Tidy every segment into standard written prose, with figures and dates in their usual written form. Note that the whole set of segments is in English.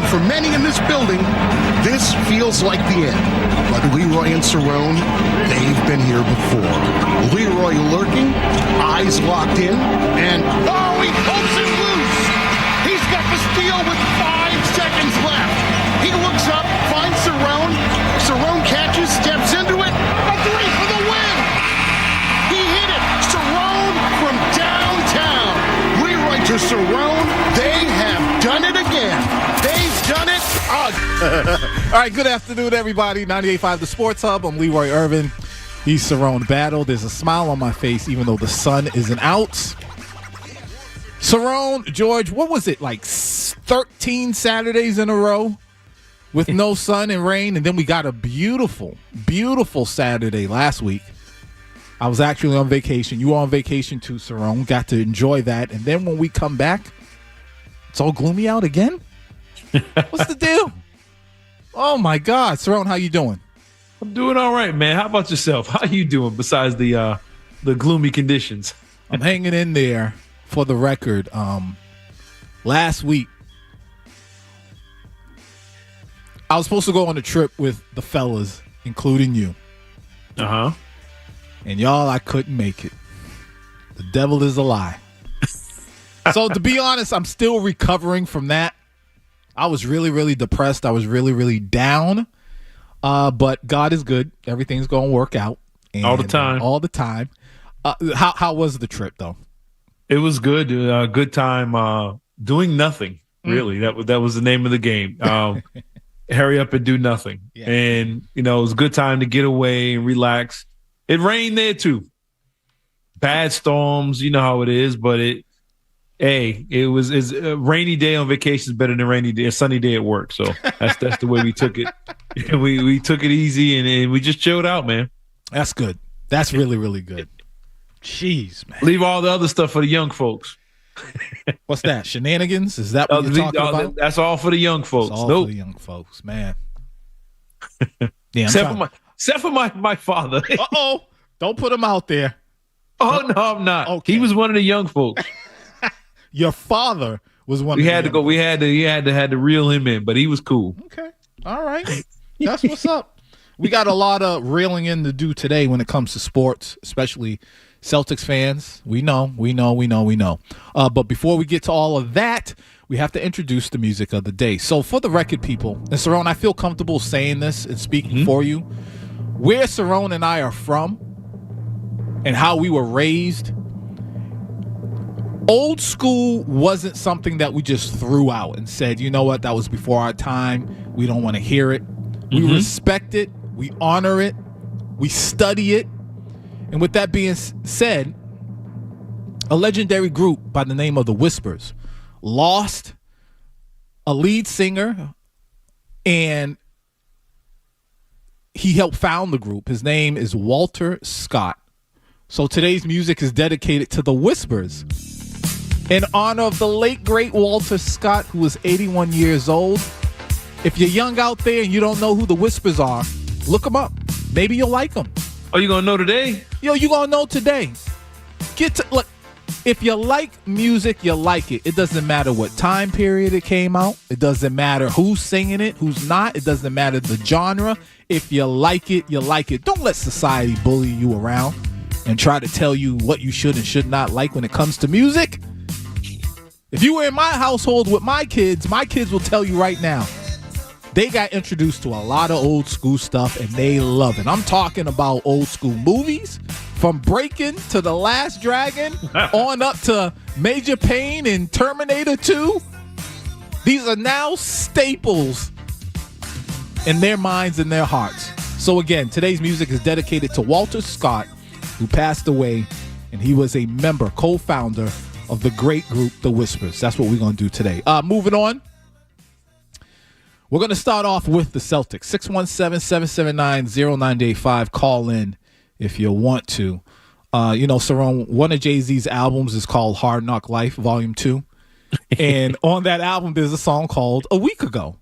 for many in this building, this feels like the end. But Leroy and Cerrone, they've been here before. Leroy lurking, eyes locked in, and he pulls it loose. He's got the steal with 5 seconds left. He looks up, finds Cerrone. Cerrone catches, steps into it. A 3 for the win. He hit it. Cerrone from downtown. Leroy to Cerrone. They have done it again. They've done it again. All right, good afternoon, everybody. 98.5 The Sports Hub. I'm Leroy Irvin. He's Cerrone Battle. There's a smile on my face, even though the sun isn't out. Cerrone, George, what was it, like 13 Saturdays in a row with no sun and rain? And then we got a beautiful, beautiful Saturday last week. I was actually on vacation. You were on vacation too, Cerrone. Got to enjoy that. And then when we come back, it's all gloomy out again? What's the deal? Oh, my God. Cerrone, how you doing? I'm doing all right, man. How about yourself? How you doing besides the gloomy conditions? I'm hanging in there. For the record, last week, I was supposed to go on a trip with the fellas, including you. Uh-huh. And y'all, I couldn't make it. The devil is a lie. So to be honest, I'm still recovering from that. I was really, really depressed. I was really, really down. But God is good. Everything's going to work out. And, all the time. All the time. How was the trip, though? It was good. Good time doing nothing, really. That was the name of the game. Hurry up and do nothing. Yeah. And, it was a good time to get away and relax. It rained there, too. Bad storms, you know how it is. But it's a rainy day on vacation is better than a sunny day at work. So that's the way we took it. we took it easy and we just chilled out, man. That's good. That's really, really good. Jeez, man. Leave all the other stuff for the young folks. What's that? Shenanigans? Is that what you're talking about? That's all for the young folks. It's all for the young folks, man. Yeah, except for my father. Uh-oh. Don't put him out there. Oh, no, I'm not. Okay. He was one of the young folks. Your father was one we of the had to go. We had to reel him in, but he was cool. Okay. All right. That's what's up. We got a lot of reeling in to do today when it comes to sports, especially Celtics fans. We know. But before we get to all of that, we have to introduce the music of the day. So for the record, people, and Cerrone, I feel comfortable saying this and speaking for you. Where Cerrone and I are from and how we were raised, old school wasn't something that we just threw out and said, you know what, that was before our time. We don't want to hear it. We respect it. We honor it. We study it. And with that being said, a legendary group by the name of the Whispers lost a lead singer, and he helped found the group. His name is Walter Scott. So today's music is dedicated to the Whispers in honor of the late, great Walter Scott, who was 81 years old. If you're young out there and you don't know who the Whispers are, look them up. Maybe you'll like them. Oh, you gonna know today? Yo, you gonna know today. Look, if you like music, you like it. It doesn't matter what time period it came out. It doesn't matter who's singing it, who's not. It doesn't matter the genre. If you like it, you like it. Don't let society bully you around and try to tell you what you should and should not like when it comes to music. If you were in my household with my kids will tell you right now, they got introduced to a lot of old school stuff and they love it. I'm talking about old school movies, from Breakin' to The Last Dragon on up to Major Payne and Terminator 2. These are now staples in their minds and their hearts. So again, today's music is dedicated to Walter Scott, who passed away, and he was a member, co-founder of the great group, The Whispers. That's what we're going to do today. Moving on. We're going to start off with the Celtics. 617-779-0985. Call in if you want to. Cerrone, one of Jay-Z's albums is called Hard Knock Life, Volume 2. And on that album, there's a song called A Week Ago.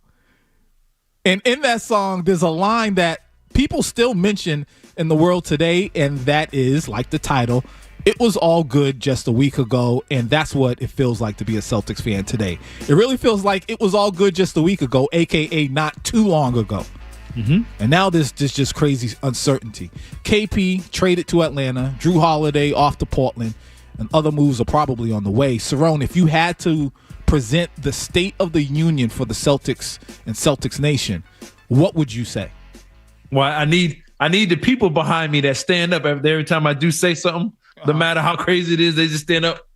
And in that song, there's a line that people still mention in the world today, and that is, like the title, It was all good just a week ago, and that's what it feels like to be a Celtics fan today. It really feels like it was all good just a week ago, a.k.a. not too long ago. Mm-hmm. And now there's just crazy uncertainty. KP traded to Atlanta, Jrue Holiday off to Portland, and other moves are probably on the way. Cerrone, if you had to present the state of the union for the Celtics and Celtics Nation, what would you say? Well, I need the people behind me that stand up every time I do say something. No matter how crazy it is, they just stand up.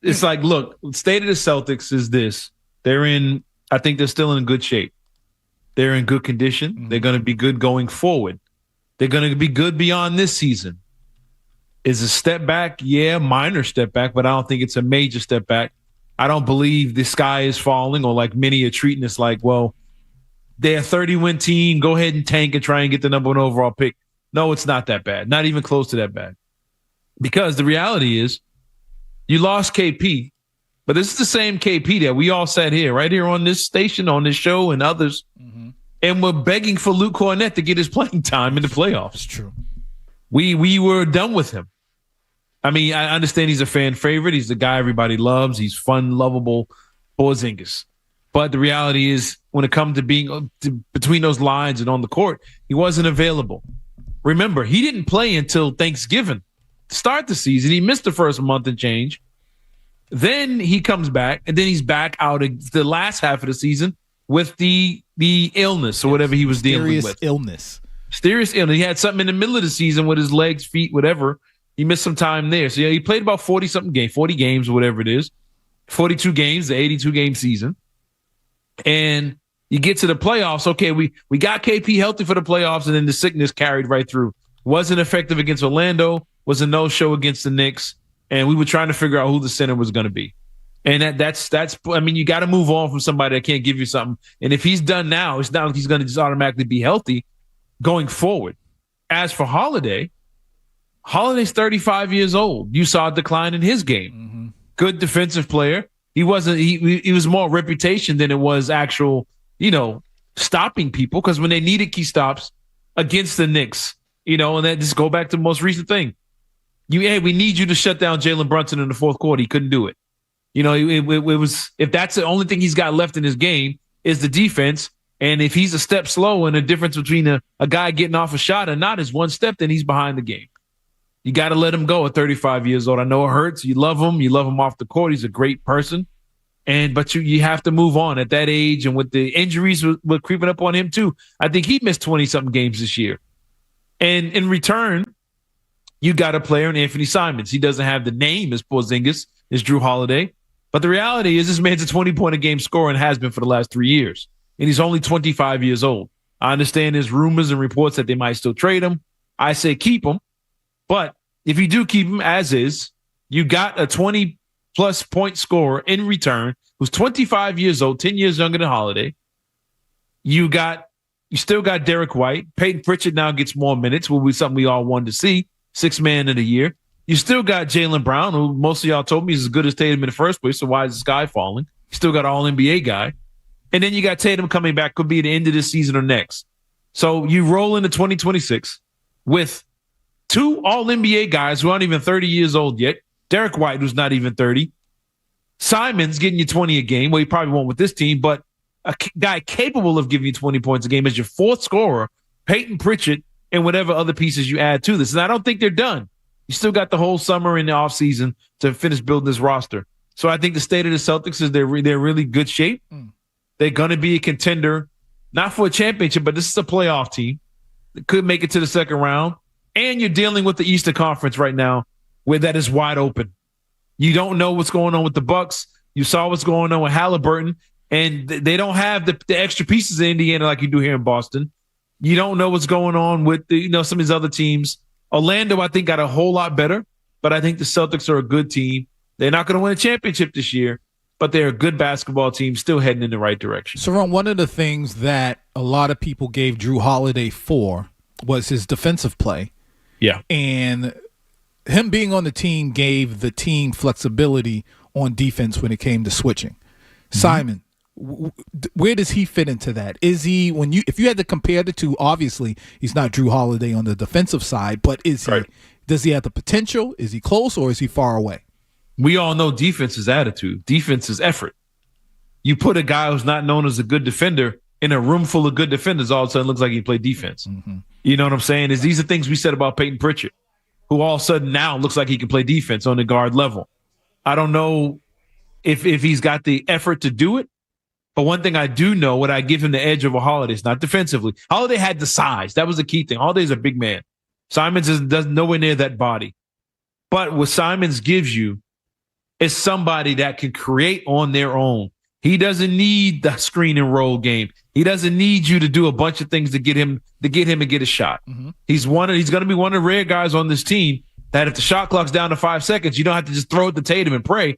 It's like, look, the state of the Celtics is this. I think they're still in good shape. They're in good condition. Mm-hmm. They're going to be good going forward. They're going to be good beyond this season. Is a step back? Yeah, minor step back, but I don't think it's a major step back. I don't believe the sky is falling, or like many are treating us like, well, they're a 30-win team. Go ahead and tank and try and get the number 1 overall pick. No, it's not that bad. Not even close to that bad. Because the reality is you lost KP, but this is the same KP that we all sat here, right here on this station, on this show and others, and we're begging for Luke Cornett to get his playing time in the playoffs. It's true. We were done with him. I mean, I understand he's a fan favorite. He's the guy everybody loves. He's fun, lovable, Porzingis. But the reality is when it comes to being between those lines and on the court, he wasn't available. Remember, he didn't play until Thanksgiving. Start the season. He missed the first month and change. Then he comes back, and then he's back out of the last half of the season with the illness or whatever he was dealing with. Mysterious illness. He had something in the middle of the season with his legs, feet, whatever. He missed some time there. So, yeah, he played about 40-something games, 40 games or whatever it is, 42 games, the 82-game season. And you get to the playoffs. Okay, we got KP healthy for the playoffs, and then the sickness carried right through. Wasn't effective against Orlando. Was a no-show against the Knicks, and we were trying to figure out who the center was going to be. And that's. I mean, you got to move on from somebody that can't give you something. And if he's done now, it's not like he's going to just automatically be healthy going forward. As for Holiday's 35 years old. You saw a decline in his game. Mm-hmm. Good defensive player. He wasn't. He was more reputation than it was actual. Stopping people, because when they needed key stops against the Knicks, and then just go back to the most recent thing. We need you to shut down Jalen Brunson in the fourth quarter. He couldn't do it. It was, if that's the only thing he's got left in his game is the defense. And if he's a step slow, and the difference between a guy getting off a shot and not is one step, then he's behind the game. You got to let him go at 35 years old. I know it hurts. You love him. You love him off the court. He's a great person. But you have to move on at that age. And with the injuries were creeping up on him too. I think he missed 20-something games this year. And in return, you got a player in Anthony Simons. He doesn't have the name as Porzingis, as Jrue Holiday. But the reality is this man's a 20-point-a-game scorer and has been for the last 3 years. And he's only 25 years old. I understand there's rumors and reports that they might still trade him. I say keep him. But if you do keep him as is, you got a 20-plus point scorer in return who's 25 years old, 10 years younger than Holiday. You still got Derek White. Peyton Pritchard now gets more minutes, will be something we all wanted to see. 6th man of the year. You still got Jaylen Brown, who most of y'all told me is as good as Tatum in the first place, so why is the sky falling? You still got an all-NBA guy. And then you got Tatum coming back, could be at the end of this season or next. So you roll into 2026 with 2 all-NBA guys who aren't even 30 years old yet. Derek White, who's not even 30. Simons getting you 20 a game. Well, he probably won't with this team, but a guy capable of giving you 20 points a game as your 4th scorer, Peyton Pritchard, and whatever other pieces you add to this. And I don't think they're done. You still got the whole summer in the offseason to finish building this roster. So I think the state of the Celtics is they're really good shape. They're going to be a contender, not for a championship, but this is a playoff team that could make it to the second round. And you're dealing with the Eastern Conference right now, where that is wide open. You don't know what's going on with the Bucks. You saw what's going on with Halliburton, and they don't have the extra pieces in Indiana like you do here in Boston. You don't know what's going on with some of these other teams. Orlando, I think, got a whole lot better, but I think the Celtics are a good team. They're not going to win a championship this year, but they're a good basketball team, still heading in the right direction. Cerrone, one of the things that a lot of people gave Jrue Holiday for was his defensive play. Yeah. And him being on the team gave the team flexibility on defense when it came to switching. Mm-hmm. Simon, where does he fit into that? Is he, if you had to compare the two, obviously he's not Jrue Holiday on the defensive side, but does Does he have the potential? Is he close or is he far away? We all know defense is attitude. Defense is effort. You put a guy who's not known as a good defender in a room full of good defenders, all of a sudden looks like he played defense. Mm-hmm. You know what I'm saying? These are things we said about Peyton Pritchard, who all of a sudden now looks like he can play defense on the guard level. I don't know if he's got the effort to do it, but one thing I do know, what I give him the edge over Holiday is not defensively. Holiday had the size. That was the key thing. Holiday's a big man. Simons doesn't nowhere near that body. But what Simons gives you is somebody that can create on their own. He doesn't need the screen and roll game. He doesn't need you to do a bunch of things to get him to get a shot. Mm-hmm. He's going to be one of the rare guys on this team that if the shot clock's down to 5 seconds, you don't have to just throw it to Tatum and pray.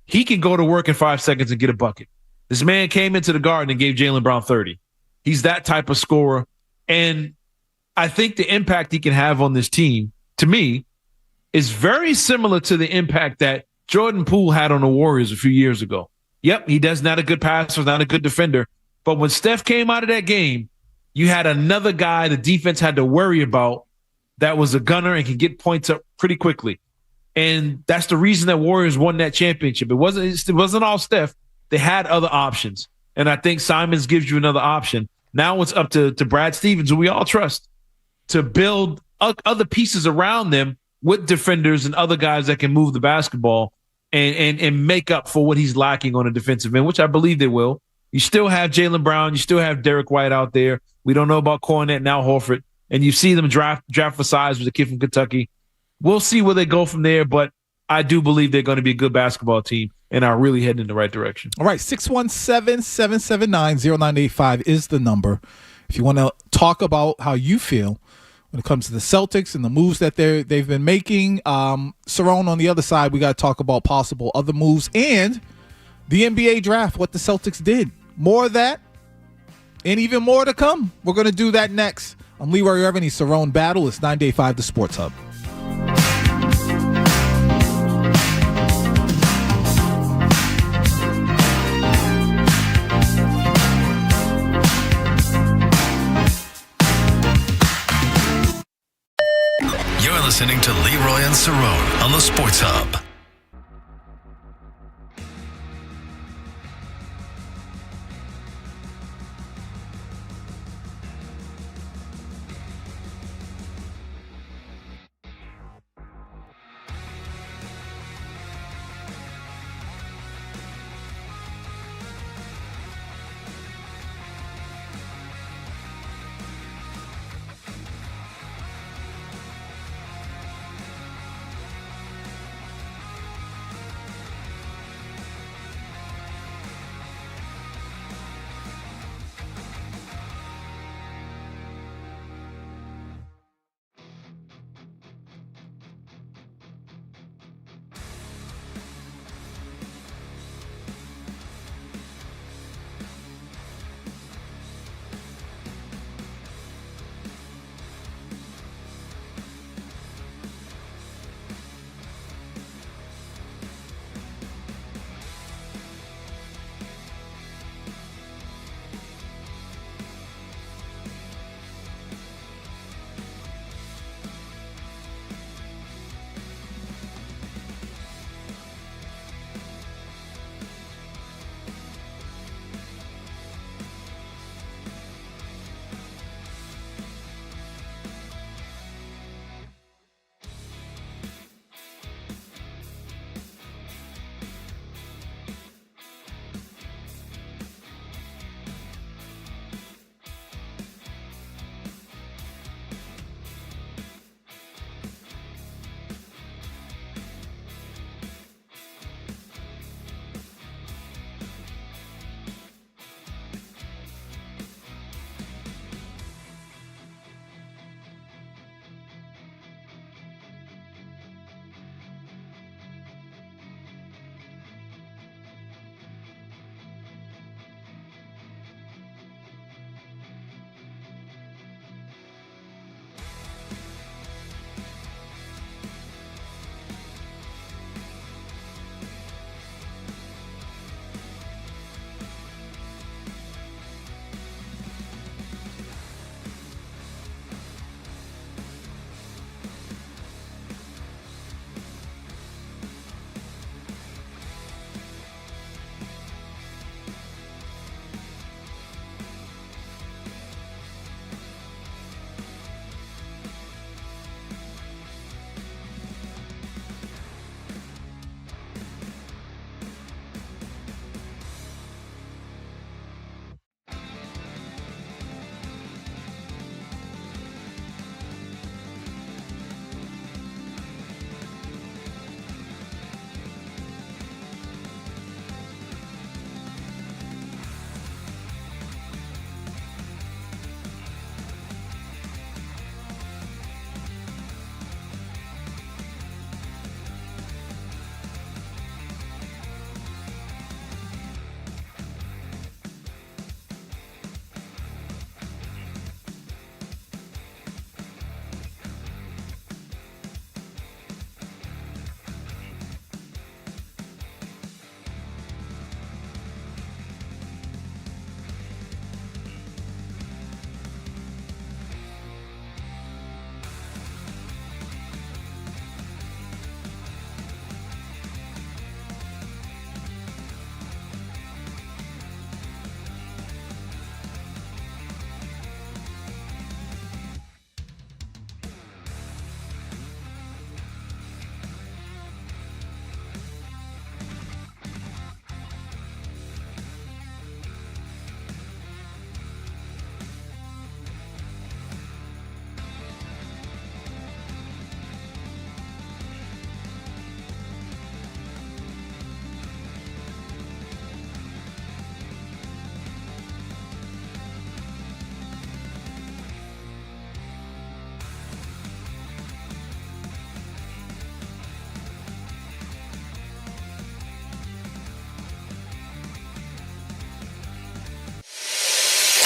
He can go to work in 5 seconds and get a bucket. This man came into the Garden and gave Jaylen Brown 30. He's that type of scorer. And I think the impact he can have on this team, to me, is very similar to the impact that Jordan Poole had on the Warriors a few years ago. Yep, he does not a good passer, not a good defender. But when Steph came out of that game, you had another guy the defense had to worry about that was a gunner and can get points up pretty quickly. And that's the reason that Warriors won that championship. It wasn't all Steph. They had other options. And I think Simons gives you another option. Now it's up to Brad Stevens, who we all trust, to build other pieces around them with defenders and other guys that can move the basketball and make up for what he's lacking on a defensive end, which I believe they will. You still have Jaylen Brown. You still have Derek White out there. We don't know about Cornette and Al Horford. And you see them draft for size with the kid from Kentucky. We'll see where they go from there, but I do believe they're going to be a good basketball team and are really heading in the right direction. All right, 617-779-0985 is the number. If you want to talk about how you feel when it comes to the Celtics and the moves that they've been making. Cerrone, on the other side, we got to talk about possible other moves and the NBA draft, what the Celtics did. More of that and even more to come. We're going to do that next. I'm Leroy Cerrone, Cerrone Battle. It's 9-day-5, the Sports Hub. You're listening to Leroy and Cerrone on the Sports Hub.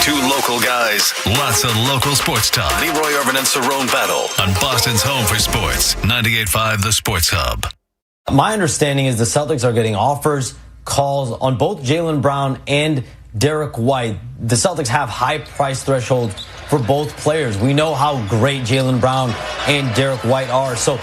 Two local guys, lots of local sports talk. Leroy Irvin and Cerrone battle on Boston's home for sports. 98.5 The Sports Hub. My understanding is the Celtics are getting offers, calls on both Jaylen Brown and Derek White. The Celtics have high price thresholds for both players. We know how great Jaylen Brown and Derek White are. So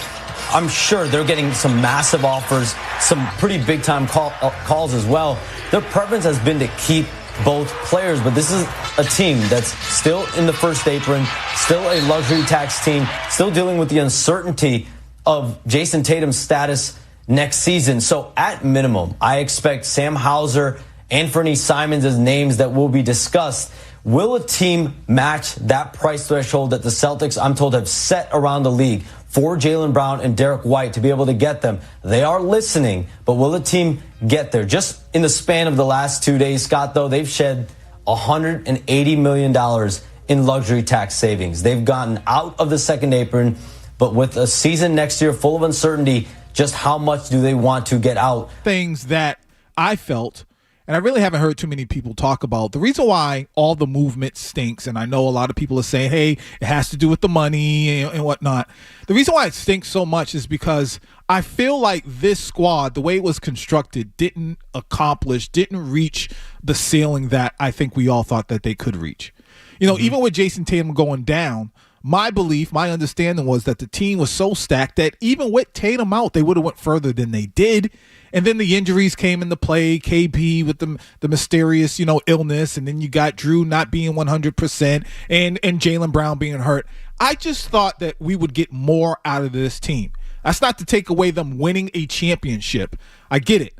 I'm sure they're getting some massive offers, some pretty big time calls as well. Their preference has been to keep both players, but this is a team that's still in the first apron, still a luxury tax team, still dealing with the uncertainty of Jason Tatum's status next season. So at minimum, I expect Sam Hauser and Fernie Simons as names that will be discussed. Will a team match that price threshold that the Celtics, I'm told, have set around the league for Jaylen Brown and Derek White to be able to get them? They are listening, but will the team get there? Just in the span of the last 2 days, Scott, though, they've shed $180 million in luxury tax savings. They've gotten out of the second apron, but with a season next year full of uncertainty, just how much do they want to get out? Things that I felt, and I really haven't heard too many people talk about, the reason why all the movement stinks, and I know a lot of people are saying, hey, it has to do with the money and whatnot. The reason why it stinks so much is because I feel like this squad, the way it was constructed, didn't reach the ceiling that I think we all thought that they could reach. You know, even with Jason Tatum going down, my belief, my understanding was that the team was so stacked that even with Tatum out, they would have went further than they did. And then the injuries came into play, KP with the mysterious, illness, and then you got Jrue not being 100% and Jaylen Brown being hurt. I just thought that we would get more out of this team. That's not to take away them winning a championship. I get it.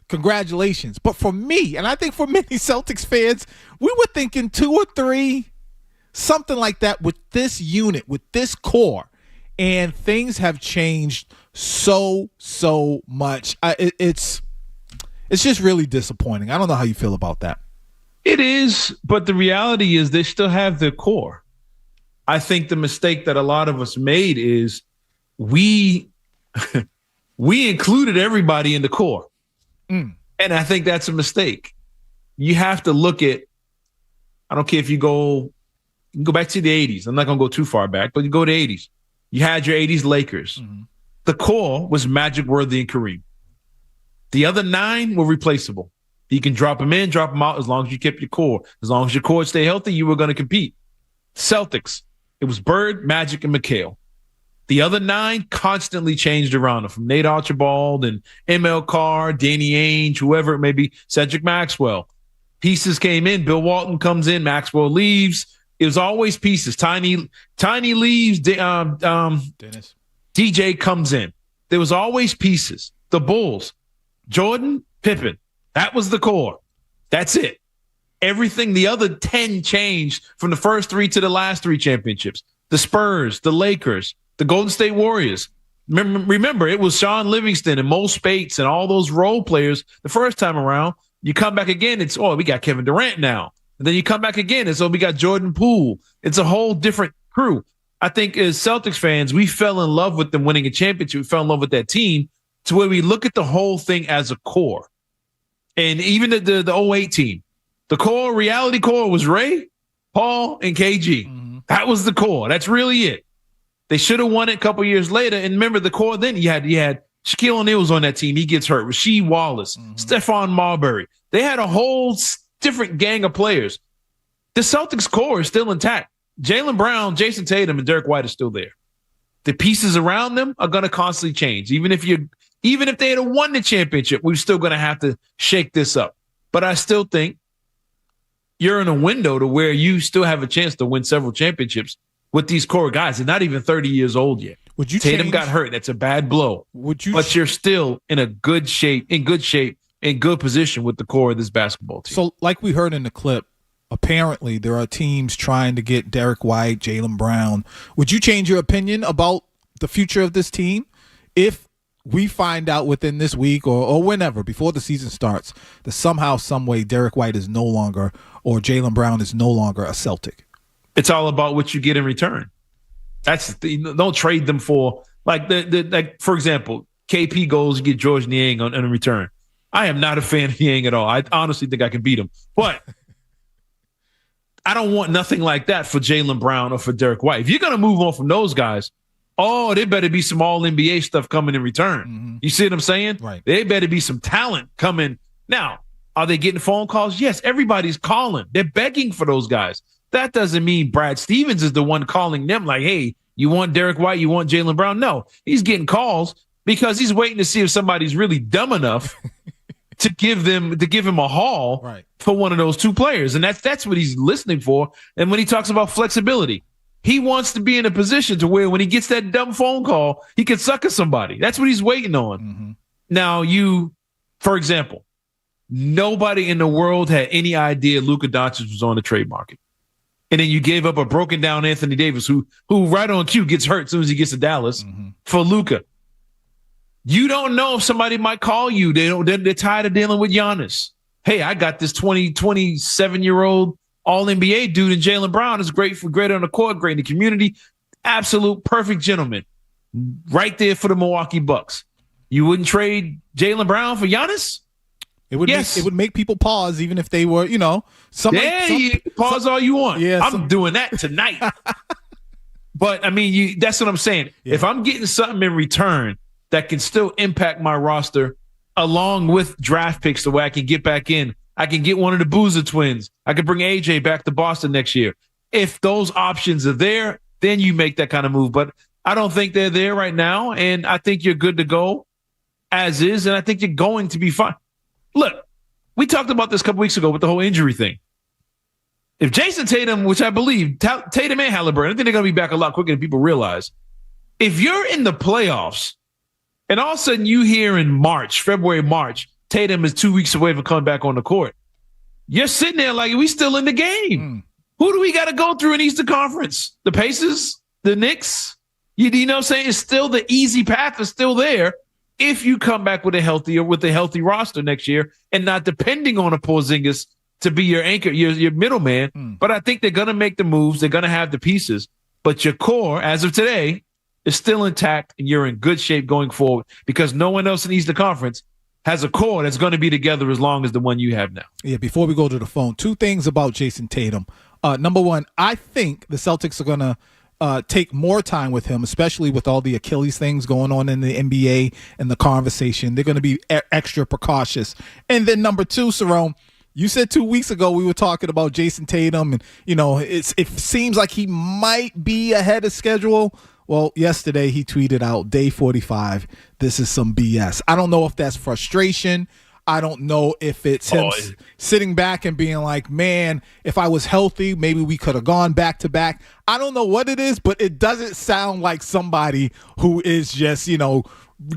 Congratulations. But for me, and I think for many Celtics fans, we were thinking 2 or 3, something like that with this unit, with this core. And things have changed so much. It's just really disappointing. I don't know how you feel about that. It is, but the reality is they still have their core. I think the mistake that a lot of us made is we included everybody in the core. And I think that's a mistake. You have to look at, I don't care if you go back to the 80s. I'm not going to go too far back, but you go to the 80s. You had your 80s Lakers. The core was Magic, Worthy, and Kareem. The other 9 were replaceable. You can drop them in, drop them out as long as you kept your core. As long as your core stay healthy, you were going to compete. Celtics, it was Bird, Magic, and McHale. The other 9 constantly changed around them, from Nate Archibald and ML Carr, Danny Ainge, whoever it may be, Cedric Maxwell. Pieces came in. Bill Walton comes in. Maxwell leaves. It was always pieces. Tiny leaves. Dennis. DJ comes in. There was always pieces. The Bulls, Jordan, Pippen. That was the core. That's it. Everything, the other 10 changed from the first 3 to the last 3 championships. The Spurs, the Lakers, the Golden State Warriors. Remember, it was Sean Livingston and Mo Spates and all those role players the first time around. You come back again, it's, we got Kevin Durant now. And then you come back again, and so we got Jordan Poole. It's a whole different crew. I think as Celtics fans, we fell in love with them winning a championship. We fell in love with that team to where we look at the whole thing as a core. And even the 08 team, the core, reality core was Ray, Paul, and KG. That was the core. That's really it. They should have won it a couple years later. And remember, the core then, you had Shaquille O'Neal was on that team. He gets hurt. Rasheed Wallace, Stephon Marbury. They had a whole different gang of players. The Celtics core is still intact. Jaylen Brown, Jason Tatum, and Derek White are still there. The pieces around them are going to constantly change. Even if they had won the championship, we're still going to have to shake this up. But I still think you're in a window to where you still have a chance to win several championships with these core guys. They're not even 30 years old yet. Tatum got hurt. That's a bad blow. But you're still in good shape, in good position with the core of this basketball team. So like we heard in the clip, apparently there are teams trying to get Derek White, Jaylen Brown. Would you change your opinion about the future of this team if we find out within this week or whenever, before the season starts, that somehow, some way Derek White is no longer, or Jaylen Brown is no longer a Celtic? It's all about what you get in return. Don't trade them for, like for example, KP goes to get George Niang in return. I am not a fan of Niang at all. I honestly think I can beat him, but I don't want nothing like that for Jaylen Brown or for Derek White. If you're going to move on from those guys, there better be some all NBA stuff coming in return. Mm-hmm. You see what I'm saying? Right. There better be some talent coming. Now, are they getting phone calls? Yes, everybody's calling. They're begging for those guys. That doesn't mean Brad Stevens is the one calling them like, hey, you want Derek White? You want Jaylen Brown? No, he's getting calls because he's waiting to see if somebody's really dumb enough to give him a haul for one of those two players. And that's what he's listening for. And when he talks about flexibility, he wants to be in a position to where when he gets that dumb phone call, he can sucker somebody. That's what he's waiting on. Mm-hmm. Now, for example, nobody in the world had any idea Luka Doncic was on the trade market. And then you gave up a broken down Anthony Davis who right on cue gets hurt as soon as he gets to Dallas for Luka. You don't know if somebody might call you. They're tired of dealing with Giannis. Hey, I got this 27-year-old All-NBA dude in Jaylen Brown. Is great on the court, great in the community. Absolute perfect gentleman. Right there for the Milwaukee Bucks. You wouldn't trade Jaylen Brown for Giannis? It would make people pause, even if they were, pause all you want. Yeah, I'm doing that tonight. But I mean, that's what I'm saying. Yeah. If I'm getting something in return that can still impact my roster, along with draft picks, the way I can get back in, I can get one of the Boozer twins. I can bring AJ back to Boston next year. If those options are there, then you make that kind of move. But I don't think they're there right now, and I think you're good to go as is, and I think you're going to be fine. Look, we talked about this a couple weeks ago with the whole injury thing. If Jason Tatum, which I believe, Tatum and Halliburton, I think they're going to be back a lot quicker than people realize. If you're in the playoffs and all of a sudden you hear in February, March, Tatum is 2 weeks away from coming back on the court, you're sitting there like, we still in the game. Who do we got to go through in Eastern Conference? The Pacers? The Knicks? You know what I'm saying? It's still the easy path is still there. If you come back with a healthy roster next year and not depending on a Porzingis to be your anchor, your middleman. But I think they're going to make the moves. They're going to have the pieces. But your core, as of today, is still intact, and you're in good shape going forward because no one else in the Eastern Conference has a core that's going to be together as long as the one you have now. Yeah, before we go to the phone, two things about Jason Tatum. Number one, I think the Celtics are going to take more time with him, especially with all the Achilles things going on in the NBA and the conversation. They're going to be extra precautious. And then number two, Cerrone, you said 2 weeks ago we were talking about Jason Tatum, and it seems like he might be ahead of schedule. Well, yesterday he tweeted out, day 45, this is some BS. I don't know if that's frustration. I don't know if it's him sitting back and being like, man, if I was healthy, maybe we could have gone back to back. I don't know what it is, but it doesn't sound like somebody who is just,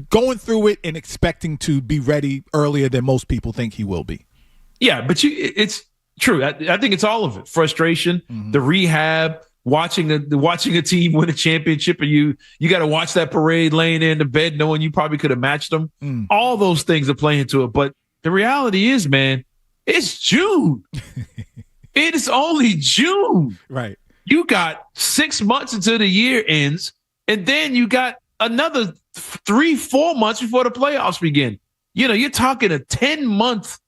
going through it and expecting to be ready earlier than most people think he will be. Yeah, but it's true. I think it's all of it. Frustration, the rehab, watching a team win a championship, and you got to watch that parade laying in the bed knowing you probably could have matched them. All those things are playing into it. But the reality is, man, it's June. It is only June. Right. You got 6 months until the year ends, and then you got another 3-4 months before the playoffs begin. You're talking a 10-month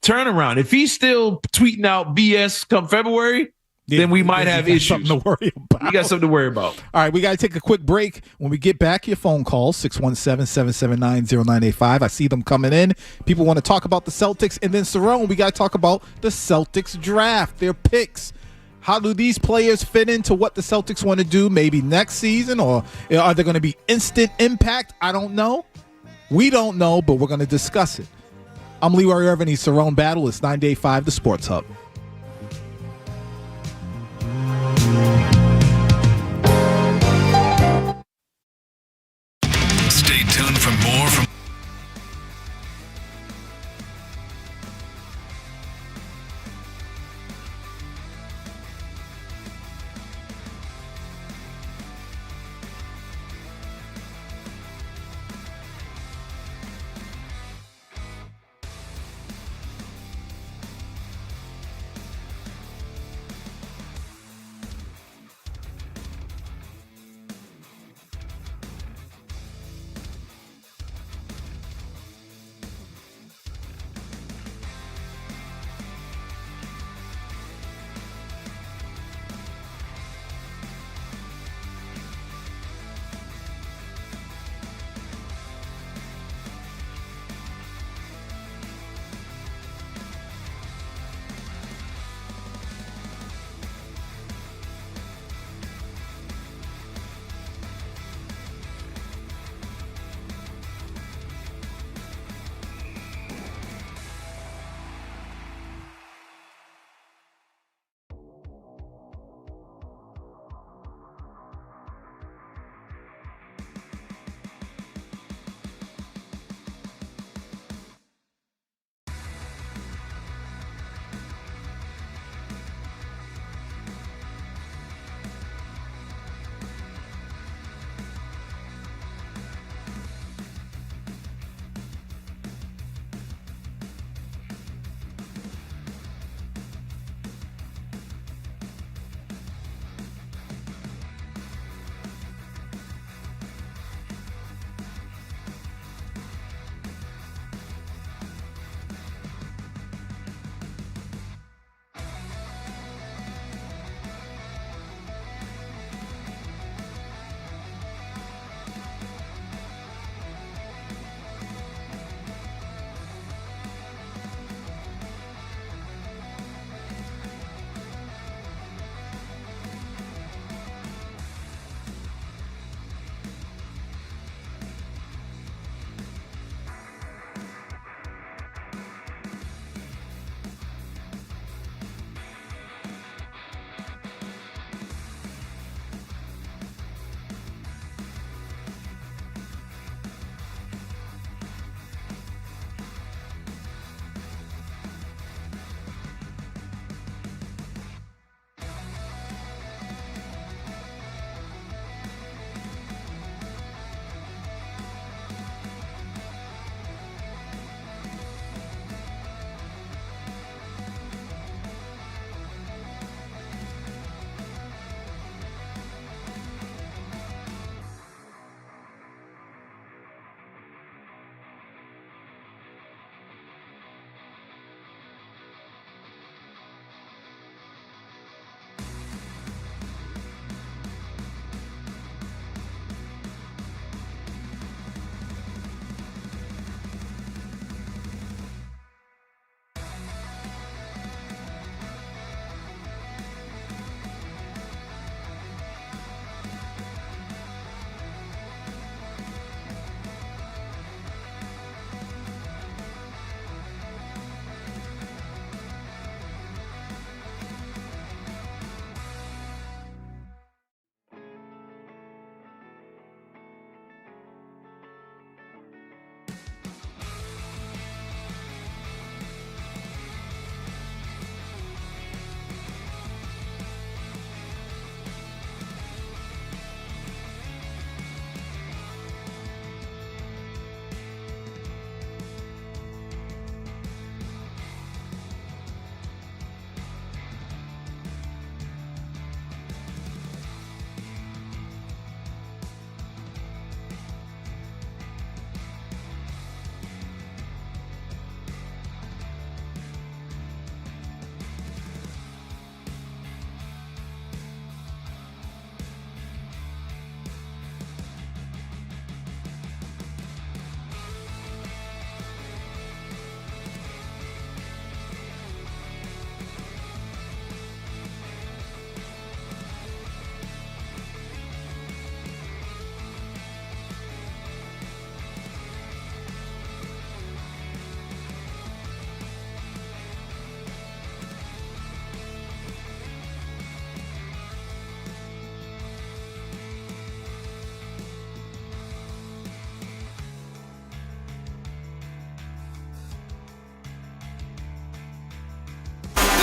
turnaround. If he's still tweeting out BS come February, then we might have issues. Something to worry about. We got something to worry about. All right, we got to take a quick break. When we get back, your phone calls, 617-779-0985. I see them coming in. People want to talk about the Celtics. And then, Cerrone, we got to talk about the Celtics draft, their picks. How do these players fit into what the Celtics want to do maybe next season? Or are they going to be instant impact? I don't know. We don't know, but we're going to discuss it. I'm Leroy Cerrone. Cerrone Battle. It's 98.5 The Sports Hub. Stay tuned for more from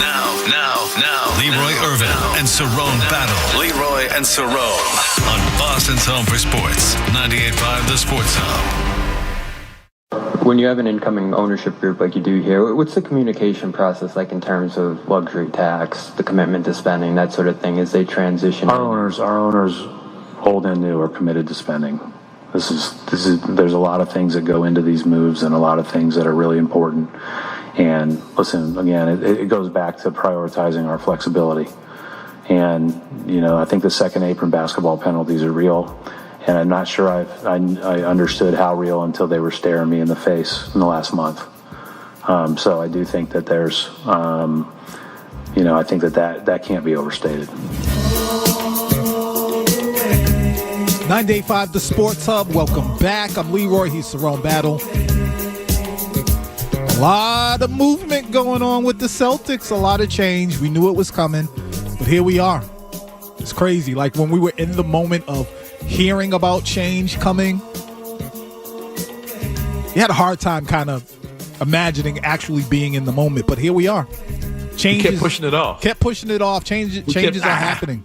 Now, Leroy Irvin and Cerrone battle. Leroy and Cerrone on Boston's Home for Sports, 98.5 The Sports Hub. When you have an incoming ownership group like you do here, what's the communication process like in terms of luxury tax, the commitment to spending, that sort of thing, as they transition? Our owners, old and new, are committed to spending. This is. There's a lot of things that go into these moves, and a lot of things that are really important. And listen, again, it goes back to prioritizing our flexibility. And I think the second apron basketball penalties are real. And I'm not sure I understood how real until they were staring me in the face in the last month. So I do think that there's, I think that can't be overstated. 98.5 The Sports Hub. Welcome back. I'm Leroy. He's Cerrone Battle. A lot of movement going on with the Celtics. A lot of change. We knew it was coming, but here we are. It's crazy. Like when we were in the moment of hearing about change coming, you had a hard time kind of imagining actually being in the moment, but here we are. Changes, kept pushing it off. Changes are happening.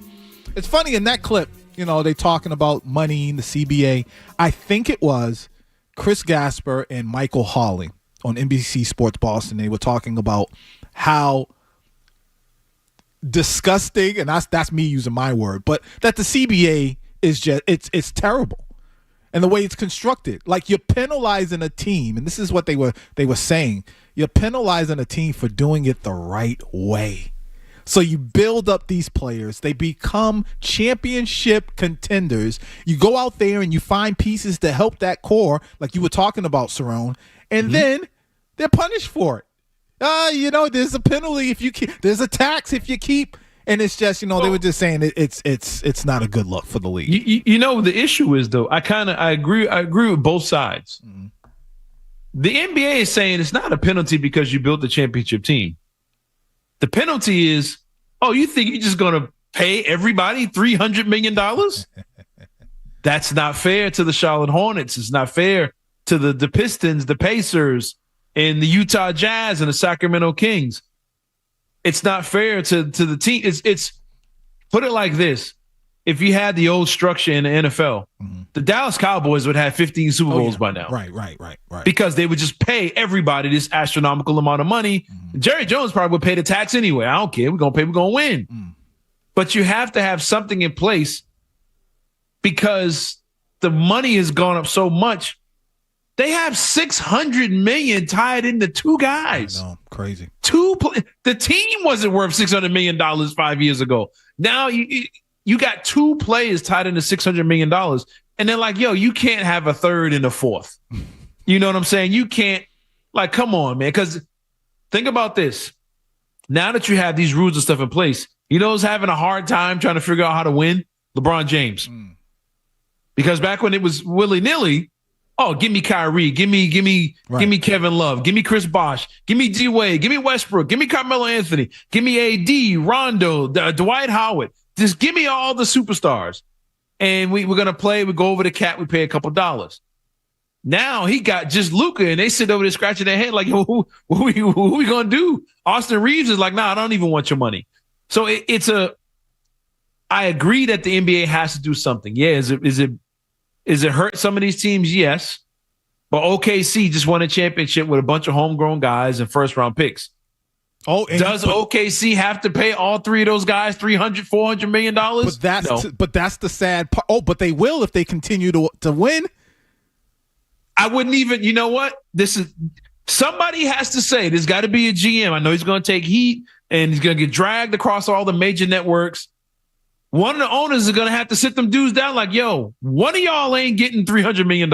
It's funny in that clip, they talking about money, the CBA. I think it was Chris Gasper and Michael Hawley on NBC Sports Boston. They were talking about how disgusting, and that's me using my word, but that the CBA is just it's terrible. And the way it's constructed, like you're penalizing a team, and this is what they were saying. You're penalizing a team for doing it the right way. So you build up these players. They become championship contenders. You go out there and you find pieces to help that core, like you were talking about, Cerrone, and then they're punished for it. There's a penalty if you keep. There's a tax if you keep. And it's just, they were just saying it's not a good look for the league. The issue is, though, I agree with both sides. Mm-hmm. The NBA is saying it's not a penalty because you built the championship team. The penalty is, you think you're just going to pay everybody $300 million? That's not fair to the Charlotte Hornets. It's not fair to the Pistons, the Pacers, and the Utah Jazz and the Sacramento Kings. It's not fair to the team. It's put it like this. If you had the old structure in the NFL, the Dallas Cowboys would have 15 Super Bowls by now. Right. Because they would just pay everybody this astronomical amount of money. Jerry Jones probably would pay the tax anyway. I don't care. We're going to win. But you have to have something in place because the money has gone up so much. They have $600 million tied into two guys. I know, crazy. The team wasn't worth $600 million 5 years ago. Now you got two players tied into $600 million, and they're like, you can't have a third and a fourth. You know what I'm saying? You can't, come on, man. Because think about this. Now that you have these rules and stuff in place, who's having a hard time trying to figure out how to win? LeBron James. Because back when it was willy-nilly, give me Kyrie, give me Kevin Love, give me Chris Bosh, give me D-Wade, give me Westbrook, give me Carmelo Anthony, give me AD, Rondo, Dwight Howard. Just give me all the superstars. And we're going to play. We go over the cap. We pay a couple dollars. Now he got just Luka, and they sit over there scratching their head like, who we going to do? Austin Reeves is like, nah, I don't even want your money. So I agree that the NBA has to do something. Yeah, is it hurt some of these teams? Yes. But OKC just won a championship with a bunch of homegrown guys and first-round picks. Does OKC have to pay all three of those guys $300-400 million? But that's the sad part. But they will if they continue to win. I wouldn't even. You know what? Somebody has to say. There's got to be a GM. I know he's going to take heat and he's going to get dragged across all the major networks. One of the owners is going to have to sit them dudes down like, one of y'all ain't getting $300 million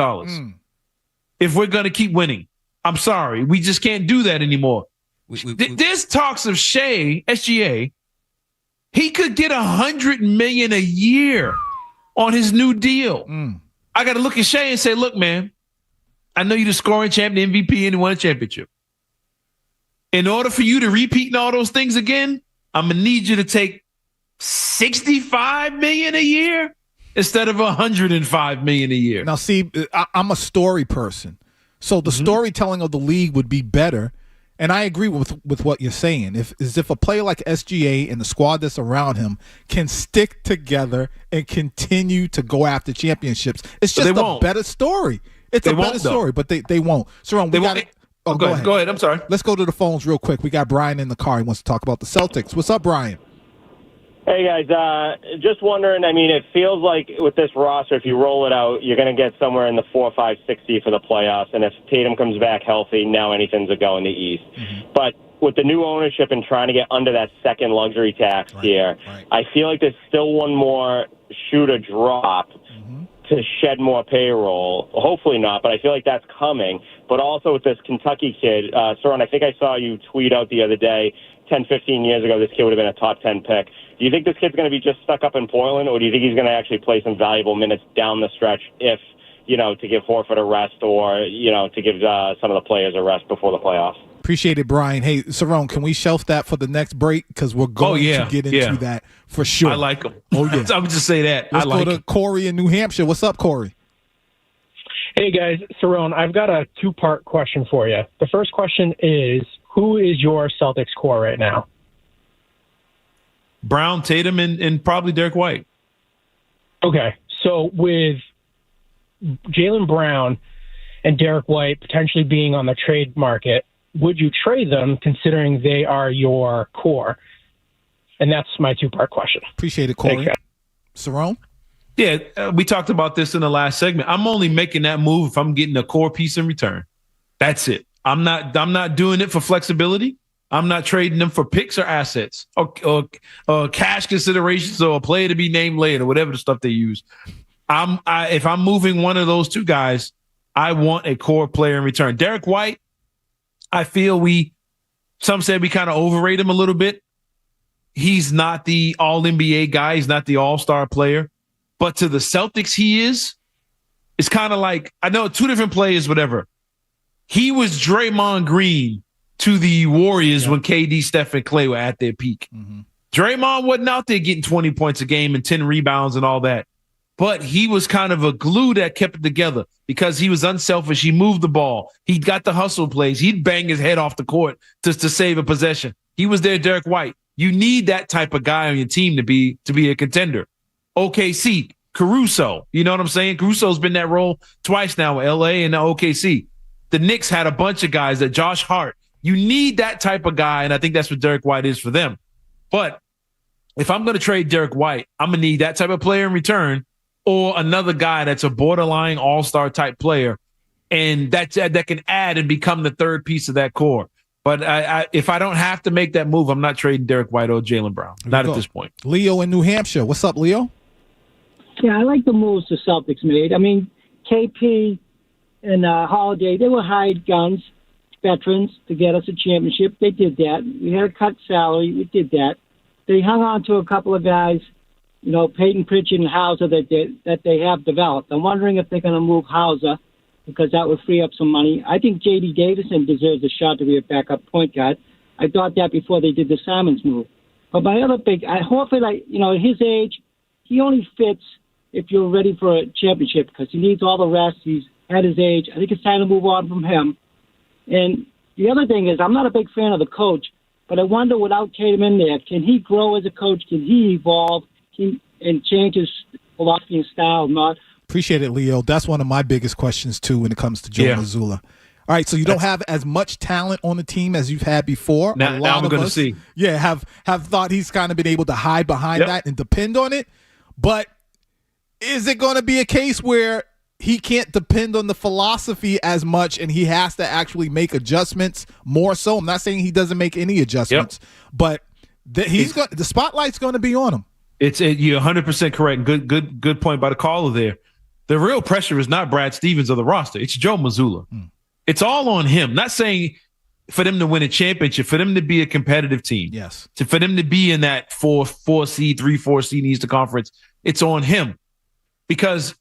if we're going to keep winning. I'm sorry. We just can't do that anymore. There's talks of SGA. He could get $100 million a year on his new deal. I got to look at Shea and say, look, man, I know you're the scoring champion, the MVP, and you won a championship. In order for you to repeat and all those things again, I'm going to need you to take $65 million a year instead of $105 million a year. Now, see, I'm a story person. So the storytelling of the league would be better And I agree with what you're saying. If a player like SGA and the squad that's around him can stick together and continue to go after championships, it's just a better story. It's a better story, but they won't. Cerrone, go ahead. Go ahead. I'm sorry. Let's go to the phones real quick. We got Brian in the car. He wants to talk about the Celtics. What's up, Brian? Hey, guys. Just wondering, I mean, it feels like with this roster, if you roll it out, you're going to get somewhere in the 4, 5, 6 seed for the playoffs. And if Tatum comes back healthy, now anything's a go in the East. Mm-hmm. But with the new ownership and trying to get under that second luxury tax here, I feel like there's still one more shoe to drop to shed more payroll. Hopefully not, but I feel like that's coming. But also with this Kentucky kid, Cerrone, I think I saw you tweet out the other day, 10, 15 years ago, this kid would have been a top 10 pick. Do you think this kid's going to be just stuck up in Portland, or do you think he's going to actually play some valuable minutes down the stretch if, to give Horford a rest or, to give some of the players a rest before the playoffs? Appreciate it, Brian. Hey, Cerrone, can we shelf that for the next break? Because we're going to get into that for sure. I like him. Oh, yeah. I would just say that. Let's go to Corey in New Hampshire. What's up, Corey? Hey, guys. Cerrone, I've got a two-part question for you. The first question is, who is your Celtics core right now? Brown, Tatum, and probably Derek White. Okay. So with Jaylen Brown and Derek White potentially being on the trade market, would you trade them considering they are your core? And that's my two-part question. Appreciate it, Corey. Cerrone? Yeah, we talked about this in the last segment. I'm only making that move if I'm getting a core piece in return. That's it. I'm not doing it for flexibility. I'm not trading them for picks or assets or cash considerations or a player to be named later, whatever the stuff they use. If I'm moving one of those two guys, I want a core player in return. Derek White, I feel some said we kind of overrate him a little bit. He's not the all-NBA guy. He's not the all-star player. But to the Celtics, he is. It's kind of like, I know two different players, whatever. He was Draymond Green to the Warriors when KD, Steph, and Clay were at their peak. Mm-hmm. Draymond wasn't out there getting 20 points a game and 10 rebounds and all that. But he was kind of a glue that kept it together because he was unselfish. He moved the ball. He got the hustle plays. He'd bang his head off the court just to save a possession. He was there, Derek White. You need that type of guy on your team to be a contender. OKC, Caruso. You know what I'm saying? Caruso's been that role twice now with LA and the OKC. The Knicks had a bunch of guys that Josh Hart. You need that type of guy, and I think that's what Derek White is for them. But if I'm going to trade Derek White, I'm going to need that type of player in return or another guy that's a borderline all-star type player and that can add and become the third piece of that core. But if I don't have to make that move, I'm not trading Derek White or Jaylen Brown. Not at this point. Leo in New Hampshire. What's up, Leo? Yeah, I like the moves the Celtics made. I mean, KP and Holiday, they were hired guns, veterans, to get us a championship. They did that. We had to cut salary. We did that. They hung on to a couple of guys, Peyton Pritchard and Hauser that they have developed. I'm wondering if they're going to move Hauser because that would free up some money. I think J.D. Davison deserves a shot to be a backup point guard. I thought that before they did the Simons move. But my other Horford, at his age, he only fits if you're ready for a championship because he needs all the rest. He's at his age. I think it's time to move on from him. And the other thing is, I'm not a big fan of the coach, but I wonder without Tatum in there, can he grow as a coach? Can he evolve and change his philosophy and style? Not appreciate it, Leo. That's one of my biggest questions too when it comes to Joe Mazzulla. All right, so you don't have as much talent on the team as you've had before. Now I'm going to see. Yeah, have thought he's kind of been able to hide behind that and depend on it. But is it going to be a case where he can't depend on the philosophy as much and he has to actually make adjustments more so? I'm not saying he doesn't make any adjustments, but the spotlight's going to be on him. You're 100% correct. Good point by the caller there. The real pressure is not Brad Stevens or the roster. It's Joe Mazzulla. It's all on him. Not saying for them to win a championship, for them to be a competitive team. Yes. For them to be in that 4 seed, 3-4 seed in the Eastern Conference, it's on him. Because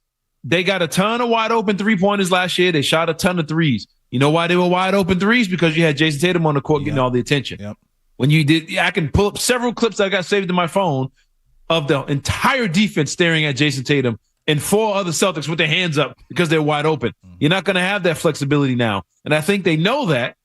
they got a ton of wide open 3-pointers last year. They shot a ton of threes. You know why they were wide open threes? Because you had Jason Tatum on the court getting all the attention. Yep. When you did, I can pull up several clips that I got saved in my phone of the entire defense staring at Jason Tatum and 4 other Celtics with their hands up because they're wide open. You're not going to have that flexibility now. And I think they know that.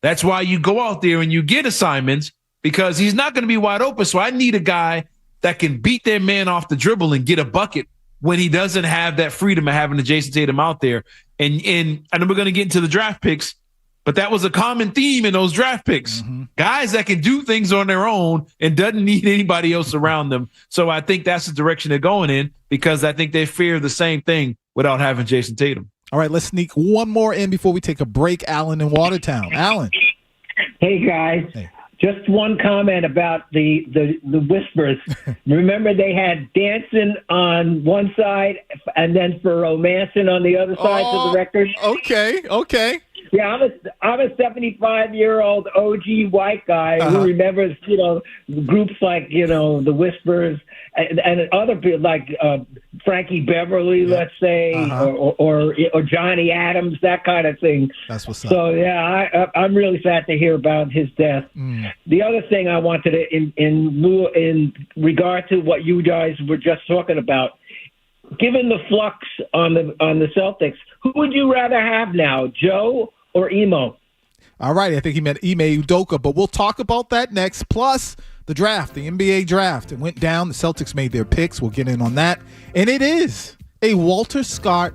That's why you go out there and you get assignments, because he's not going to be wide open. So I need a guy that can beat their man off the dribble and get a bucket when he doesn't have that freedom of having Jason Tatum out there. And I know we're going to get into the draft picks, but that was a common theme in those draft picks. Mm-hmm. Guys that can do things on their own and doesn't need anybody else around them. So I think that's the direction they're going in, because I think they fear the same thing without having Jason Tatum. All right, let's sneak one more in before we take a break. Alan in Watertown. Alan. Hey, guys. Hey. Just one comment about the Whispers. Remember, they had dancing on one side and then for romancing on the other side of the record? Okay. Yeah, I'm a 75-year-old OG white guy who remembers, groups like, the Whispers and other people like Frankie Beverly, let's say, or Johnny Adams, that kind of thing. That's what's up. So, yeah, I'm really sad to hear about his death. The other thing I wanted to, in regard to what you guys were just talking about, given the flux on the Celtics, who would you rather have now, Joe or Emo? All right, I think he meant Ime Udoka, but we'll talk about that next. Plus, the draft, the NBA draft. It went down. The Celtics made their picks. We'll get in on that. And it is a Walter Scott,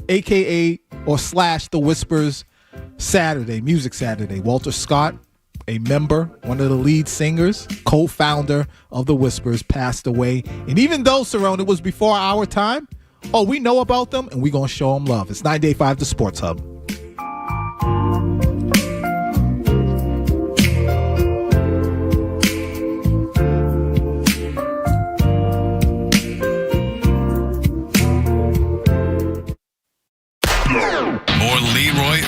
a.k.a. or / The Whispers Saturday, Music Saturday. Walter Scott, a member, one of the lead singers, co-founder of The Whispers, passed away. And even though, Cerrone, it was before our time, we know about them, and we're going to show them love. It's 98.5 The Sports Hub. More Leroy.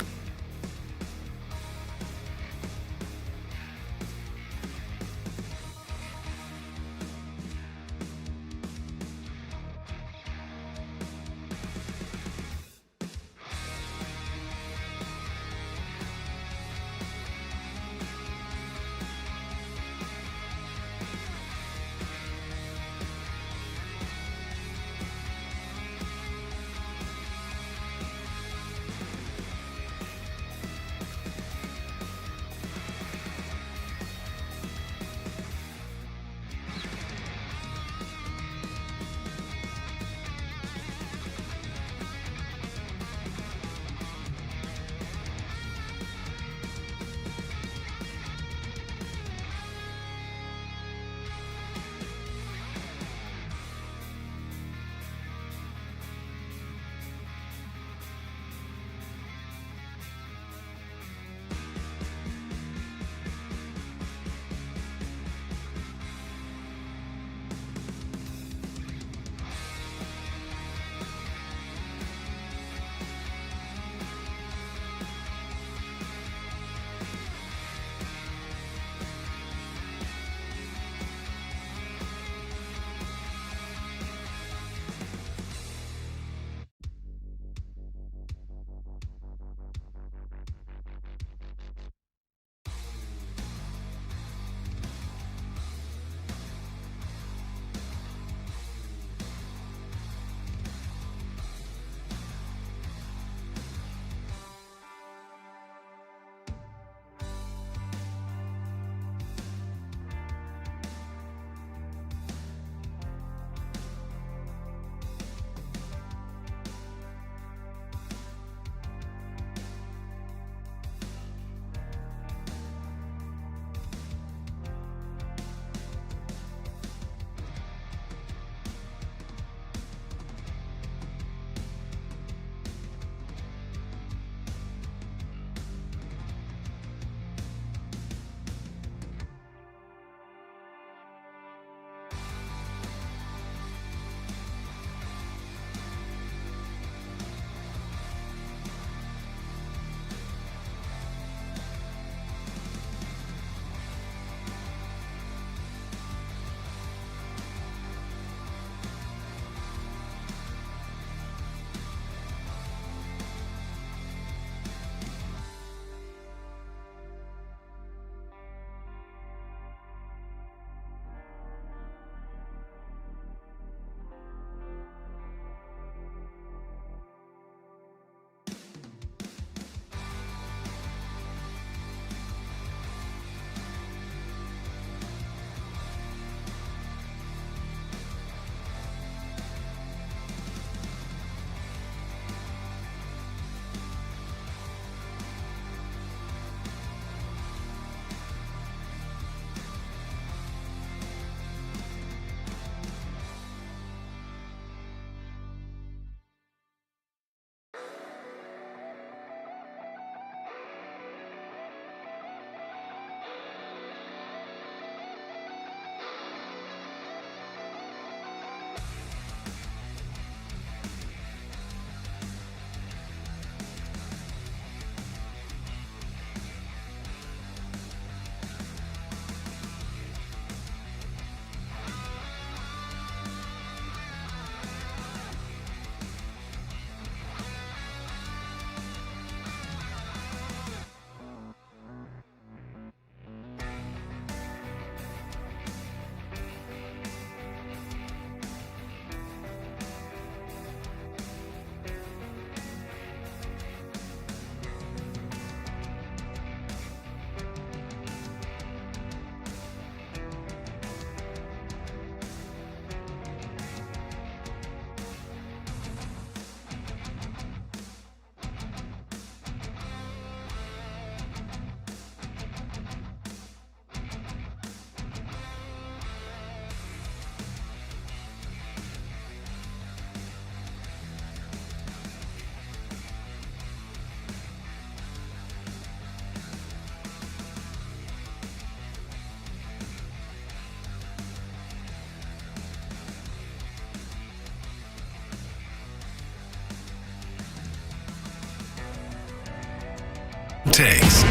takes.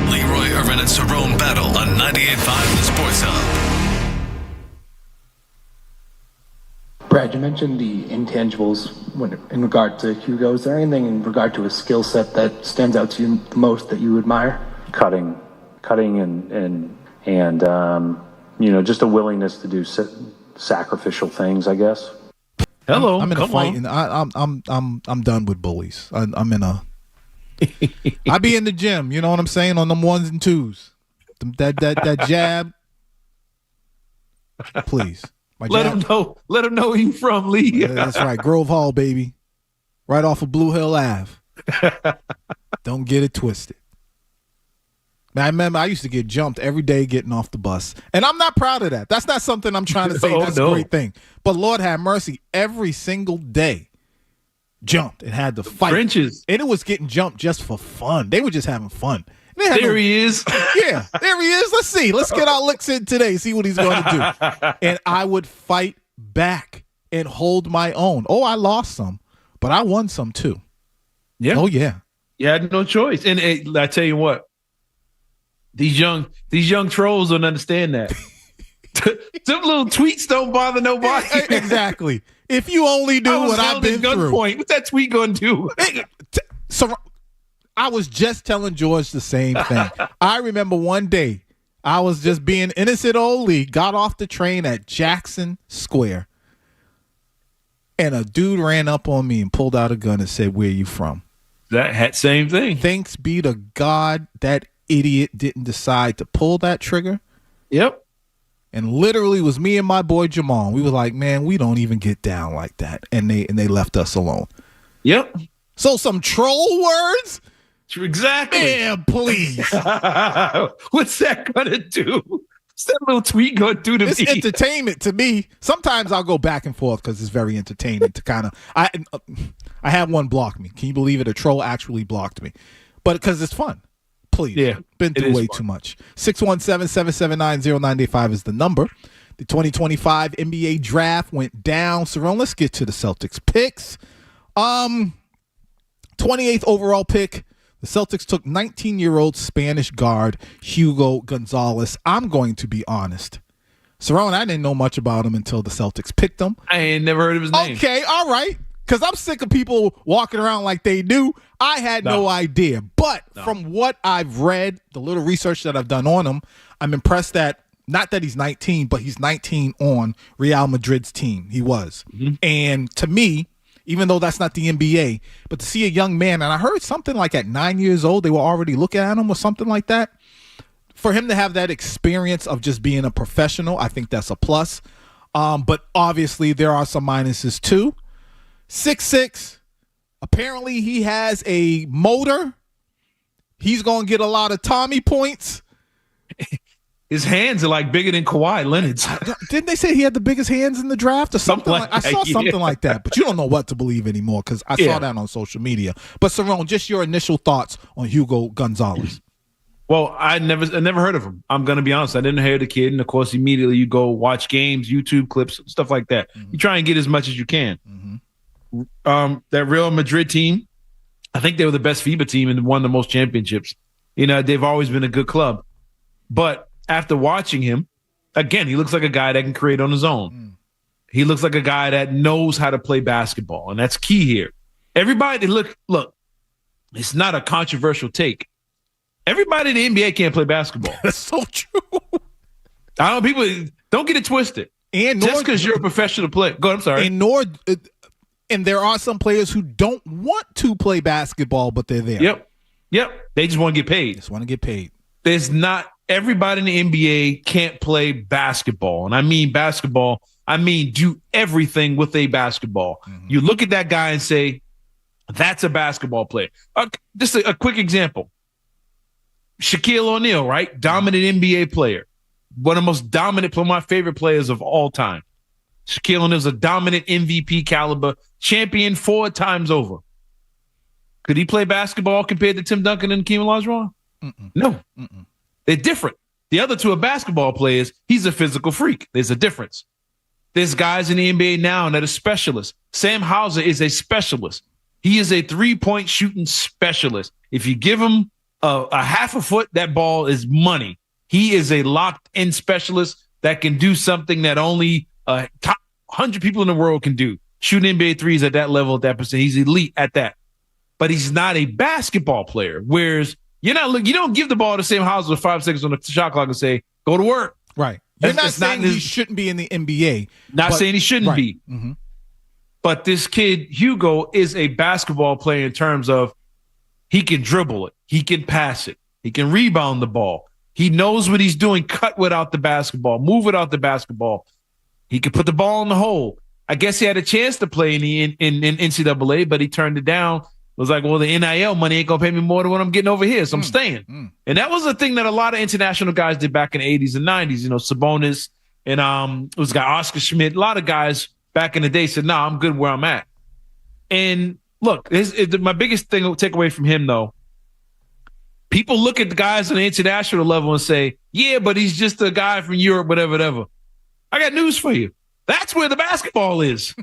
Leroy Irvin and Cerrone battle on 98.5 The Sports Hub. Brad, you mentioned the intangibles in regard to Hugo. Is there anything in regard to his skill set that stands out to you the most that you admire? Cutting and just a willingness to do sacrificial things, I guess. Hello, I'm in a fight, and I'm done with bullies. I'm in a. I be in the gym, you know what I'm saying, on them 1s and 2s. That jab. Please, let him know where you from, Lee. That's right, Grove Hall, baby, right off of Blue Hill Ave. Don't get it twisted. Man, I remember I used to get jumped every day getting off the bus. And I'm not proud of that. That's not something I'm trying to say. That's a great thing. But Lord have mercy, every single day jumped and had to fight. Trenches. And it was getting jumped just for fun. They were just having fun. There he is. Yeah, there he is. Let's see. Let's get our licks in today, see what he's going to do. And I would fight back and hold my own. Oh, I lost some, but I won some too. Yeah. Oh, yeah. You had no choice. And I tell you what, these young trolls don't understand that. Some little tweets don't bother nobody. Exactly. If you only knew what I've been through. What's that tweet going to do? So I was just telling George the same thing. I remember one day I was just being innocent old Lee, got off the train at Jackson Square, and a dude ran up on me and pulled out a gun and said, "Where you from?" That same thing. Thanks be to God that idiot didn't decide to pull that trigger. Yep. And literally was me and my boy Jamal. We were like, man, we don't even get down like that. And they left us alone. Yep. So some troll words? Exactly. Man, please. What's that gonna do? What's that little tweet gonna do to me? It's entertainment to me. Sometimes I'll go back and forth because it's very entertaining to kind of. I had one block me. Can you believe it? A troll actually blocked me, but because it's fun. Please. Yeah, been through way too much. 617-779-0985 is the number. The 2025 NBA draft went down. Cerrone, let's get to the Celtics picks. 28th overall pick. The Celtics took 19-year-old Spanish guard Hugo Gonzalez. I'm going to be honest. Cerrone, I didn't know much about him until the Celtics picked him. I ain't never heard of his name. Okay, all right. Because I'm sick of people walking around like they do. I had no idea. But from what I've read, the little research that I've done on him, I'm impressed that, not that he's 19, but he's 19 on Real Madrid's team. He was. Mm-hmm. And to me, even though that's not the NBA, but to see a young man, and I heard something like at 9 years old, they were already looking at him or something like that. For him to have that experience of just being a professional, I think that's a plus. But obviously there are some minuses too. 6'6". Apparently he has a motor. He's going to get a lot of Tommy points. His hands are like bigger than Kawhi Leonard's. Didn't they say he had the biggest hands in the draft or something like that? I saw something like that, but you don't know what to believe anymore because I saw that on social media. But Cerrone, just your initial thoughts on Hugo Gonzalez. Well, I never heard of him. I'm going to be honest. I didn't hear the kid. And of course, immediately you go watch games, YouTube clips, stuff like that. Mm-hmm. You try and get as much as you can. Mm-hmm. That Real Madrid team, I think they were the best FIBA team and won the most championships. You know, they've always been a good club. But after watching him, again, he looks like a guy that can create on his own. Mm. He looks like a guy that knows how to play basketball, and that's key here. Everybody, look, it's not a controversial take. Everybody in the NBA can't play basketball. That's so true. People don't get it twisted. And just because you're a professional player. Go ahead, I'm sorry. And there are some players who don't want to play basketball, but they're there. Yep. They just want to get paid. There's not everybody in the NBA can't play basketball. And I mean basketball. I mean do everything with a basketball. Mm-hmm. You look at that guy and say, that's a basketball player. Just a quick example. Shaquille O'Neal, right? Dominant NBA player. One of the most dominant, one of my favorite players of all time. Shaquille O'Neal's a dominant MVP caliber champion 4 times over. Could he play basketball compared to Tim Duncan and Hakeem Olajuwon? No. Mm-mm. They're different. The other two are basketball players. He's a physical freak. There's a difference. There's guys in the NBA now that are specialists. Sam Hauser is a specialist. He is a 3-point shooting specialist. If you give him a half a foot, that ball is money. He is a locked-in specialist that can do something that only top 100 people in the world can do. Shooting NBA threes at that level, at that percent. He's elite at that. But he's not a basketball player. Whereas you don't give the ball to Sam Hauser with 5 seconds on the shot clock and say, go to work. Right. You're not saying he shouldn't be in the NBA. Not saying he shouldn't be. Mm-hmm. But this kid, Hugo, is a basketball player in terms of he can dribble it. He can pass it. He can rebound the ball. He knows what he's doing, cut without the basketball, move without the basketball. He can put the ball in the hole. I guess he had a chance to play in NCAA, but he turned it down. It was like, well, the NIL money ain't going to pay me more than what I'm getting over here, so I'm staying. And that was a thing that a lot of international guys did back in the 80s and 90s. You know, Sabonis and it was a guy, Oscar Schmidt. A lot of guys back in the day said, I'm good where I'm at. And look, my biggest thing to take away from him, though, people look at the guys on the international level and say, yeah, but he's just a guy from Europe, whatever. I got news for you. That's where the basketball is.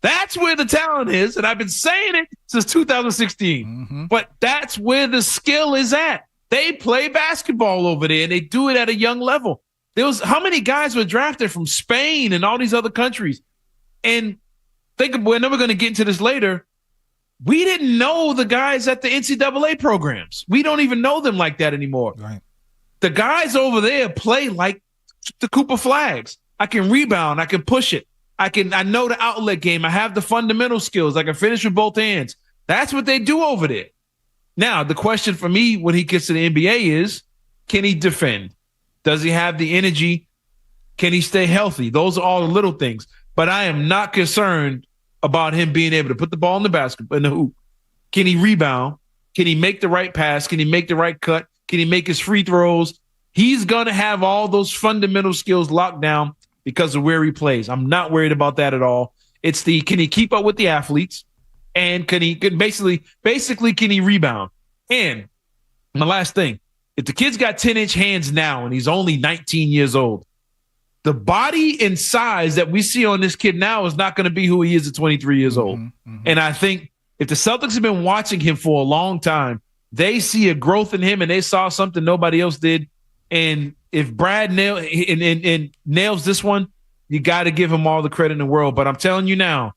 That's where the talent is. And I've been saying it since 2016. Mm-hmm. But that's where the skill is at. They play basketball over there, and they do it at a young level. How many guys were drafted from Spain and all these other countries? And we're never going to get into this later. We didn't know the guys at the NCAA programs. We don't even know them like that anymore. Right. The guys over there play like the Cooper Flags. I can rebound. I can push it. I know the outlet game. I have the fundamental skills. I can finish with both hands. That's what they do over there. Now, the question for me when he gets to the NBA is, can he defend? Does he have the energy? Can he stay healthy? Those are all the little things. But I am not concerned about him being able to put the ball in the hoop. Can he rebound? Can he make the right pass? Can he make the right cut? Can he make his free throws? He's going to have all those fundamental skills locked down because of where he plays. I'm not worried about that at all. It's can he keep up with the athletes? And can he basically can he rebound? And my last thing, if the kid's got 10-inch hands now and he's only 19 years old, the body and size that we see on this kid now is not going to be who he is at 23 years old. Mm-hmm. And I think if the Celtics have been watching him for a long time, they see a growth in him and they saw something nobody else did. And if Brad nails this one, you got to give him all the credit in the world. But I'm telling you now,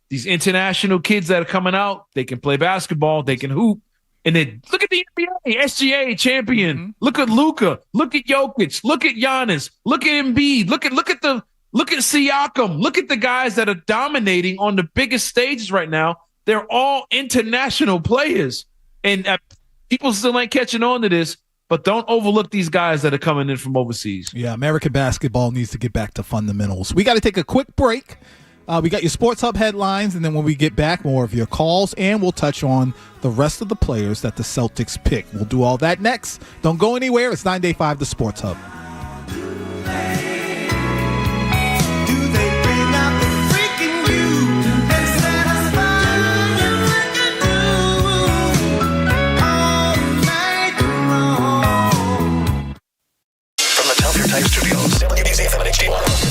these international kids that are coming out, they can play basketball, they can hoop. And then look at the NBA, SGA champion. Mm-hmm. Look at Luka. Look at Jokic. Look at Giannis. Look at Embiid. Look at Siakam. Look at the guys that are dominating on the biggest stages right now. They're all international players. And people still ain't catching on to this. But don't overlook these guys that are coming in from overseas. Yeah, American basketball needs to get back to fundamentals. We got to take a quick break. We got your Sports Hub headlines, and then when we get back, more of your calls, and we'll touch on the rest of the players that the Celtics pick. We'll do all that next. Don't go anywhere. It's 9 Day 5, the Sports Hub.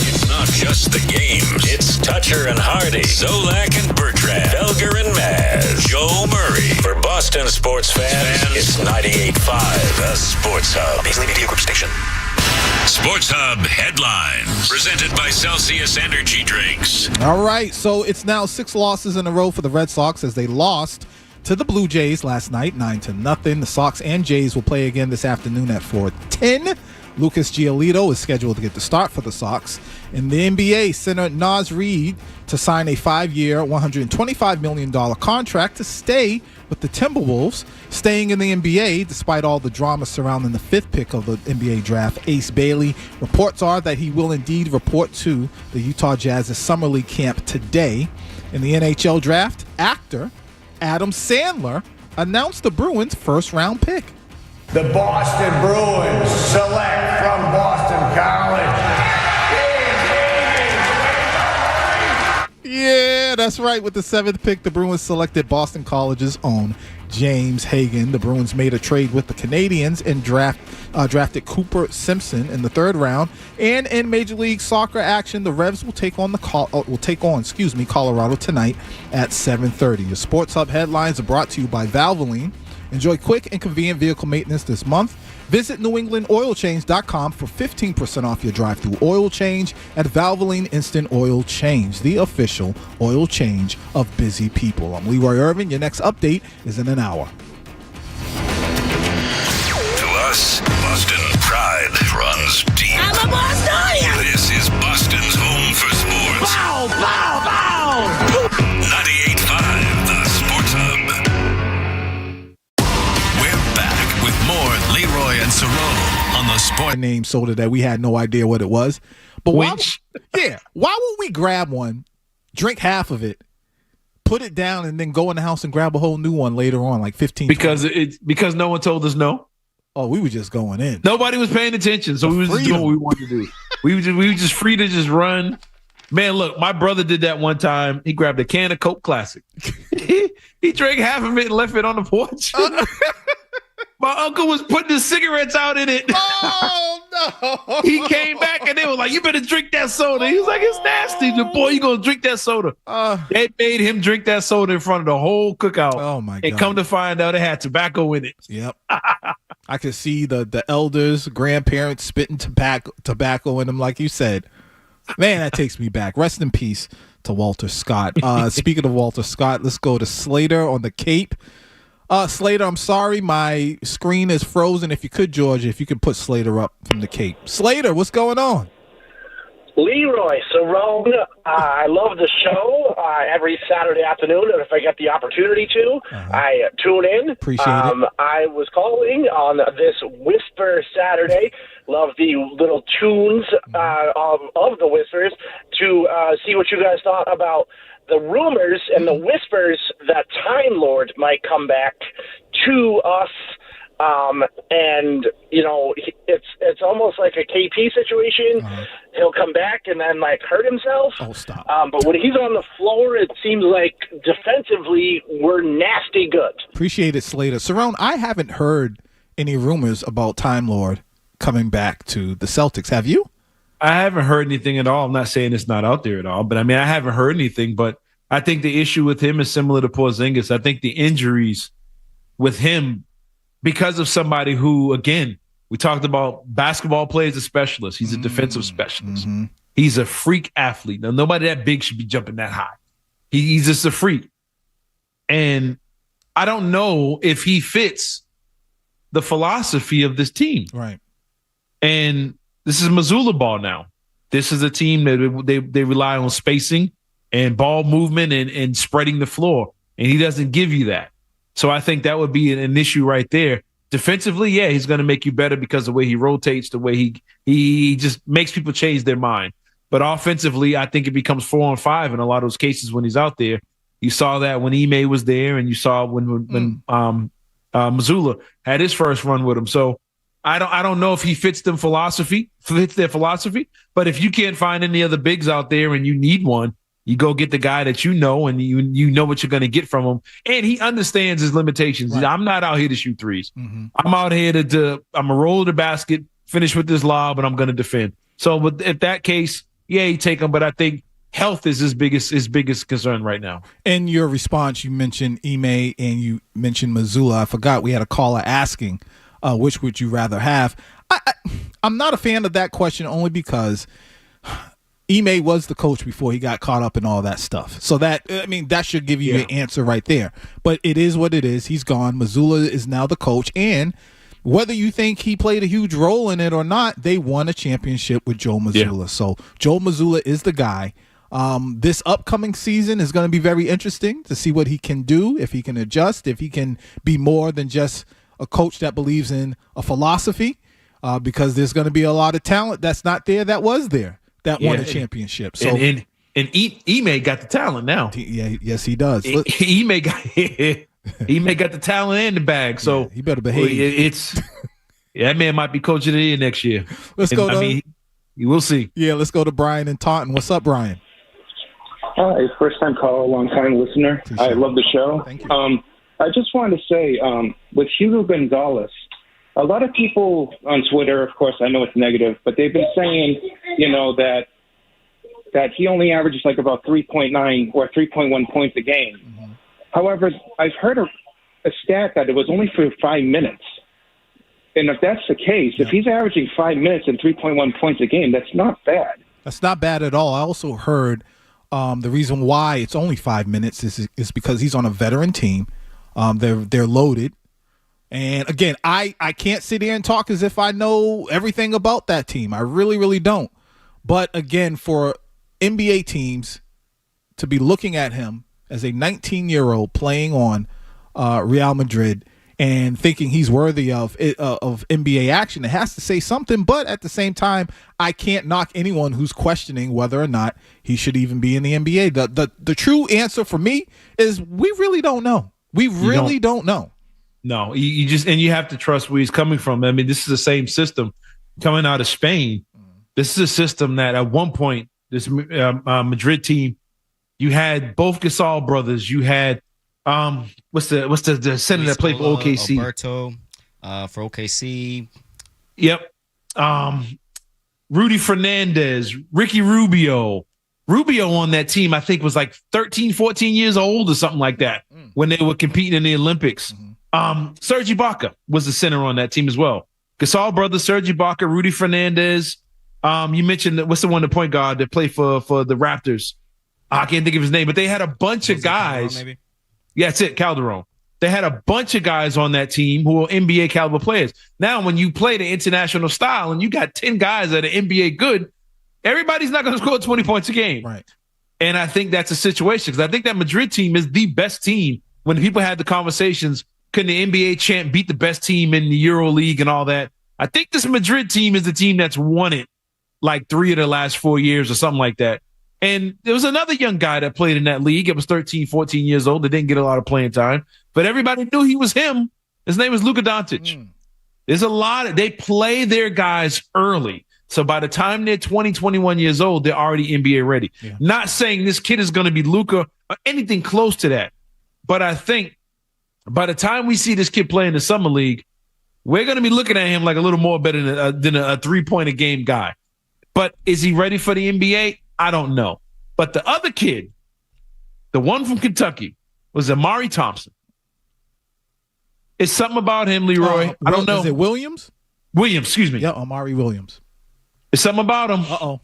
It's not just the games. It's Toucher and Hardy, Zolak and Bertrand, Felger and Maz, Joe Murray. For Boston sports fans, it's 98.5, the Sports Hub. Paisley Media Group Station. Sports Hub headlines presented by Celsius Energy Drinks. All right, so it's now 6 losses in a row for the Red Sox as they lost to the Blue Jays last night, 9-0. The Sox and Jays will play again this afternoon at 4:10. Lucas Giolito is scheduled to get the start for the Sox. In the NBA, center Naz Reid to sign a 5-year, $125 million contract to stay with the Timberwolves. Staying in the NBA, despite all the drama surrounding the 5th pick of the NBA draft, Ace Bailey, reports are that he will indeed report to the Utah Jazz's Summer League camp today. In the NHL draft, actor Adam Sandler announced the Bruins' first-round pick. The Boston Bruins select from Boston College. Yeah, that's right. With the 7th pick, the Bruins selected Boston College's own James Hagan. The Bruins made a trade with the Canadiens and drafted Cooper Simpson in the 3rd round. And in Major League Soccer action, the Revs will take on Colorado tonight at 7:30. The Sports Hub headlines are brought to you by Valvoline. Enjoy quick and convenient vehicle maintenance this month. Visit NewEnglandOilChange.com for 15% off your drive-through oil change at Valvoline Instant Oil Change, the official oil change of busy people. I'm Leroy Irvin. Your next update is in an hour. To us, Boston pride runs deep. I'm a Bostonian! This is Boston's home for sports. Bow, bow, bow! 98.5, the Sports Hub. We're back with more Leroy and Cerrone on the Sport. Name soda that we had no idea what it was. But why would we grab one, drink half of it, put it down, and then go in the house and grab a whole new one later on, like 15? Because no one told us no. Oh, we were just going in. Nobody was paying attention, so we was just doing what we wanted to do. we were just free to just run. Man, look, my brother did that one time. He grabbed a can of Coke Classic. he drank half of it and left it on the porch. My uncle was putting the cigarettes out in it. Oh, no. He came back and they were like, you better drink that soda. He was like, it's nasty. Boy, you going to drink that soda. They made him drink that soda in front of the whole cookout. Oh, my God. And come to find out it had tobacco in it. Yep. I could see the elders, grandparents spitting tobacco in them, like you said. Man, that takes me back. Rest in peace to Walter Scott. Speaking of Walter Scott, let's go to Slater on the Cape. Slater, I'm sorry, my screen is frozen. If you could, Georgia, if you could put Slater up from the Cape. Slater, what's going on? Leroy Cerrone, I love the show every Saturday afternoon, and if I get the opportunity to, I tune in. Appreciate it. I was calling on this Whisper Saturday. Love the little tunes of the Whispers to see what you guys thought about the rumors and the whispers that Time Lord might come back to us. And you know, it's almost like a KP situation. He'll come back and then like hurt himself. Oh, stop. But when he's on the floor, it seems like defensively we're nasty good. Appreciate it, Slater. Cerrone, I haven't heard any rumors about Time Lord coming back to the Celtics. Have you? I haven't heard anything at all. I'm not saying it's not out there at all, but I mean, I haven't heard anything. But I think the issue with him is similar to Porzingis. I think the injuries with him, because of somebody who, again, we talked about basketball players, a specialist. He's a defensive specialist. Mm-hmm. He's a freak athlete. Now, nobody that big should be jumping that high. He's just a freak. And I don't know if he fits the philosophy of this team. Right. And this is Missoula ball now. This is a team that they rely on spacing and ball movement and spreading the floor. And he doesn't give you that. So I think that would be an issue right there. Defensively, yeah, he's going to make you better because of the way he rotates, the way he just makes people change their mind. But offensively, I think it becomes 4-on-5 in a lot of those cases when he's out there. You saw that when Ime was there, and you saw when Missoula had his first run with him. So I don't know if he fits their philosophy. But if you can't find any other bigs out there and you need one, you go get the guy that you know, and you know what you're going to get from him. And he understands his limitations. Right. I'm not out here to shoot threes. Mm-hmm. I'm out here I'm going to roll the basket, finish with this lob, and I'm going to defend. So with if that case, yeah, you take him. But I think health is his biggest concern right now. In your response, you mentioned Ime and you mentioned Missoula. I forgot we had a caller asking, which would you rather have? I'm not a fan of that question only because Ime was the coach before he got caught up in all that stuff. So that should give you an answer right there. But it is what it is. He's gone. Missoula is now the coach. And whether you think he played a huge role in it or not, they won a championship with Joe Missoula. Yeah. So Joe Missoula is the guy. This upcoming season is going to be very interesting to see what he can do, if he can adjust, if he can be more than just a coach that believes in a philosophy, because there's going to be a lot of talent that's not there that was there. That won a championship. So and Ime got the talent now. Yes, he does. Ime got the talent and the bag. So he better behave. That man might be coach of the year next year. We'll see. Yeah, let's go to Brian in Taunton. What's up, Brian? Hi, first time caller, long time listener. I love the show. Thank you. I just wanted to say, with Hugo Gonzalez, a lot of people on Twitter, of course, I know it's negative, but they've been saying, that he only averages like about 3.9 or 3.1 points a game. Mm-hmm. However, I've heard a stat that it was only for 5 minutes. And if that's the case, if he's averaging 5 minutes and 3.1 points a game, that's not bad. That's not bad at all. I also heard the reason why it's only 5 minutes is because he's on a veteran team. They're loaded. And again, I can't sit here and talk as if I know everything about that team. I really, really don't. But again, for NBA teams to be looking at him as a 19-year-old playing on Real Madrid and thinking he's worthy of NBA action, it has to say something. But at the same time, I can't knock anyone who's questioning whether or not he should even be in the NBA. The true answer for me is we really don't know. We really don't know. No, you just, and you have to trust where he's coming from. I mean, this is the same system coming out of Spain. This is a system that at one point, this Madrid team, you had both Gasol brothers. You had what's the center that played for OKC? Alberto for OKC. Yep. Rudy Fernandez, Ricky Rubio. Rubio on that team, I think, was like 13, 14 years old or something like that when they were competing in the Olympics. Serge Ibaka was the center on that team as well. Gasol brothers, Serge Ibaka, Rudy Fernandez. You mentioned what's the one, the point guard that played for the Raptors? I can't think of his name, but they had a bunch of guys. Calderon, maybe? Yeah, that's it, Calderon. They had a bunch of guys on that team who are NBA caliber players. Now, when you play the international style and you got 10 guys that are NBA good, everybody's not going to score 20 points a game. Right. And I think that's a situation because I think that Madrid team is the best team. When people had the conversations, can the NBA champ beat the best team in the Euro League and all that? I think this Madrid team is the team that's won it like 3 of the last 4 years or something like that. And there was another young guy that played in that league. It was 13, 14 years old. That didn't get a lot of playing time, but everybody knew he was him. His name was Luka Doncic. There's a lot they play their guys early. So by the time they're 20, 21 years old, they're already NBA ready. Yeah. Not saying this kid is going to be Luka or anything close to that. But I think by the time we see this kid play in the summer league, we're going to be looking at him like a little more better than a 3-point a game guy. But is he ready for the NBA? I don't know. But the other kid, the one from Kentucky, was Amari Thompson. It's something about him, Leroy. I don't know. Is it Williams? Williams, excuse me. Yeah, Amari Williams. It's something about him. Uh-oh.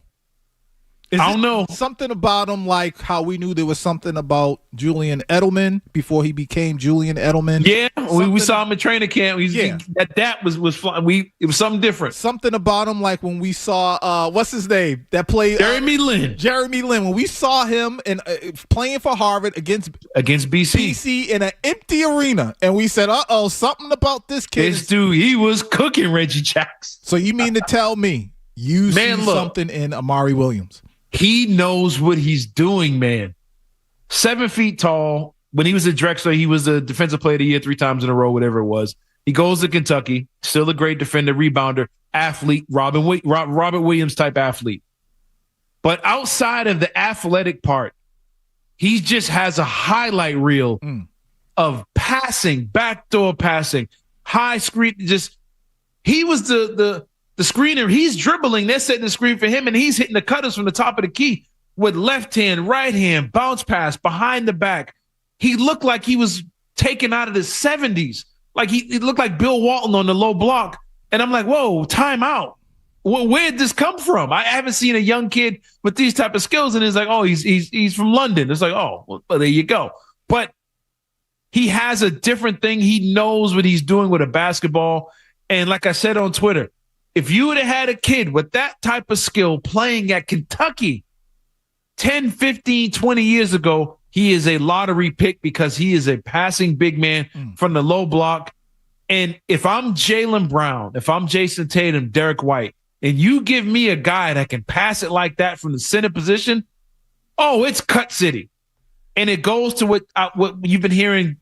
I don't know. Something about him like how we knew there was something about Julian Edelman before he became Julian Edelman. Yeah, we saw him in training camp. That was fun. It was something different. Something about him like when we saw what's his name that played Jeremy Lin. Jeremy Lin. When we saw him in playing for Harvard against BC in an empty arena, and we said, "Uh-oh, something about this kid." This dude, he was cooking Reggie Jackson. So you mean to tell me you see something in Amari Williams? He knows what he's doing, man. 7 feet tall. When he was at Drexel, he was a defensive player of the year 3 times in a row, whatever it was. He goes to Kentucky, still a great defender, rebounder, athlete, Robert Williams type athlete. But outside of the athletic part, he just has a highlight reel of passing, backdoor passing, high screen. He was the screener. He's dribbling. They're setting the screen for him, and he's hitting the cutters from the top of the key with left hand, right hand, bounce pass, behind the back. He looked like he was taken out of the 70s. Like he looked like Bill Walton on the low block. And I'm like, whoa, time out. Where did this come from? I haven't seen a young kid with these type of skills. And it's like, oh, he's from London. It's like, oh, well, there you go. But he has a different thing. He knows what he's doing with a basketball. And like I said on Twitter, if you would have had a kid with that type of skill playing at Kentucky 10, 15, 20 years ago, he is a lottery pick because he is a passing big man from the low block. And if I'm Jaylen Brown, if I'm Jason Tatum, Derek White, and you give me a guy that can pass it like that from the center position, oh, it's cut city. And it goes to what you've been hearing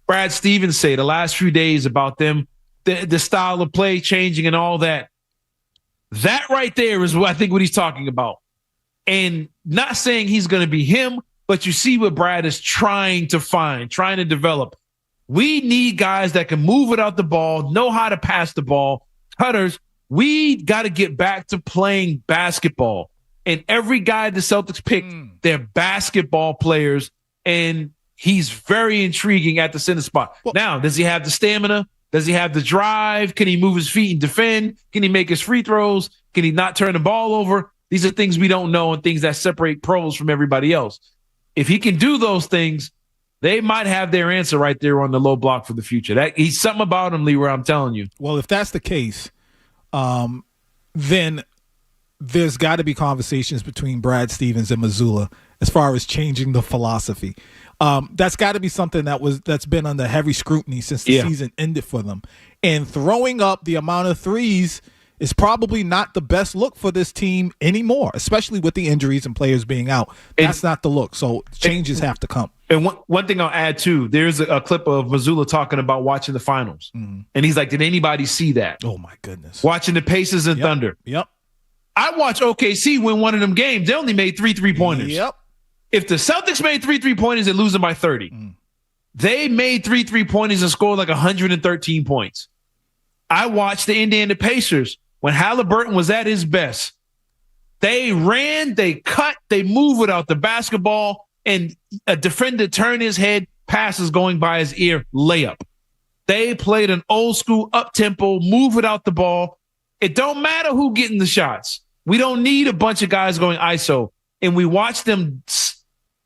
Brad Stevens say the last few days about them, the style of play changing and all that. That right there is what I think what he's talking about. And not saying he's going to be him, but you see what Brad is trying to find, trying to develop. We need guys that can move without the ball, know how to pass the ball, cutters. We got to get back to playing basketball. And every guy the Celtics picked, they're basketball players. And he's very intriguing at the center spot. Now, does he have the stamina? Does he have the drive? Can he move his feet and defend? Can he make his free throws? Can he not turn the ball over? These are things we don't know and things that separate pros from everybody else. If he can do those things, they might have their answer right there on the low block for the future. He's something about him, Leroy, I'm telling you. Well, if that's the case, then there's got to be conversations between Brad Stevens and Mazzulla as far as changing the philosophy. That's got to be something that's been under heavy scrutiny since the season ended for them. And throwing up the amount of threes is probably not the best look for this team anymore, especially with the injuries and players being out. That's not the look. So changes have to come. And one thing I'll add, too, there's a clip of Mazzulla talking about watching the finals. Mm-hmm. And he's like, did anybody see that? Oh, my goodness. Watching the Pacers and Thunder. Yep. I watched OKC win one of them games. They only made 3 3-pointers. Yep. If the Celtics made 3 3-pointers, they're losing by 30. They made 3 3-pointers and scored like 113 points. I watched the Indiana Pacers when Halliburton was at his best. They ran, they cut, they moved without the basketball, and a defender turned his head, passes going by his ear, layup. They played an old school up-tempo, move without the ball. It don't matter who getting the shots. We don't need a bunch of guys going ISO. And we watched them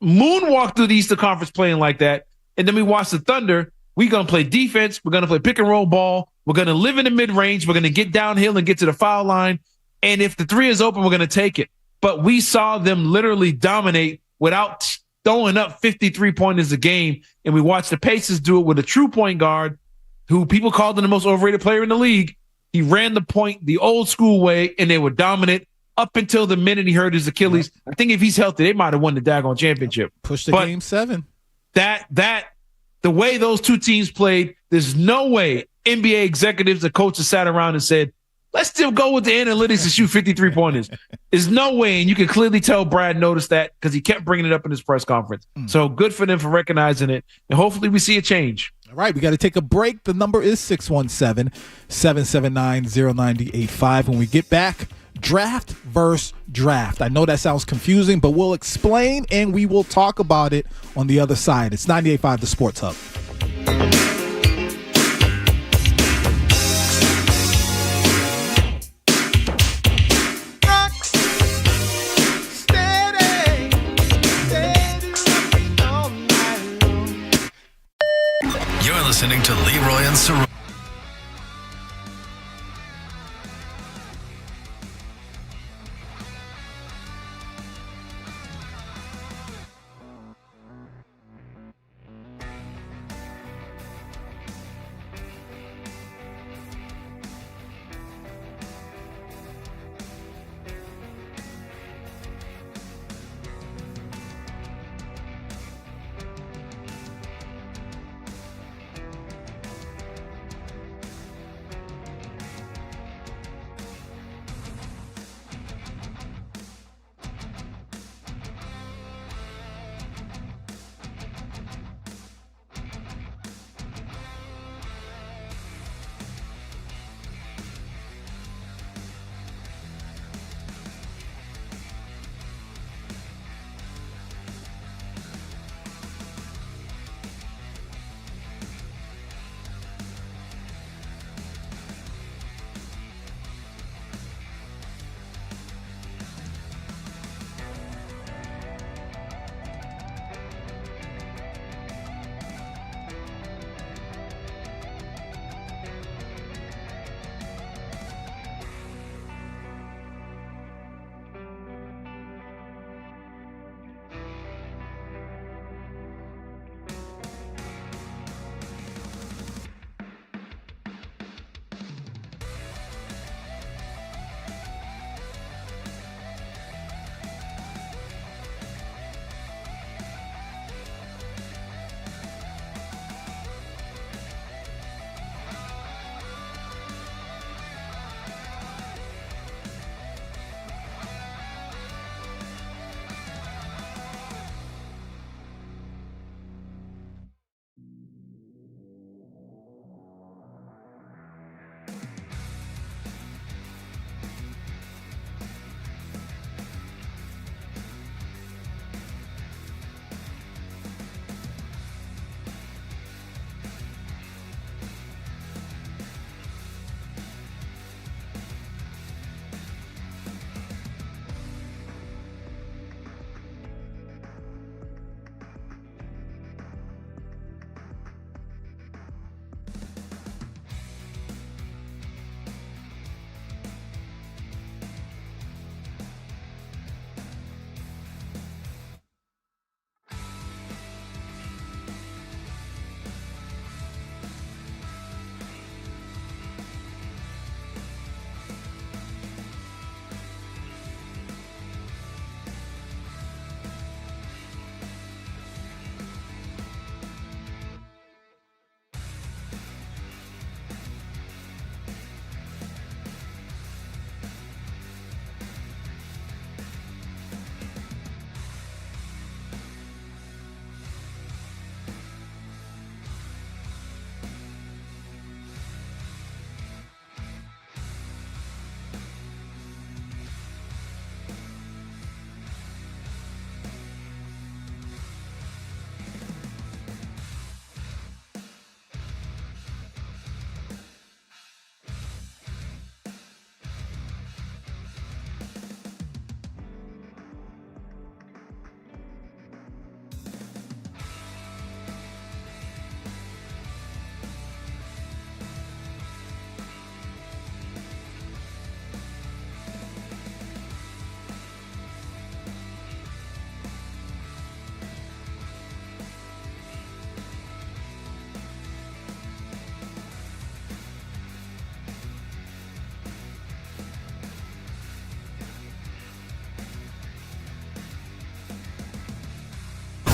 moonwalk through the Eastern Conference playing like that. And then we watch the Thunder. We're going to play defense. We're going to play pick and roll ball. We're going to live in the mid-range. We're going to get downhill and get to the foul line. And if the three is open, we're going to take it. But we saw them literally dominate without throwing up 53-pointers a game. And we watched the Pacers do it with a true point guard who people called him the most overrated player in the league. He ran the point the old school way, and they were dominant up until the minute he hurt his Achilles. I think if he's healthy, they might have won the daggone championship. Push the game 7. The way those two teams played, there's no way NBA executives or coaches sat around and said, let's still go with the analytics and shoot 53-pointers. There's no way, and you can clearly tell Brad noticed that because he kept bringing it up in his press conference. So good for them for recognizing it, and hopefully we see a change. All right, we got to take a break. The number is 617-779-0985. When we get back, draft versus draft. I know that sounds confusing, but we'll explain and we will talk about it on the other side. It's 98.5 The Sports Hub. You're listening to Leroy and Cerrone.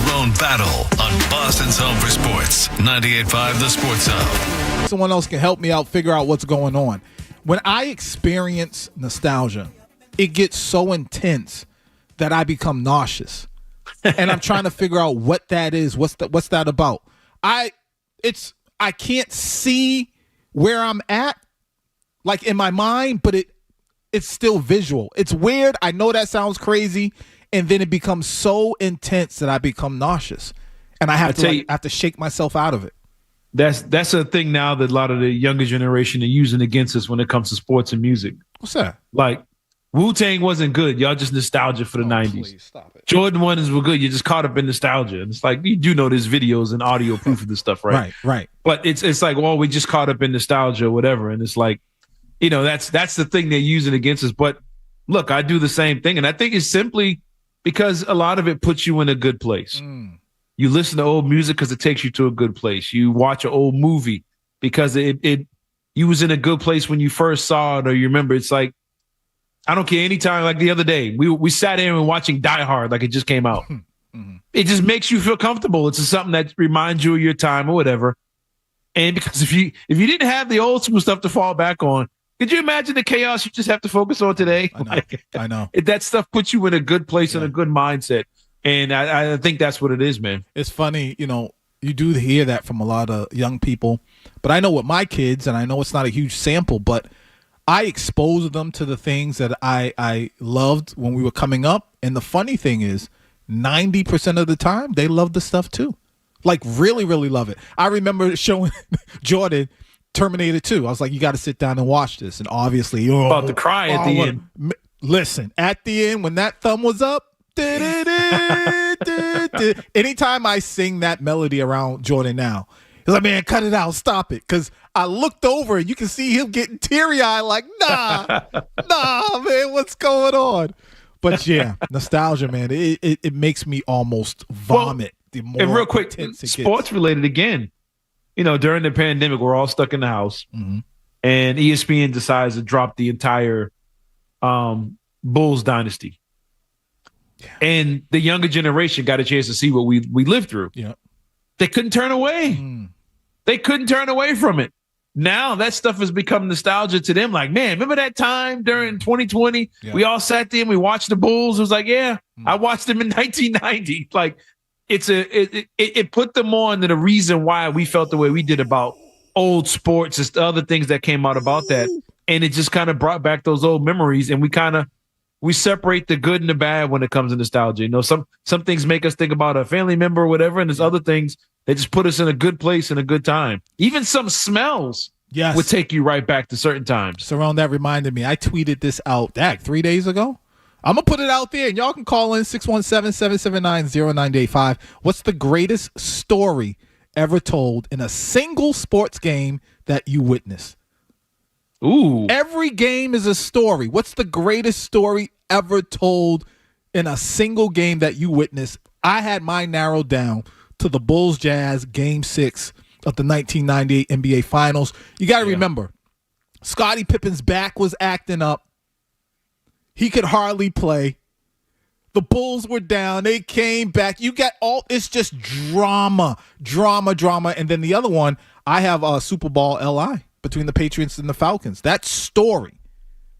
Cerrone battle on Boston's home for sports. 98.5 The Sports Hub. Someone else can help me out figure out what's going on. When I experience nostalgia, it gets so intense that I become nauseous. And I'm trying to figure out what that is. What's that about? I can't see where I'm at, like in my mind, but it's still visual. It's weird. I know that sounds crazy, and then it becomes so intense that I become nauseous, and I have to shake myself out of it. That's a thing now that a lot of the younger generation are using against us when it comes to sports and music. What's that? Like, Wu-Tang wasn't good. Y'all just nostalgia for the 90s. Please, stop it. Jordan ones were good. You just caught up in nostalgia. And it's like, you do know there's videos and audio proof of this stuff, right? Right. But it's like, well, we just caught up in nostalgia or whatever. And it's like, that's the thing they're using against us. But look, I do the same thing. And I think it's simply because a lot of it puts you in a good place. You listen to old music because it takes you to a good place. You watch an old movie because you was in a good place when you first saw it, or you remember. It's like, I don't care, anytime, like the other day, we sat in and watching Die Hard like it just came out. It just makes you feel comfortable. It's just something that reminds you of your time or whatever. And because if you didn't have the old school stuff to fall back on, could you imagine the chaos you just have to focus on today? I know. That stuff puts you in a good place and a good mindset. And I think that's what it is, man. It's funny, you do hear that from a lot of young people. But I know with my kids, and I know it's not a huge sample, but I exposed them to the things that I loved when we were coming up. And the funny thing is, 90% of the time, they love the stuff too. Like, really, really love it. I remember showing Jordan Terminator 2. I was like, you got to sit down and watch this. And obviously, you're about to cry at the end. Listen, at the end, when that thumb was up, anytime I sing that melody around Jordan now, he's like, man, cut it out, stop it. Because I looked over and you can see him getting teary-eyed like, nah, man, what's going on? But yeah, nostalgia, man, it makes me almost vomit. And real quick, sports related again, during the pandemic, we're all stuck in the house, and ESPN decides to drop the entire Bulls dynasty. Yeah. And the younger generation got a chance to see what we lived through. Yeah. They couldn't turn away. They couldn't turn away from it. Now that stuff has become nostalgia to them. Like, man, remember that time during 2020? Yeah. We all sat there and we watched the Bulls. It was like, yeah, I watched them in 1990. Like, it put them on to the reason why we felt the way we did about old sports and the other things that came out about that. And it just kind of brought back those old memories. And we separate the good and the bad when it comes to nostalgia. Some things make us think about a family member or whatever, and there's other things that just put us in a good place and a good time. Even some smells would take you right back to certain times. Cerrone, that reminded me. I tweeted this out 3 days ago. I'm going to put it out there, and y'all can call in 617-779-0985. What's the greatest story ever told in a single sports game that you witnessed? Ooh. Every game is a story. What's the greatest story ever told in a single game that you witnessed? I had mine narrowed down to the Bulls Jazz Game 6 of the 1998 NBA Finals. You got to remember, Scottie Pippen's back was acting up. He could hardly play. The Bulls were down. They came back. You got it's just drama. And then the other one, I have Super Bowl LI. Between the Patriots and the Falcons. That story,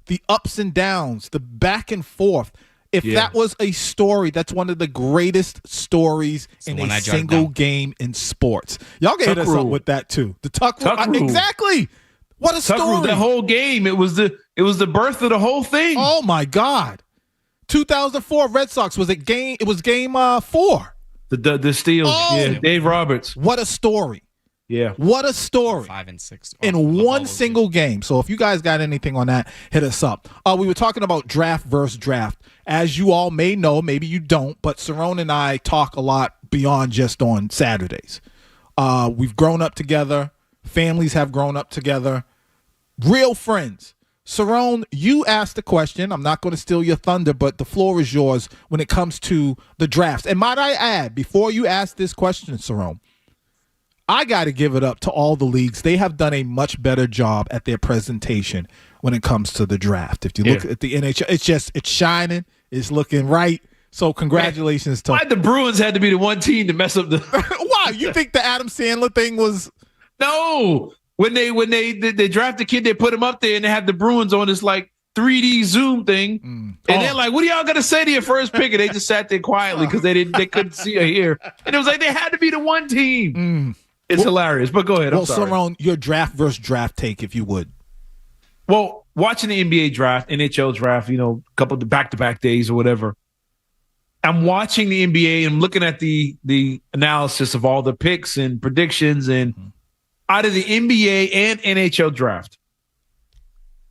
the ups and downs, the back and forth. If that was a story, that's one of the greatest stories in a single game in sports. Y'all can hit us up with that too. The Tuck Rule. Exactly. What a story. The whole game. It was the birth of the whole thing. Oh my God. 2004 Red Sox was game 4. The steals. Dave Roberts. What a story. Yeah. What a story. 5 and 6. In one single game. So if you guys got anything on that, hit us up. We were talking about draft versus draft. As you all may know, maybe you don't, but Cerrone and I talk a lot beyond just on Saturdays. We've grown up together. Families have grown up together. Real friends. Cerrone, you asked the question. I'm not going to steal your thunder, but the floor is yours when it comes to the drafts. And might I add, before you ask this question, Cerrone, I got to give it up to all the leagues. They have done a much better job at their presentation when it comes to the draft. If you look at the NHL, it's shining. It's looking right. So congratulations to why the Bruins had to be the one team to mess up the Why? You think the Adam Sandler thing was No. When they draft the kid, they put him up there and they have the Bruins on this like 3D Zoom thing. And they're like, what are y'all gonna say to your first pick? And they just sat there quietly because they couldn't see or hear. And it was like they had to be the one team. It's hilarious. But go ahead. I'm sorry. Cerrone, your draft versus draft take, if you would. Well, watching the NBA draft, NHL draft, a couple of the back-to-back days or whatever. I'm watching the NBA and I'm looking at the analysis of all the picks and predictions and out of the NBA and NHL draft,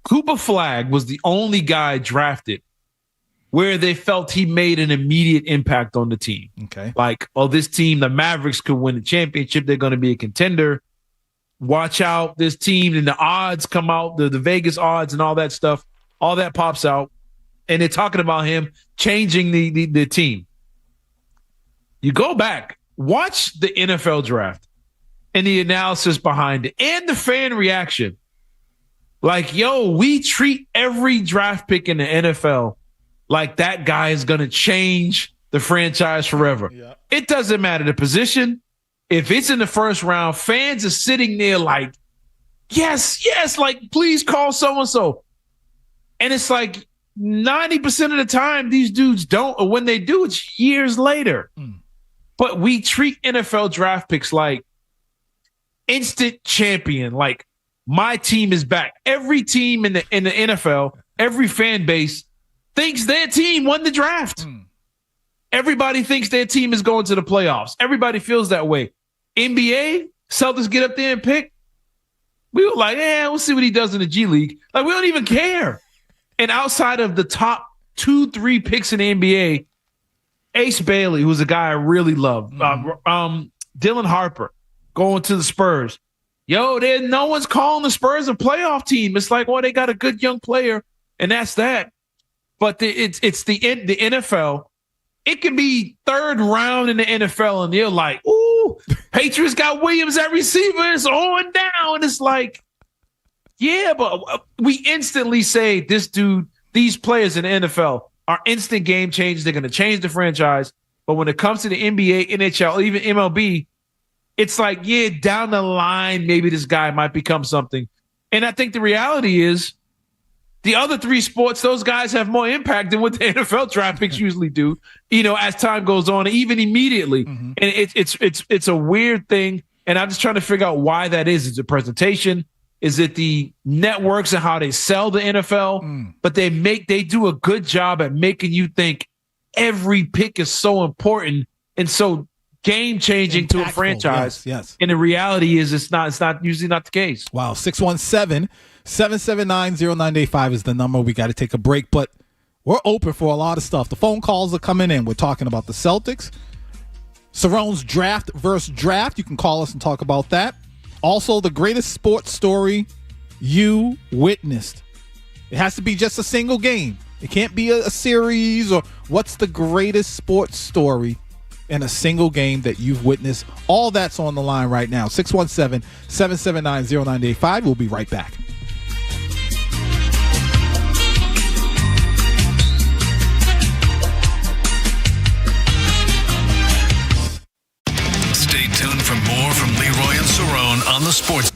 Cooper Flagg was the only guy drafted where they felt he made an immediate impact on the team. Okay. Like, this team, the Mavericks, could win the championship. They're going to be a contender. Watch out, this team, and the odds come out, the Vegas odds and all that stuff. All that pops out. And they're talking about him changing the team. You go back, watch the NFL draft and the analysis behind it and the fan reaction. Like, we treat every draft pick in the NFL like that guy is going to change the franchise forever. Yeah. It doesn't matter the position. If it's in the first round, fans are sitting there like, yes, like, please call so-and-so. And it's like 90% of the time, these dudes don't, or when they do, it's years later. But we treat NFL draft picks like instant champion, like my team is back. Every team in the NFL, every fan base thinks their team won the draft. Everybody thinks their team is going to the playoffs. Everybody feels that way. NBA, Celtics get up there and pick. We were like, we'll see what he does in the G League. Like, we don't even care. And outside of the top 2-3 picks in the NBA, Ace Bailey, who's a guy I really love, Dylan Harper going to the Spurs. No one's calling the Spurs a playoff team. It's like, they got a good young player, and that's that. But it's the NFL. It can be third round in the NFL, and they're like, ooh, Patriots got Williams at receiver. It's on down. And it's like, yeah, but we instantly say these players in the NFL are instant game changers. They're going to change the franchise. But when it comes to the NBA, NHL, even MLB, it's like, down the line, maybe this guy might become something. And I think the reality is the other three sports, those guys have more impact than what the NFL draft picks usually do, as time goes on, even immediately. And it's a weird thing. And I'm just trying to figure out why that is. Is it presentation? Is it the networks and how they sell the NFL? But they do a good job at making you think every pick is so important and so game changing to a franchise. Yes. And the reality is it's not usually not the case. Wow. 617-779-0985 is the number. We got to take a break, but we're open for a lot of stuff. The phone calls are coming in. We're talking about the Celtics. Cerrone's draft versus draft. You can call us and talk about that. Also, the greatest sports story you witnessed. It has to be just a single game. It can't be a series or what's the greatest sports story in a single game that you've witnessed. All that's on the line right now. 617-779-0985. We'll be right back. Stay tuned for more from Leroy and Cerrone on the Sports.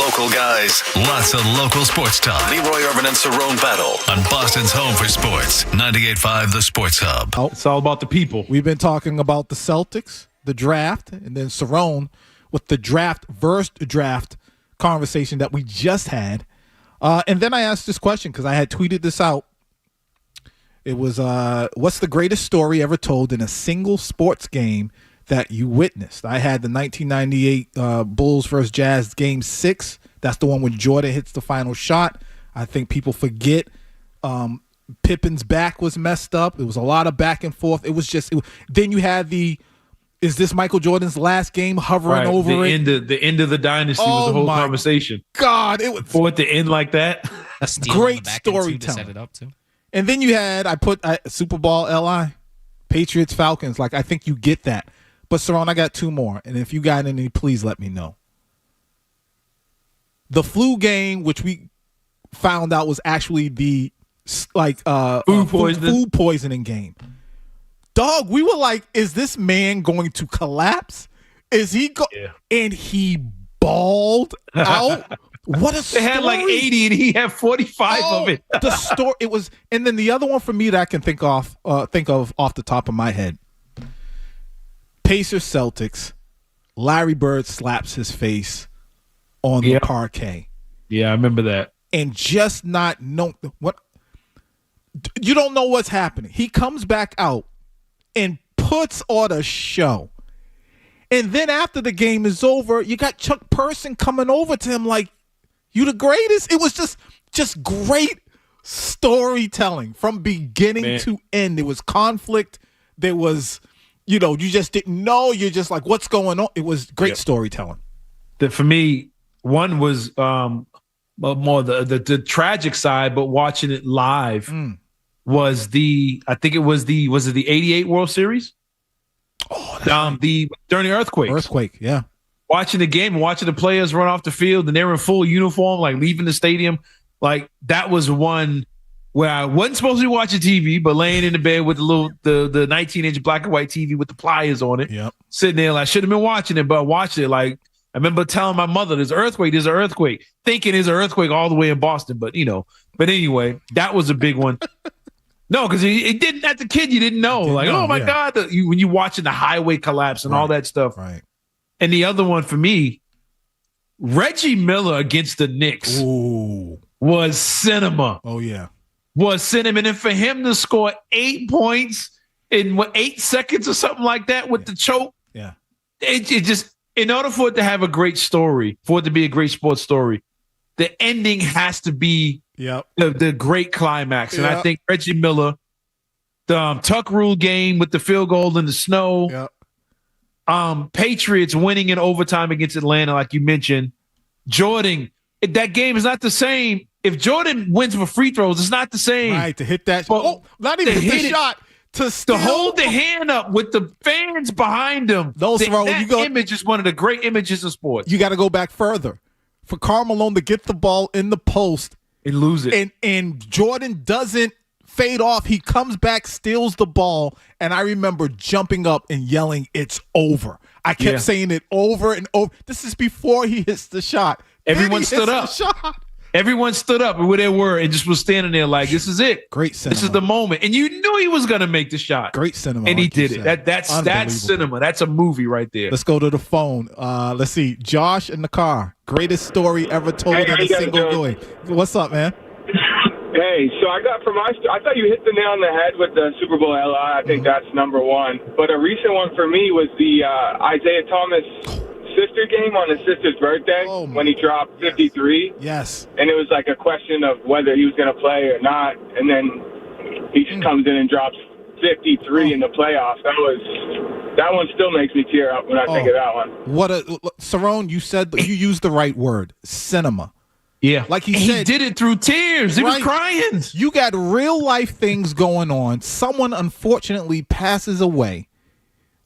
local guys, lots of local sports talk. Leroy Urban and Cerrone battle on Boston's home for sports. 98.5 The Sports Hub. It's all about the people. We've been talking about the Celtics, the draft, and then Cerrone with the draft versus draft conversation that we just had. And then I asked this question because I had tweeted this out. It was, what's the greatest story ever told in a single sports game that you witnessed? I had the 1998 Bulls versus Jazz Game 6. That's the one when Jordan hits the final shot. I think people forget Pippen's back was messed up. It was a lot of back and forth. It was just then you had is this Michael Jordan's last game hovering over the end of the dynasty was the whole conversation. God, it was for it to end like that. Great storytelling. Set it up too. And then you had I put Super Bowl LI, Patriots Falcons. Like I think you get that. But Cerrone, I got two more, and if you got any, please let me know. The flu game, which we found out was actually the food poisoning game. Dog, we were like, is this man going to collapse? Is he And he balled out. What a story. They had like 80 and he had 45 of it. The story it was, and then the other one for me that I can think of off the top of my head. Pacers Celtics. Larry Bird slaps his face on the parquet. Yeah, I remember that. And just not know what you don't know what's happening. He comes back out and puts on a show. And then after the game is over, you got Chuck Person coming over to him like, you the greatest. It was just great storytelling from beginning to end. There was conflict. There was, you just didn't know. You're just like, what's going on? It was great storytelling. For me, one was more the tragic side, but watching it live was I think it was the 88 World Series? Oh, during the earthquake. Earthquake, yeah. Watching the game, watching the players run off the field, and they were in full uniform, like leaving the stadium. Like that was one where I wasn't supposed to be watching TV, but laying in the bed with the 19-inch black and white TV with the pliers on it. Yep. Sitting there, like, should have been watching it, but I watched it. Like, I remember telling my mother, there's an earthquake, thinking there's an earthquake all the way in Boston. But, but anyway, that was a big one. No, because it didn't, as a kid, you didn't know. God, when you're watching the highway collapse and all that stuff. Right. And the other one for me, Reggie Miller against the Knicks was cinema. Oh, yeah. Was cinema. And then for him to score 8 points in 8 seconds or something like that with the choke. Yeah. It just, in order for it to have a great story, for it to be a great sports story, the ending has to be the great climax. And I think Reggie Miller, the Tuck Rule game with the field goal in the snow, Patriots winning in overtime against Atlanta, like you mentioned. Jordan, that game is not the same. If Jordan wins for free throws, it's not the same. Right, to hit that. Not even hit the shot. To hold the hand up with the fans behind him. That image is one of the great images of sports. You got to go back further. For Karl Malone to get the ball in the post and lose it. And Jordan doesn't fade off. He comes back, steals the ball, and I remember jumping up and yelling, "It's over." I kept saying it over and over. This is before he hits the shot. Everyone stood up. Everyone stood up where they were and just was standing there like, this is it. Great cinema. This is the moment. And you knew he was going to make the shot. Great cinema. And he did it. That's cinema. That's a movie right there. Let's go to the phone. Let's see. Josh in the car. Greatest story ever told in a single game. What's up, man? Hey, so I thought you hit the nail on the head with the Super Bowl LI. I think that's number one. But a recent one for me was the Isaiah Thomas sister game on his sister's birthday when he dropped 53. Yes. And it was like a question of whether he was going to play or not. And then he just comes in and drops 53 in the playoffs. That one still makes me tear up when I think of that one. Cerrone, you used the right word, cinema. Yeah. Like he said. He did it through tears. He was crying. You got real life things going on. Someone unfortunately passes away.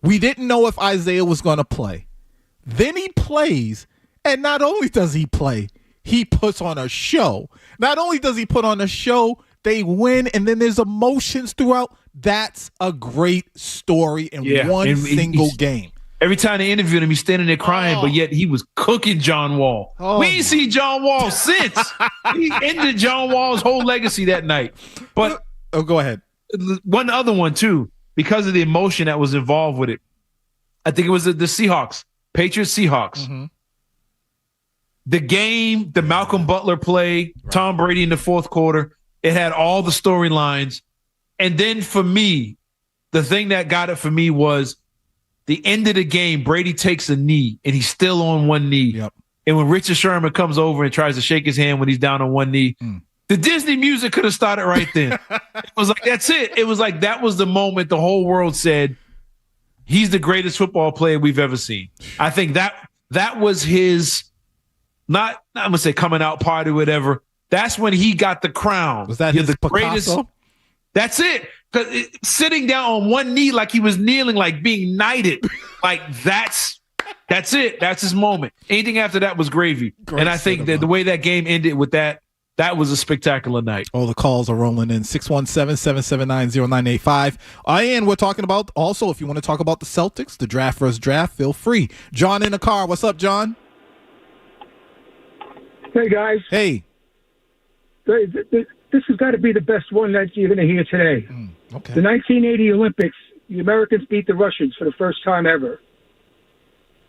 We didn't know if Isaiah was going to play. Then he plays, and not only does he play, he puts on a show. Not only does he put on a show, they win, and then there's emotions throughout. That's a great story in one single game. Every time they interviewed him, he's standing there crying, but yet he was cooking John Wall. We ain't seen John Wall since. He ended John Wall's whole legacy that night. But go ahead. One other one, too, because of the emotion that was involved with it. I think it was the Seahawks, Patriots Seahawks. Mm-hmm. The game, the Malcolm Butler play, Tom Brady in the fourth quarter, it had all the storylines. And then for me, the thing that got it for me was the end of the game. Brady takes a knee, and he's still on one knee. Yep. And when Richard Sherman comes over and tries to shake his hand when he's down on one knee, the Disney music could have started right then. It was like, that's it. It was like that was the moment the whole world said, he's the greatest football player we've ever seen. I think that was his, not I'm going to say coming out party or whatever. That's when he got the crown. Was that his the Picasso? Greatest? That's it. Because sitting down on one knee like he was kneeling, like being knighted, like that's it. That's his moment. Anything after that was gravy. And I think that the way that game ended with that was a spectacular night. Oh, the calls are rolling in. 617-779-0985. And we're talking about also, if you want to talk about the Celtics, the draft versus draft, feel free. John in the car. What's up, John? Hey, guys. Hey. This has got to be the best one that you're going to hear today. Okay. The 1980 Olympics, the Americans beat the Russians for the first time ever.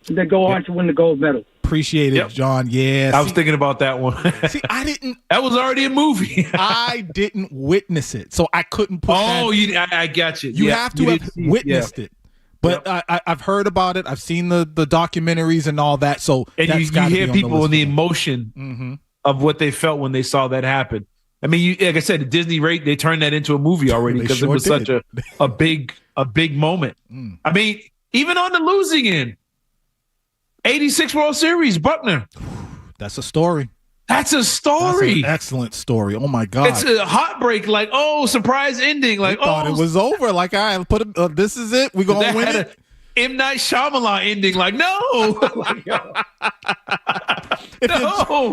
And they go on to win the gold medal. Appreciate it, John. Yeah. I was thinking about that one. See, I didn't. That was already a movie. I didn't witness it, so I couldn't put I got you. You have to have witnessed it. But I've heard about it. I've seen the documentaries and all that. So and you hear people in the emotion of what they felt when they saw that happen. I mean, like I said, the Disney they turned that into a movie already because it was such a big moment. I mean, even on the losing end, 86 World Series, Buckner. That's a story. That's a story. That's an excellent story. Oh my God. It's a heartbreak. Like, surprise ending. Like, thought it was over. Like, all right, this is it. We're gonna win it. M. Night Shyamalan ending. Like, no.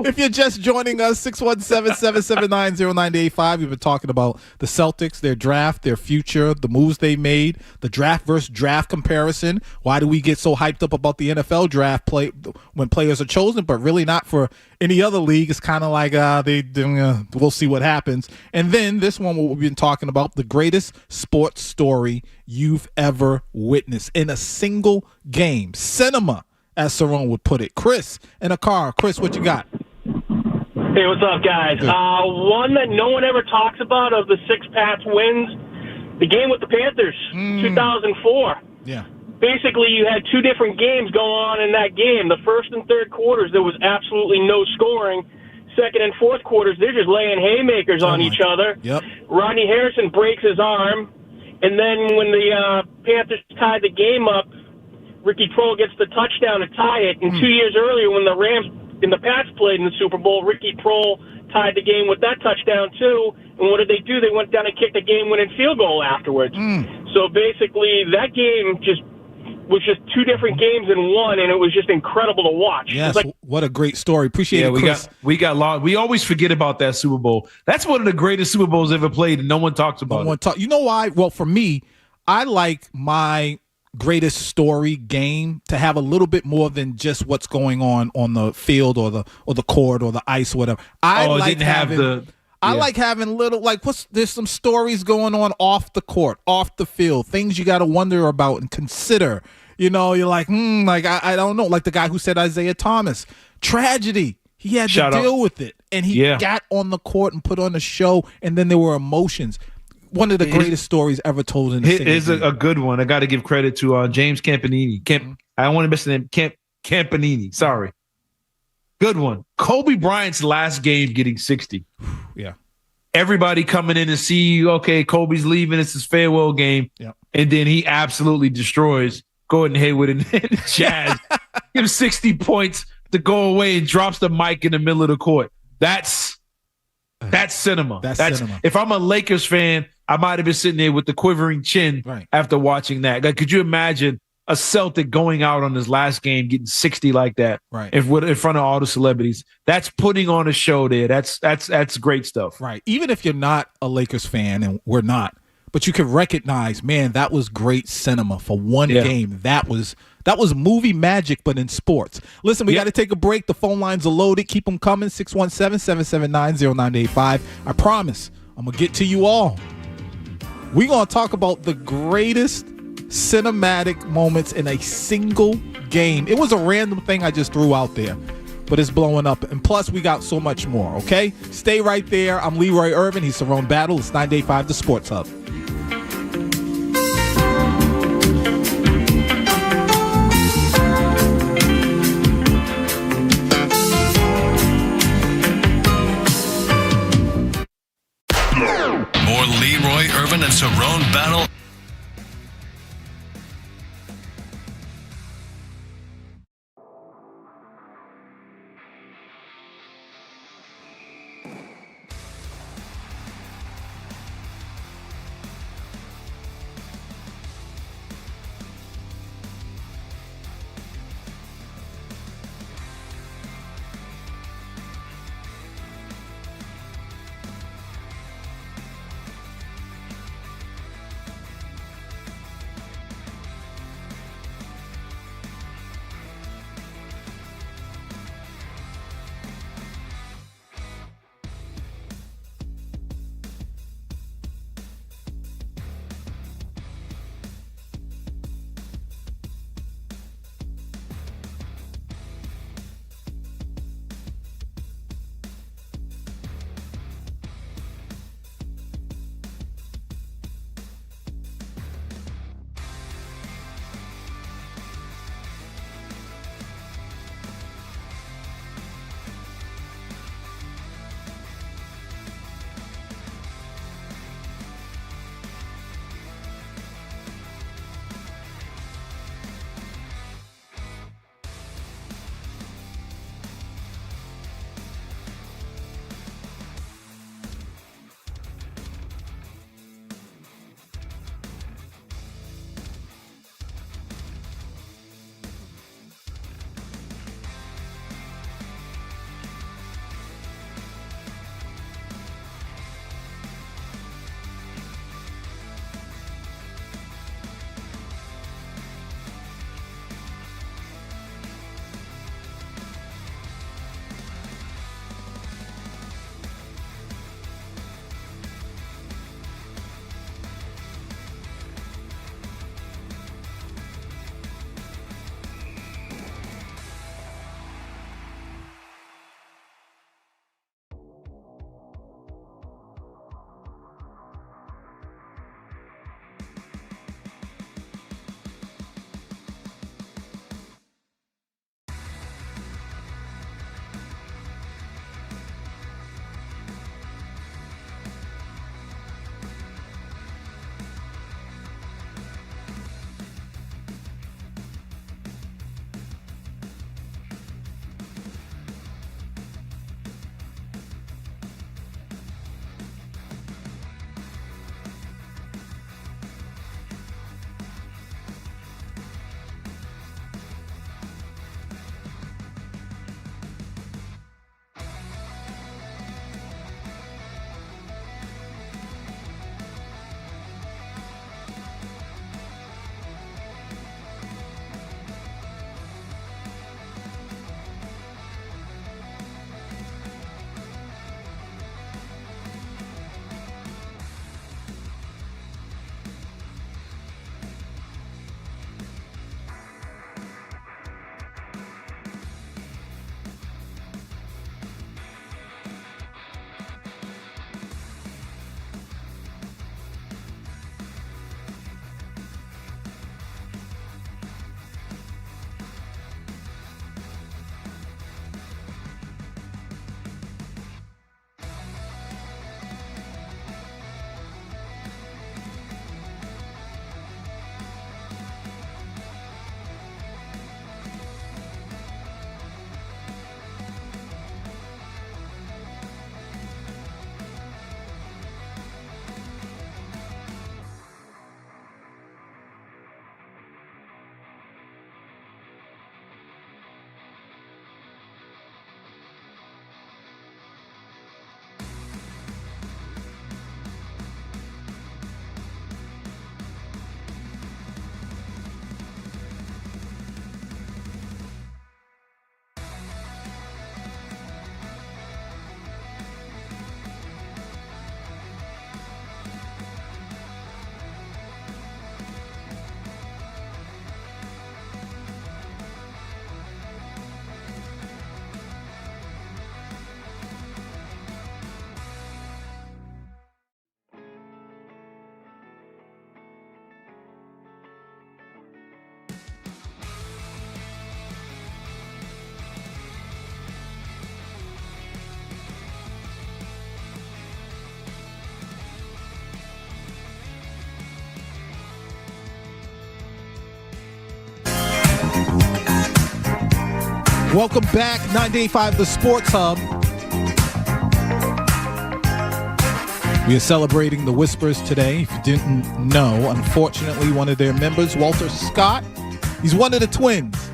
If you're just joining us, 617-779-0985. We've been talking about the Celtics, their draft, their future, the moves they made, the draft versus draft comparison. Why do we get so hyped up about the NFL draft play when players are chosen, but really not for any other league? It's kind of like we'll see what happens. And then this one, what we've been talking about, the greatest sports story you've ever witnessed in a single game. Cinema, as Cerrone would put it. Chris in a car. Chris, what you got? Hey, what's up, guys? One that no one ever talks about of the 6 Pats wins, the game with the Panthers, 2004. Yeah. Basically, you had 2 different games going on in that game. The first and third quarters, there was absolutely no scoring. Second and fourth quarters, they're just laying haymakers on each other. Yep. Rodney Harrison breaks his arm. And then when the Panthers tied the game up, Ricky Prohl gets the touchdown to tie it. And 2 years earlier, when the Rams and the Pats played in the Super Bowl, Ricky Prohl tied the game with that touchdown too. And what did they do? They went down and kicked a game-winning field goal afterwards. So basically, that game was just 2 different games in one, and it was just incredible to watch. Yes, what a great story. Appreciate it, Chris. We got lost. We always forget about that Super Bowl. That's one of the greatest Super Bowls ever played, and no one talks about it. You know why? Well, for me, I like my greatest story game to have a little bit more than just what's going on the field or the court or the ice or whatever. I like having little, there's some stories going on off the court, off the field, things you got to wonder about and consider. You know, you're like, I don't know. Like the guy who said Isaiah Thomas, tragedy. He had to deal with it, and he got on the court and put on a show, and then there were emotions. One of the greatest stories ever told in a single Here's a good one. I got to give credit to James Campanini. I don't want to miss the name. Campanini. Sorry. Good one. Kobe Bryant's last game getting 60. Yeah. Everybody coming in to see, okay, Kobe's leaving. It's his farewell game. Yep. And then he absolutely destroys Gordon Hayward and Jazz. Gives 60 points to go away and drops the mic in the middle of the court. That's cinema. That's cinema. If I'm a Lakers fan, I might have been sitting there with the quivering chin after watching that. Like, could you imagine a Celtic going out on his last game getting 60 like that in front of all the celebrities? That's putting on a show there. That's great stuff. Right. Even if you're not a Lakers fan, and we're not, but you can recognize, man, that was great cinema for one game. That was movie magic, but in sports. Listen, we got to take a break. The phone lines are loaded. Keep them coming. 617-779-0985. I promise I'm going to get to you all. We're going to talk about the greatest cinematic moments in a single game. It was a random thing I just threw out there, but it's blowing up. And plus, we got so much more, okay? Stay right there. I'm Leroy Irvin. He's Cerrone Battle. It's 98.5 The Sports Hub. More Leroy Irvin and Cerrone Battle. Welcome back, 98.5 The Sports Hub. We are celebrating the Whispers today. If you didn't know, unfortunately, one of their members, Walter Scott, he's one of the twins,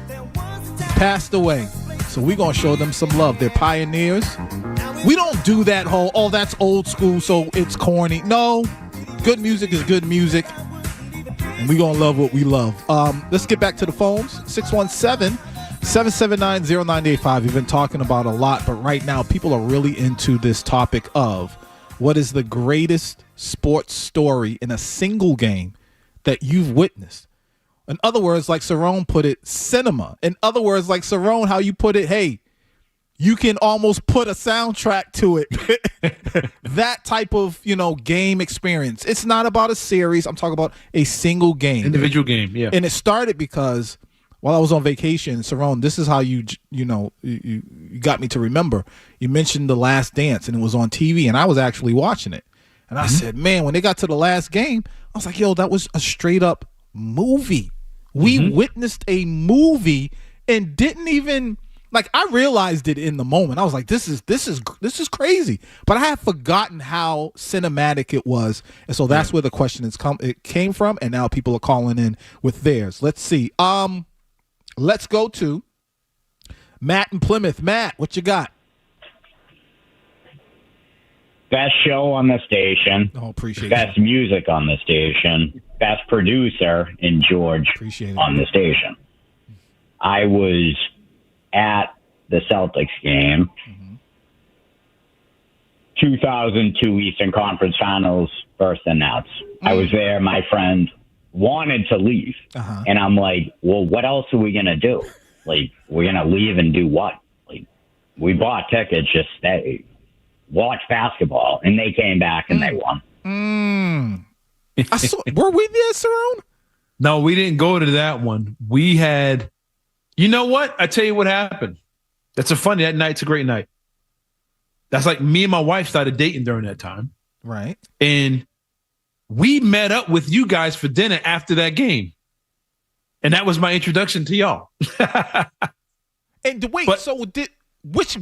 passed away. So we're going to show them some love. They're pioneers. We don't do that whole, oh, that's old school, so it's corny. No, good music is good music. And we're going to love what we love. Let's get back to the phones. 617-779-0985. We've been talking about a lot, but right now people are really into this topic of what is the greatest sports story in a single game that you've witnessed. In other words, like Cerrone put it, cinema. In other words, like Cerrone, how you put it, hey, you can almost put a soundtrack to it. That type of, game experience. It's not about a series. I'm talking about a single game. Individual game, yeah. And it started because while I was on vacation, Cerrone, this is how you got me to remember. You mentioned The Last Dance, and it was on TV, and I was actually watching it. And I said, man, when they got to the last game, I was like, yo, that was a straight up movie. We witnessed a movie and didn't even I realized it in the moment. I was like, this is crazy. But I had forgotten how cinematic it was. And so that's where the question it came from, and now people are calling in with theirs. Let's see. Let's go to Matt in Plymouth. Matt, what you got? Best show on the station. Oh, appreciate Best music on the station. Best producer in George on the station. I was at the Celtics game. 2002 Eastern Conference Finals, first the Nets. I was there. My friend wanted to leave. And I'm like, well, what else are we going to do? Like, we're going to leave and do what? Like, we bought tickets, just stay, watch basketball. And they came back and they won. Were we there, Cerrone? No, we didn't go to that one. We had, you know what? I tell you what happened. That night's a great night. That's like me and my wife started dating during that time. Right. And we met up with you guys for dinner after that game. And that was my introduction to y'all. And wait, which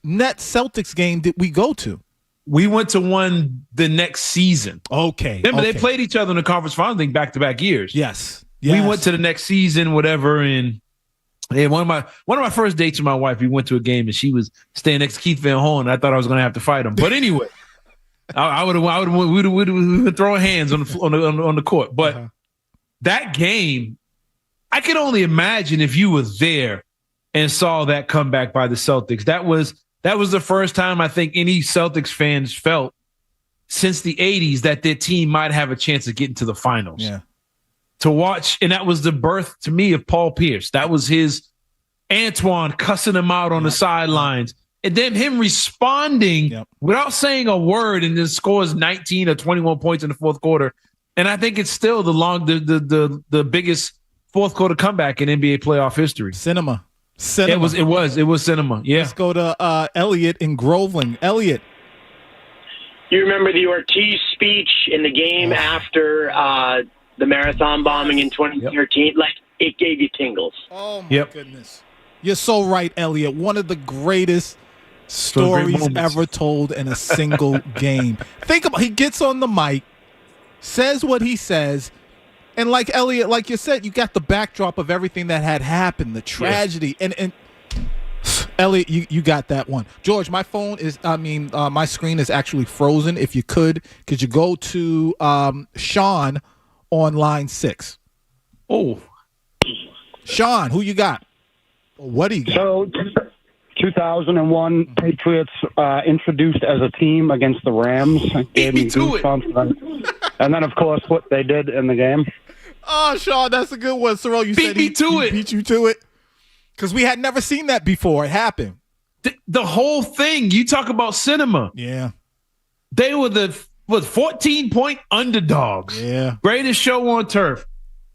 Nets Celtics game did we go to? We went to one the next season. Okay. Remember, they played each other in the conference final thing back-to-back years. Yes. We went to the next season, whatever, and one of my first dates with my wife, we went to a game and she was staying next to Keith Van Horn. I thought I was going to have to fight him, but anyway, we'd been throwing hands on the court. But that game, I can only imagine if you were there and saw that comeback by the Celtics. That was the first time I think any Celtics fans felt since the 80s that their team might have a chance of getting to the finals. Yeah. To watch, and that was the birth to me of Paul Pierce. That was his Antoine cussing him out on the sidelines, and then him responding without saying a word, and then scores 19 or 21 points in the fourth quarter. And I think it's still the biggest fourth quarter comeback in NBA playoff history. Cinema. It was cinema. Yeah. Let's go to Elliot in Groveland. Elliot. You remember the Ortiz speech in the game after the marathon bombing in 2013? Like, it gave you tingles. Oh, my goodness. You're so right, Elliot. One of the greatest stories ever told in a single game. Think about, he gets on the mic, says what he says, and like Elliot, like you said, you got the backdrop of everything that had happened, the tragedy, and Elliot, you got that one. George, my my screen is actually frozen. If you could you go to Sean on line 6? Oh, Sean, who you got? What do you got? So, 2001 Patriots introduced as a team against the Rams. Gave me goosebumps. And then, of course, what they did in the game. Oh, Sean, that's a good one. Cerrone, you said he beat you to it. Because we had never seen that before. It happened. The whole thing, you talk about cinema. Yeah. They were the 14-point underdogs. Yeah. Greatest show on turf.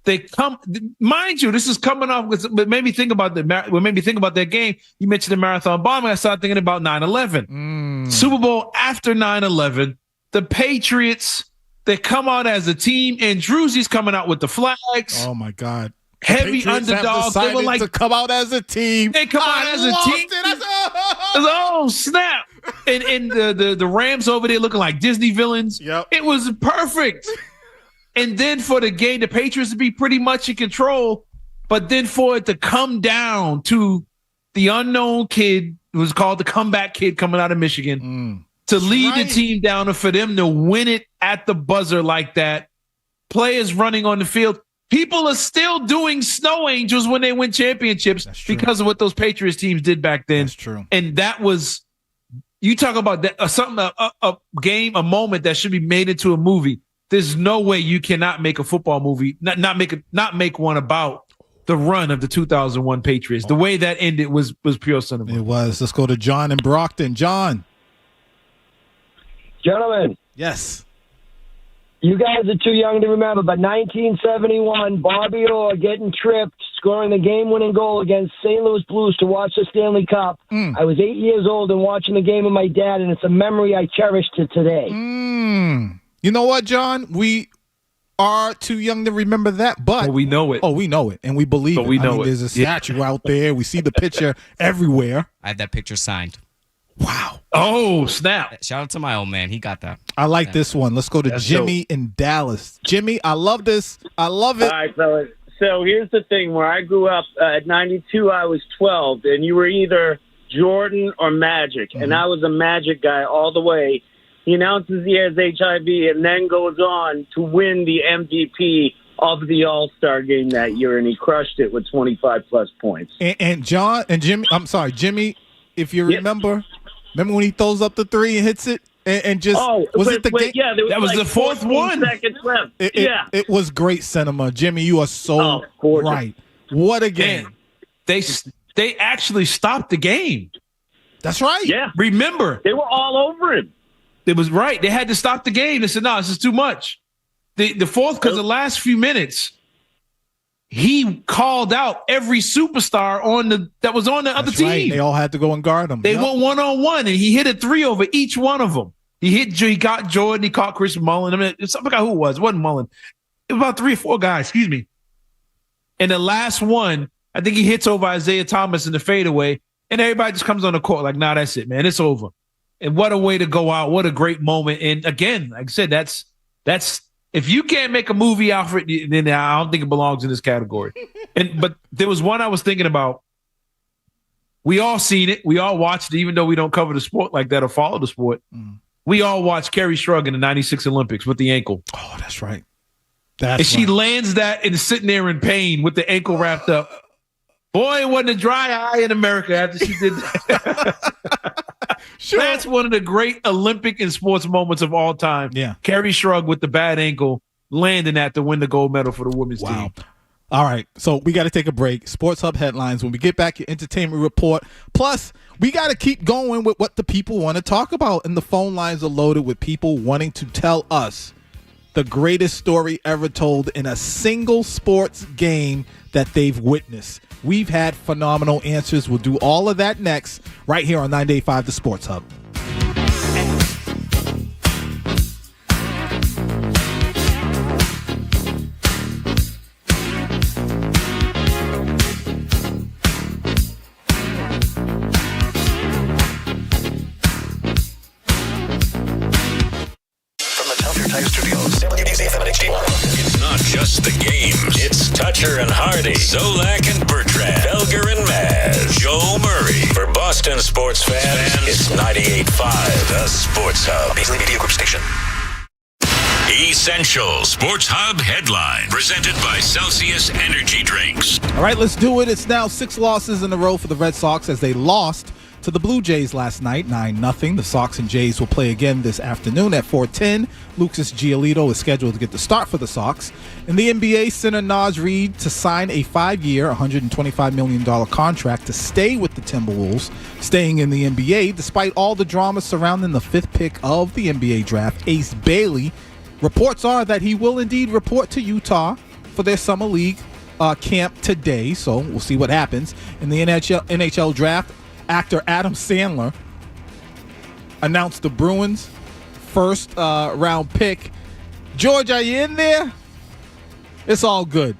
They come, mind you, this is coming off with, what made me think about that game. You mentioned the marathon bombing. I started thinking about 9/11. Super Bowl after 9/11. The Patriots, they come out as a team, and Jrue's coming out with the flags. Oh my God. heavy Patriots have underdogs. They were decided like to come out as a team. They come out as a team. Oh, snap. And the Rams over there looking like Disney villains. Yep. It was perfect. And then for the game, the Patriots to be pretty much in control, but then for it to come down to the unknown kid, who was called the comeback kid coming out of Michigan, to lead the team down and for them to win it at the buzzer like that. Players running on the field. People are still doing snow angels when they win championships because of what those Patriots teams did back then. That's true. And that was, you talk about that, a game, a moment that should be made into a movie. There's no way you cannot make a football movie, not make one about the run of the 2001 Patriots. The way that ended was pure cinema. It was. Let's go to John in Brockton. John. Gentlemen. Yes. You guys are too young to remember, but 1971, Bobby Orr getting tripped, scoring the game-winning goal against St. Louis Blues to watch the Stanley Cup. I was 8 years old and watching the game with my dad, and it's a memory I cherish to today. You know what, John? We are too young to remember that, but we know it. Oh, we know it, and we believe it. We know There's a statue out there. We see the picture everywhere. I have that picture signed. Wow. Oh, snap. Shout out to my old man. He got that. I like this one. Let's go to Jimmy in Dallas. Jimmy, I love this. I love it. All right, fellas. So here's the thing. Where I grew up, at 92, I was 12, and you were either Jordan or Magic, and I was a Magic guy all the way. He announces he has HIV and then goes on to win the MVP of the All-Star game that year, and he crushed it with 25-plus points. And John and Jimmy, I'm sorry, Jimmy, if you remember when he throws up the three and hits it and just game? Yeah, there was that was like the fourth 14 one. Seconds left. It was great cinema. Jimmy, you are so right. What a game. And they actually stopped the game. That's right. Yeah. Remember. They were all over him. It was right. They had to stop the game. They said, no, this is too much. The fourth, because the last few minutes, he called out every superstar that was on the other team. Right. They all had to go and guard him. They went one-on-one, and he hit a three over each one of them. He got Jordan. He caught Chris Mullin. I mean, I forgot who it was. It wasn't Mullin. It was about 3 or 4 guys. Excuse me. And the last one, I think he hits over Isaiah Thomas in the fadeaway, and everybody just comes on the court like, nah, that's it, man. It's over. And what a way to go out. What a great moment. And again, like I said, that's if you can't make a movie out for it, then I don't think it belongs in this category. But there was one I was thinking about. We all seen it. We all watched it, even though we don't cover the sport like that or follow the sport. We all watched Kerry Shrug in the 96 Olympics with the ankle. Oh, that's right. She lands that and is sitting there in pain with the ankle wrapped up. Boy, it wasn't a dry eye in America after she did that. Sure. That's one of the great Olympic and sports moments of all time. Yeah. Kerry Shrug with the bad ankle landing that to win the gold medal for the women's team. All right. So we got to take a break. Sports Hub headlines. When we get back, your entertainment report. Plus, we got to keep going with what the people want to talk about. And the phone lines are loaded with people wanting to tell us the greatest story ever told in a single sports game that they've witnessed. We've had phenomenal answers. We'll do all of that next, right here on 98.5 The Sports Hub. It's not just the games. It's Toucher and Hardy, Zolak and Bertrand, Felger and Maz, Joe Murray. For Boston sports fans, it's 98.5 The Sports Hub. Beasley Media Group Station. Essential Sports Hub headline presented by Celsius Energy Drinks. All right, let's do it. It's now 6 losses in a row for the Red Sox as they lost to the Blue Jays last night, 9-0. The Sox and Jays will play again this afternoon at 4:10. Lucas Giolito is scheduled to get the start for the Sox. In the NBA, center Naz Reid to sign a 5-year, $125 million contract to stay with the Timberwolves, staying in the NBA despite all the drama surrounding the 5th pick of the NBA draft. Ace Bailey, reports are that he will indeed report to Utah for their summer league camp today, so we'll see what happens. In the NHL draft, actor Adam Sandler announced the Bruins' first round pick. George, are you in there? It's all good.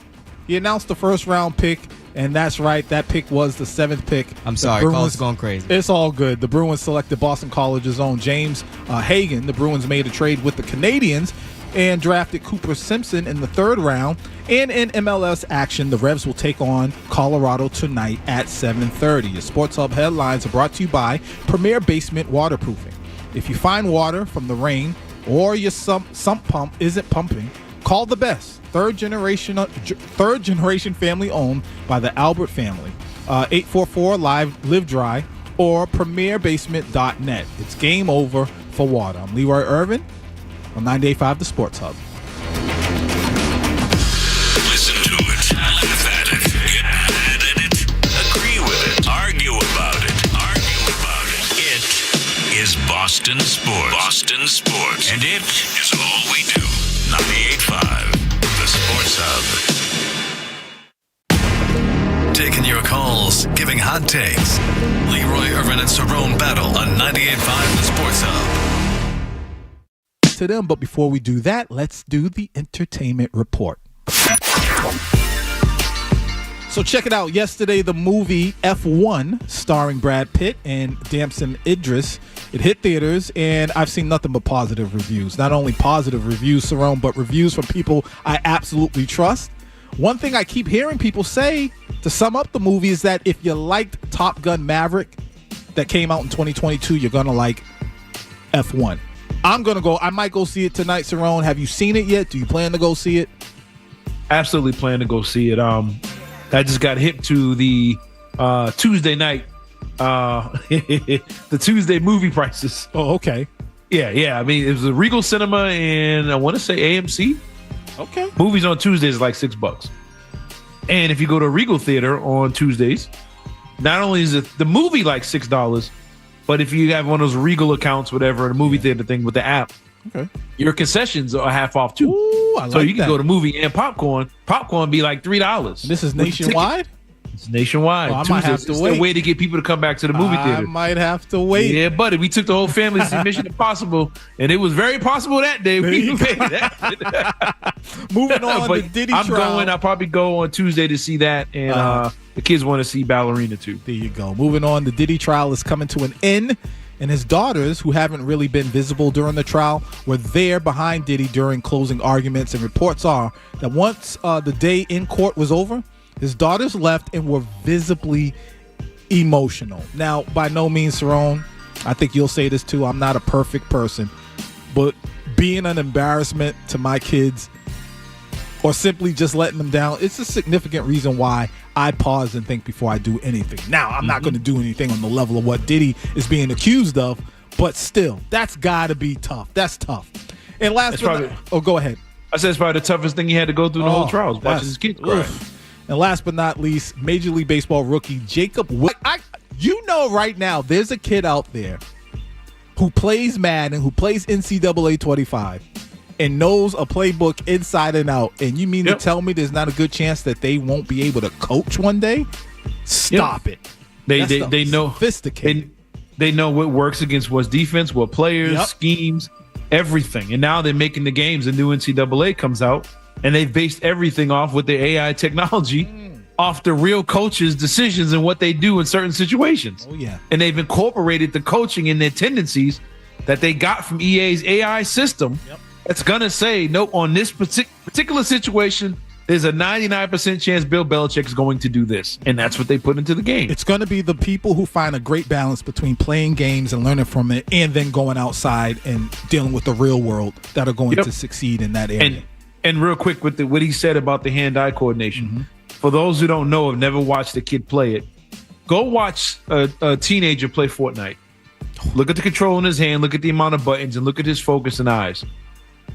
He announced the first round pick, and that's right. That pick was the 7th pick. I'm sorry, Carl's going crazy. It's all good. The Bruins selected Boston College's own James Hagan. The Bruins made a trade with the Canadiens and drafted Cooper Simpson in the 3rd round. And in MLS action, the Revs will take on Colorado tonight at 7:30. Your Sports Hub headlines are brought to you by Premier Basement Waterproofing. If you find water from the rain or your sump pump isn't pumping, call the best. Third generation family owned by the Albert family. 844-LIVE Dry or premierbasement.net. It's game over for water. I'm Leroy Irvin on 98.5 The Sports Hub. Listen to it, laugh at it, get mad at it, agree with it, argue about it. It is Boston Sports. Boston Sports. And it is all we do. 98.5 The Sports Hub. Taking your calls, giving hot takes. Leroy Irvin and Cerrone battle on 98.5 The Sports Hub. To them, but before we do that, let's do the entertainment report. So check it out. Yesterday, the movie F1, starring Brad Pitt and Damson Idris, it hit theaters, and I've seen nothing but positive reviews. Not only positive reviews, Cerrone, but reviews from people I absolutely trust. One thing I keep hearing people say to sum up the movie is that if you liked Top Gun Maverick that came out in 2022, you're going to like F1. I might go see it tonight, Cerrone. Have you seen it yet? Do you plan to go see it? Absolutely plan to go see it. I just got hip to the Tuesday night, the Tuesday movie prices. Oh, okay. Yeah. I mean, it was a Regal Cinema and I want to say AMC. Okay. Movies on Tuesdays is like $6. And if you go to Regal Theater on Tuesdays, not only is the movie like $6, but if you have one of those Regal accounts, whatever, the movie theater thing with the app, okay, your concessions are half off too. Ooh, so you can go to movie and popcorn. Popcorn be like $3. This is nationwide? It's nationwide. I might have to wait. It's a way to get people to come back to the movie theater. I might have to wait. Yeah, buddy. We took the whole family to see Mission Impossible, and it was very possible that day. We made that. Moving on to Diddy trial. I'll probably go on Tuesday to see that, and the kids want to see Ballerina too. There you go. Moving on, the Diddy trial is coming to an end, and his daughters, who haven't really been visible during the trial, were there behind Diddy during closing arguments, and reports are that once the day in court was over, his daughters left and were visibly emotional. Now, by no means, Cerrone, I think you'll say this too, I'm not a perfect person, but being an embarrassment to my kids or simply just letting them down, it's a significant reason why I pause and think before I do anything. Now, I'm not going to do anything on the level of what Diddy is being accused of, but still, that's got to be tough. That's tough. And last go ahead. I said it's probably the toughest thing he had to go through the whole trial, watching his kids cry. And last but not least, Major League Baseball rookie Jacob right now, there's a kid out there who plays Madden, who plays NCAA 25, and knows a playbook inside and out. And you mean to tell me there's not a good chance that they won't be able to coach one day? Stop it. They know sophisticated. They know what works against what's defense, what players, schemes, everything. And now they're making the games. The new NCAA comes out. And they've based everything off with the AI technology off the real coaches' decisions and what they do in certain situations. Oh, yeah. And they've incorporated the coaching and their tendencies that they got from EA's AI system. That's going to say, nope, on this particular situation, there's a 99% chance Bill Belichick is going to do this. And that's what they put into the game. It's going to be the people who find a great balance between playing games and learning from it and then going outside and dealing with the real world that are going to succeed in that area. And real quick with what he said about the hand-eye coordination. For those who don't know, have never watched a kid play it, go watch a teenager play Fortnite. Look at the control in his hand, look at the amount of buttons, and look at his focus and eyes.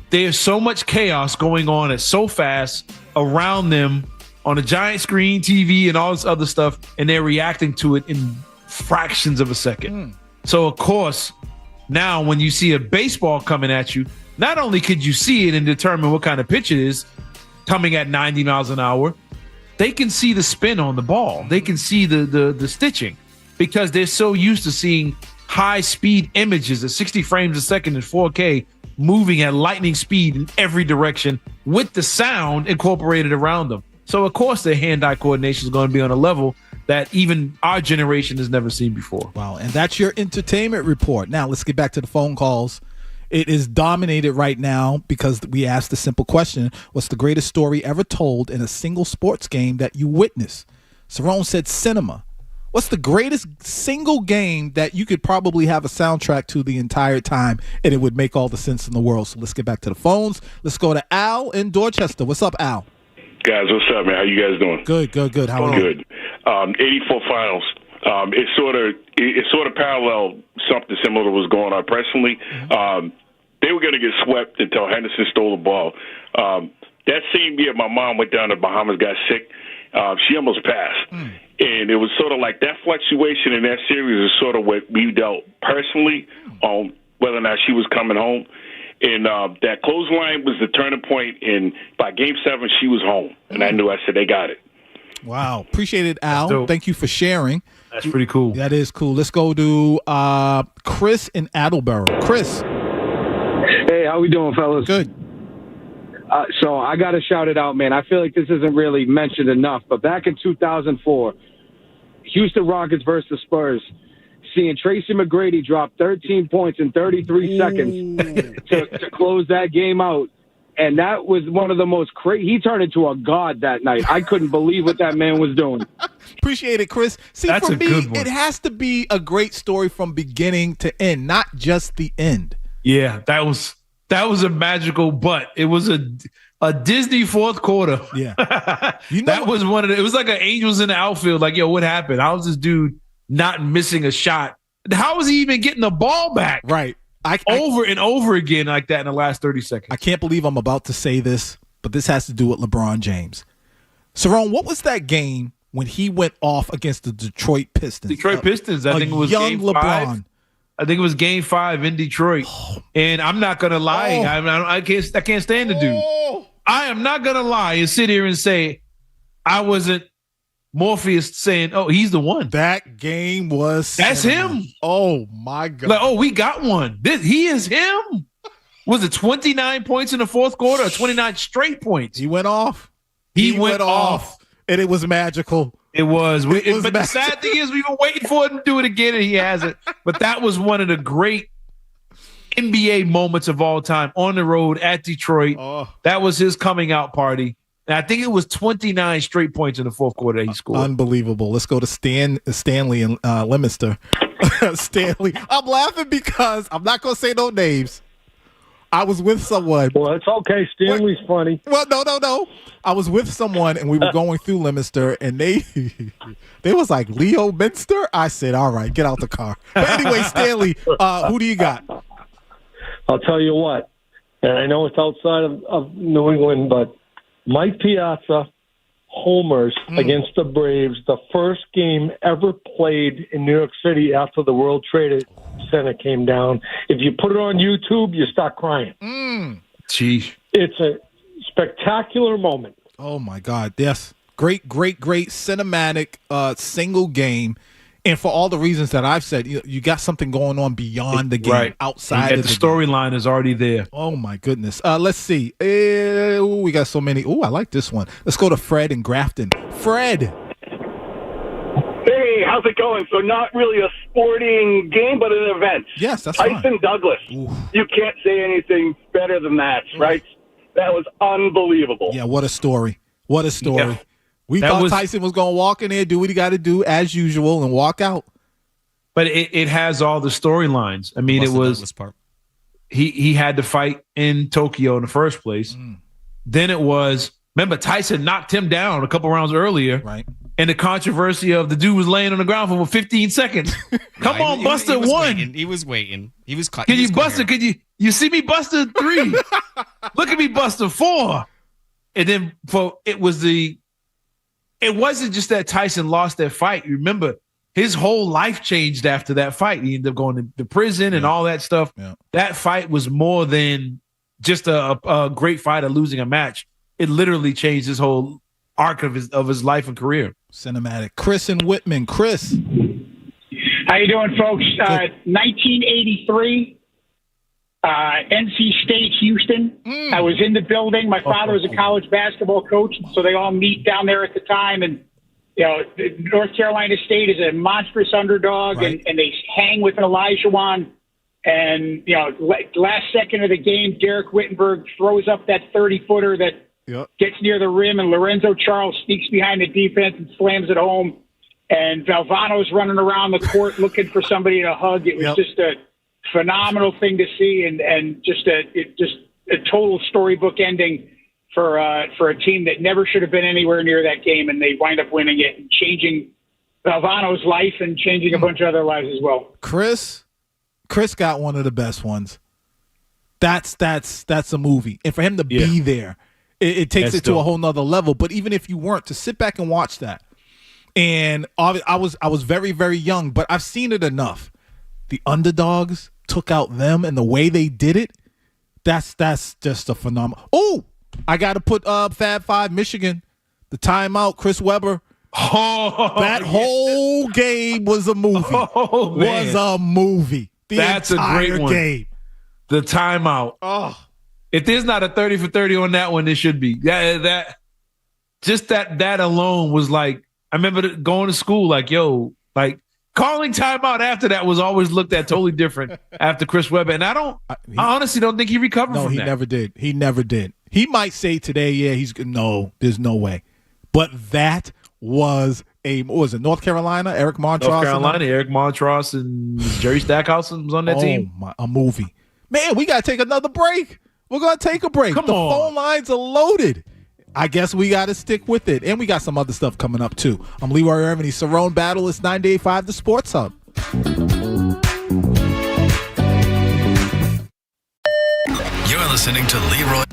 There's so much chaos going on. It's so fast around them on a giant screen, TV, and all this other stuff, and they're reacting to it in fractions of a second. So, of course, now when you see a baseball coming at you, not only could you see it and determine what kind of pitch it is coming at 90 miles an hour, they can see the spin on the ball. They can see the stitching because they're so used to seeing high-speed images at 60 frames a second in 4K moving at lightning speed in every direction with the sound incorporated around them. So, of course, their hand-eye coordination is going to be on a level that even our generation has never seen before. Wow, and that's your entertainment report. Now, let's get back to the phone calls. It is dominated right now because we asked the simple question, what's the greatest story ever told in a single sports game that you witnessed? Cerrone said cinema. What's the greatest single game that you could probably have a soundtrack to the entire time and it would make all the sense in the world? So let's get back to the phones. Let's go to Al in Dorchester. What's up, Al? Guys, what's up, man? How you guys doing? Good. How are you? Good. 84 finals. It sort of paralleled something similar to what was going on personally. They were going to get swept until Henderson stole the ball. That same year, my mom went down to the Bahamas, got sick. She almost passed. And it was sort of like that fluctuation in that series is sort of what we dealt personally on whether or not she was coming home. And that clothesline was the turning point. And by Game 7, she was home. And I knew, I said, they got it. Wow. Appreciate it, Al. Thank you for sharing. That's pretty cool. That is cool. Let's go to Chris in Attleboro. Chris. Hey, how we doing, fellas? Good. So I got to shout it out, man. I feel like this isn't really mentioned enough, but back in 2004, Houston Rockets versus the Spurs, seeing Tracy McGrady drop 13 points in 33 seconds to close that game out. And that was one of the most crazy. He turned into a god that night. I couldn't believe what that man was doing. Appreciate it, Chris. See, That's for a me, good one. it has to be a great story from beginning to end, not just the end. Yeah, that was a magical, but it was a Disney fourth quarter. Yeah. That was one of the, it was like an Angels in the outfield. Like, yo, what happened? How was this dude not missing a shot? How was he even getting the ball back? Right. Over and over again like that in the last 30 seconds. I can't believe I'm about to say this, but this has to do with LeBron James. Cerrone, what was that game when he went off against the Detroit Pistons? Detroit Pistons, I think it was young game LeBron. 5. I think it was game 5 in Detroit. And I'm not going to lie. I can't stand the dude. I am not going to lie and sit here and say I wasn't Morpheus saying, oh, he's the one. That game was That's him. Oh, my God. Like, oh, we got one. He is him. Was it 29 points in the fourth quarter or 29 straight points? He went off. He went off. And it was magical. It was. But the sad thing is we've been waiting for him to do it again, and he hasn't. But that was one of the great NBA moments of all time on the road at Detroit. That was his coming out party. And I think it was 29 straight points in the fourth quarter that he scored. Unbelievable. Let's go to Stanley in Leominster. Stanley. I'm laughing because I'm not going to say no names. I was with someone. Well, it's okay. Stanley's funny. Well, no. I was with someone, and we were going through Leominster, and they was like, Leo Minster? I said, all right, get out the car. But anyway, Stanley, who do you got? I'll tell you what, and I know it's outside of New England, but Mike Piazza homers against the Braves, the first game ever played in New York City after the World Trade Center came down. If you put it on YouTube, you start crying. Gee. It's a spectacular moment. Oh, my God. Yes. Great cinematic single game. And for all the reasons that I've said, you got something going on beyond the game, outside of the storyline is already there. Oh, my goodness. Let's see. We got so many. Oh, I like this one. Let's go to Fred in Grafton. Fred. Hey, how's it going? So not really a sporting game, but an event. Yes, that's Tyson fine. Douglas. Oof. You can't say anything better than that, right? That was unbelievable. Yeah, what a story. What a story. Yeah. We thought Tyson was going to walk in there, do what he got to do as usual, and walk out. But it has all the storylines. I mean, it was he had to fight in Tokyo in the first place. Then it was, remember, Tyson knocked him down a couple rounds earlier. Right. And the controversy of the dude was laying on the ground for 15 seconds. Come on, Buster, one. He was waiting. He was caught. Can you, Buster? Could you see me, Buster? 3. Look at me, Buster. 4. And then it wasn't just that Tyson lost that fight. Remember, his whole life changed after that fight. He ended up going to prison and all that stuff. Yeah. That fight was more than just a great fight or losing a match. It literally changed his whole arc of his life and career. Cinematic. Chris and Whitman. Chris. How you doing, folks? 1983. NC State, Houston. I was in the building. My father was a college basketball coach, so they all meet down there at the time. And, North Carolina State is a monstrous underdog, right. and they hang with Olajuwon. And, last second of the game, Derek Wittenberg throws up that 30-footer that gets near the rim, and Lorenzo Charles sneaks behind the defense and slams it home. And Valvano's running around the court looking for somebody to hug. It was just a phenomenal thing to see, and just a total storybook ending for a team that never should have been anywhere near that game, and they wind up winning it and changing Valvano's life and changing a bunch of other lives as well. Chris got one of the best ones. That's a movie, and for him to be there, it takes it to a whole nother level. But even if you weren't, to sit back and watch that, and I was very, very young, but I've seen it enough. The underdogs took out them, and the way they did it, that's just a phenomenal. Oh, I got to put Fab Five, Michigan, the timeout, Chris Webber. That whole game was a movie. Was a movie. That's a great one. Game. The timeout. If there's not a 30 for 30 on that one, it should be. That alone was like, I remember going to school like, calling timeout after that was always looked at totally different after Chris Webber. And I honestly don't think he recovered from that. No, he never did. He never did. He might say today, there's no way. But that was what was it, North Carolina? Eric Montross? North Carolina, Eric Montross and Jerry Stackhouse was on that team. A movie. Man, we got to take another break. We're going to take a break. The phone lines are loaded. I guess we got to stick with it. And we got some other stuff coming up, too. I'm Leroy Cerrone. Cerrone Battle is 98.5 The Sports Hub. You're listening to Leroy.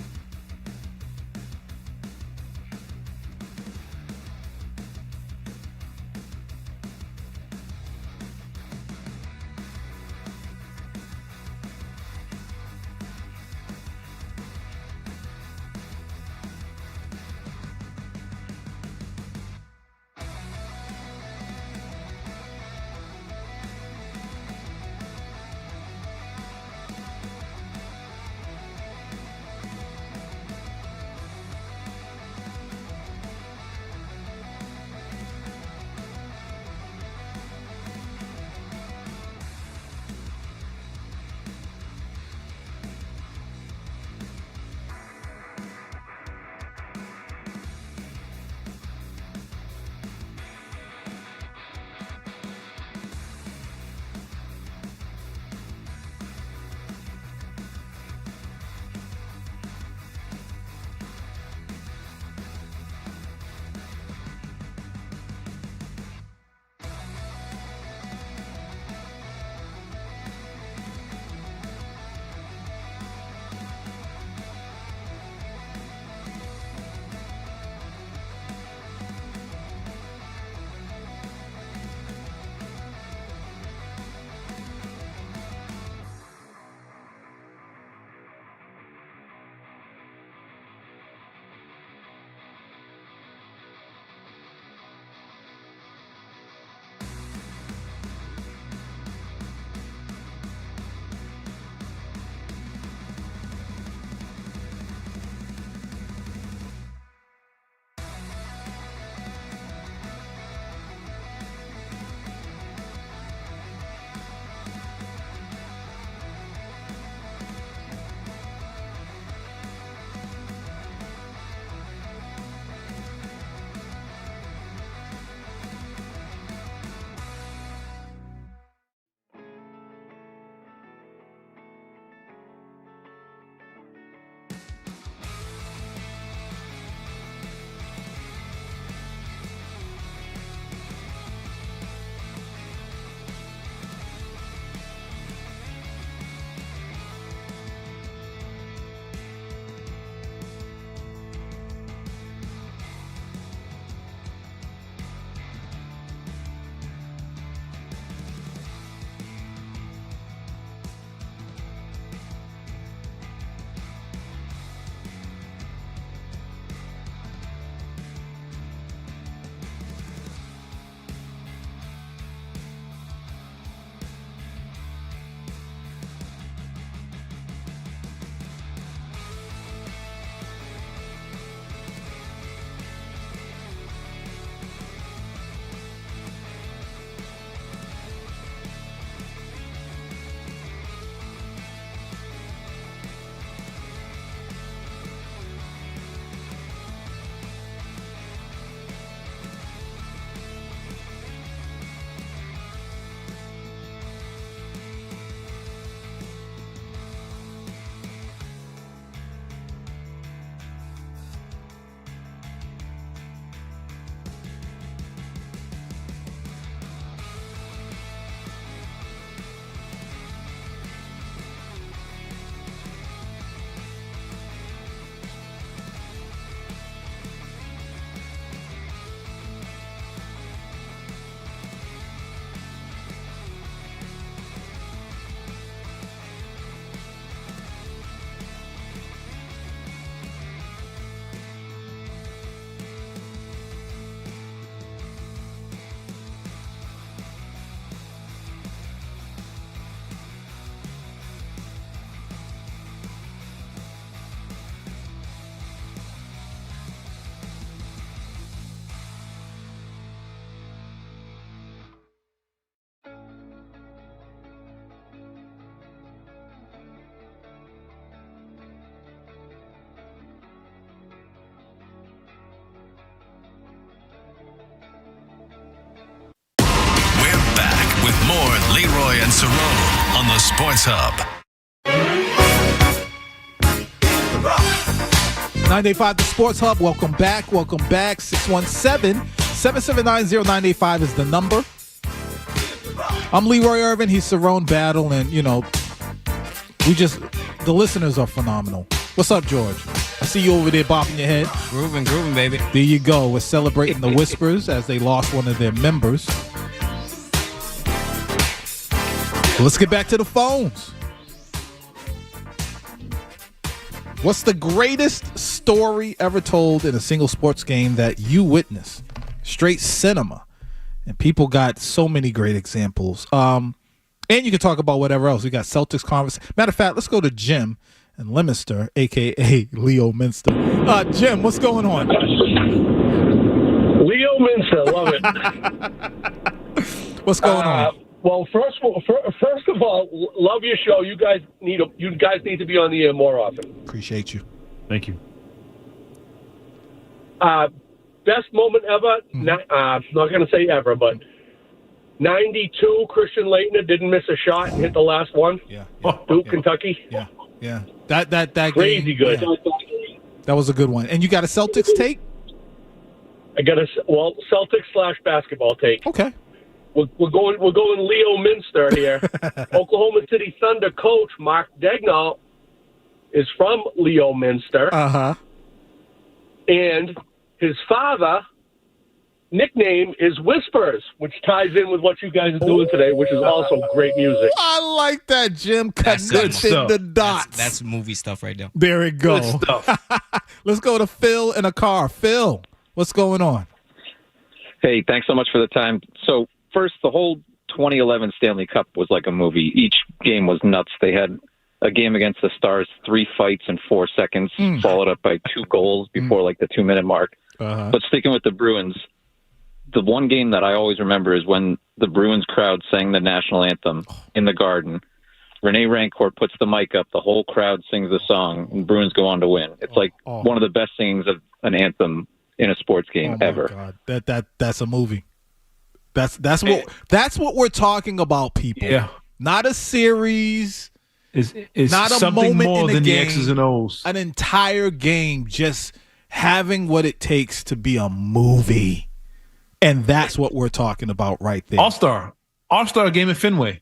Leroy and Cerrone on the Sports Hub. 985 The Sports Hub. Welcome back. 617-779-0985 is the number. I'm Leroy Irvin. He's Cerrone Battle. And, the listeners are phenomenal. What's up, George? I see you over there bopping your head. Grooving, baby. There you go. We're celebrating the Whispers as they lost one of their members. Let's get back to the phones. What's the greatest story ever told in a single sports game that you witnessed? Straight cinema. And people got so many great examples. And you can talk about whatever else. We got Celtics conversation. Matter of fact, let's go to Jim in Leominster, a.k.a. Leo Minster. Jim, what's going on? Leo Minster, love it. What's going on? Well, first of all, love your show. You guys need to be on the air more often. Appreciate you. Thank you. Best moment ever. Not going to say ever, but 92. Christian Laettner didn't miss a shot and hit the last one. Yeah. Duke, Kentucky. Yeah. That crazy game, good. Yeah. That was a good one. And you got a Celtics take? I got Celtics/basketball take. Okay. We're going Leo Minster here. Oklahoma City Thunder coach Mark Daigneault is from Leo Minster. And his father nickname is Whispers, which ties in with what you guys are doing today, which is also great music. I like that, Jim. Connecting the dots. That's movie stuff right there. There it goes. Good stuff. Let's go to Phil in a car. Phil, what's going on? Hey, thanks so much for the time. So, first, the whole 2011 Stanley Cup was like a movie. Each game was nuts. They had a game against the Stars, 3 fights in 4 seconds, followed up by 2 goals before like the 2-minute mark. But sticking with the Bruins, the one game that I always remember is when the Bruins crowd sang the national anthem in the Garden. Rene Rancourt puts the mic up, the whole crowd sings the song, and Bruins go on to win. It's like one of the best singings of an anthem in a sports game ever. God. That's a movie. That's what we're talking about, people. Yeah. Not a series. It's not a something moment more in than the the game, X's and O's. An entire game just having what it takes to be a movie. And that's what we're talking about right there. All-Star game at Fenway.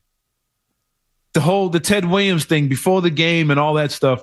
The Ted Williams thing before the game and all that stuff.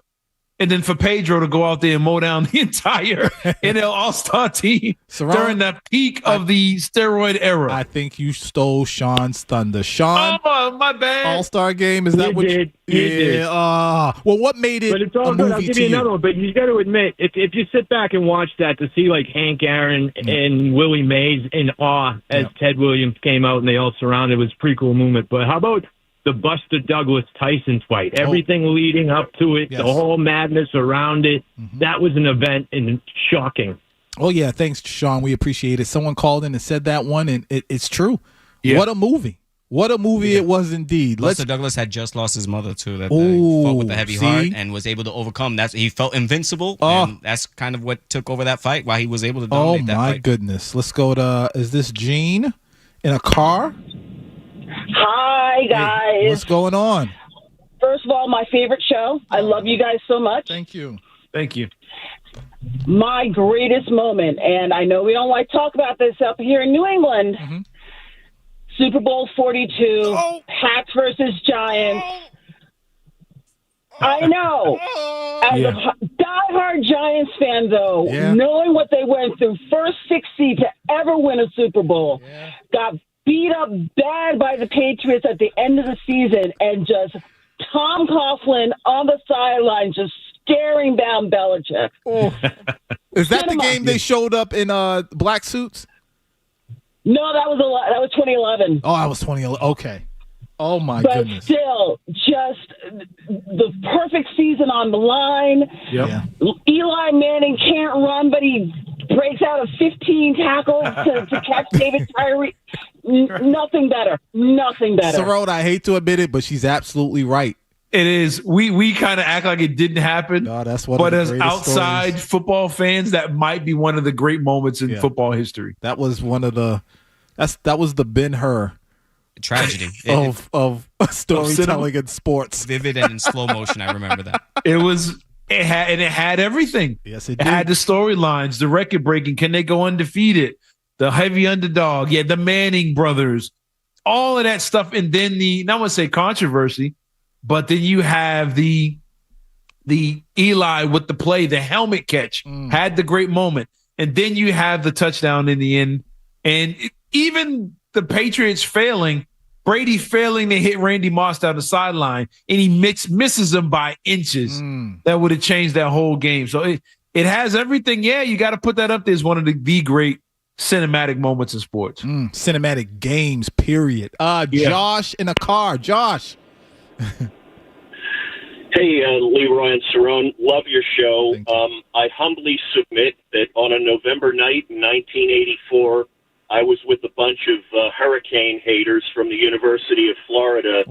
And then for Pedro to go out there and mow down the entire NL All-Star team during the peak of the steroid era. I think you stole Sean's thunder. Sean, my bad. All-Star game, is that what you did? Well, what made it But it's all a good. movie I'll give to you you? another one. But you got to admit, if you sit back and watch that, to see like Hank Aaron and Willie Mays in awe as Ted Williams came out and they all surrounded, it was a pretty cool moment. But how about the Buster Douglas-Tyson fight? Everything leading up to it, the whole madness around it. That was an event and shocking. Oh, yeah. Thanks, Sean. We appreciate it. Someone called in and said that one, and it's true. Yeah. What a movie. What a movie it was indeed. Buster Douglas had just lost his mother, too. That he fought with a heavy heart and was able to overcome. He felt invincible, and that's kind of what took over that fight, why he was able to dominate that fight. Oh, my goodness. Let's go to, is this Gene in a car? Hi, guys. Hey, what's going on? First of all, my favorite show. I love you guys so much. Thank you. Thank you. My greatest moment, and I know we don't like to talk about this up here in New England, Super Bowl 42, Pats versus Giants. I know. As a diehard Giants fan, though, knowing what they went through, first 6 seed to ever win a Super Bowl, got beat up bad by the Patriots at the end of the season, and just Tom Coughlin on the sideline just staring down Belichick. Is that the game they showed up in black suits? No, that was 2011. Oh, that was 2011. Okay. Oh, my but goodness. Still, just the perfect season on the line. Eli Manning can't run, but he breaks out of 15 tackles to catch David Tyree. Nothing better. Nothing better. Cerrone, I hate to admit it, but she's absolutely right. It is. We kind of act like it didn't happen. No, that's one but of the as outside stories. Football fans, that might be one of the great moments in football history. That was one of the that was the Ben-Hur tragedy of storytelling in sports. Vivid and in slow motion. I remember that. It had everything. Yes, it It did. had the storylines, the record breaking. Can they go undefeated? The heavy underdog. Yeah, the Manning brothers. All of that stuff. And then not want to say controversy, but then you have the Eli with the play, the helmet catch, had the great moment. And then you have the touchdown in the end. And even the Patriots failing, Brady failing to hit Randy Moss down the sideline, and he misses him by inches. That would have changed that whole game. So it has everything. Yeah, you got to put that up there as one of the great cinematic moments in sports. Cinematic games, period. Josh in a car. Josh. Hey, Leroy and Cerrone, love your show. I humbly submit that on a November night in 1984, I was with a bunch of hurricane haters from the University of Florida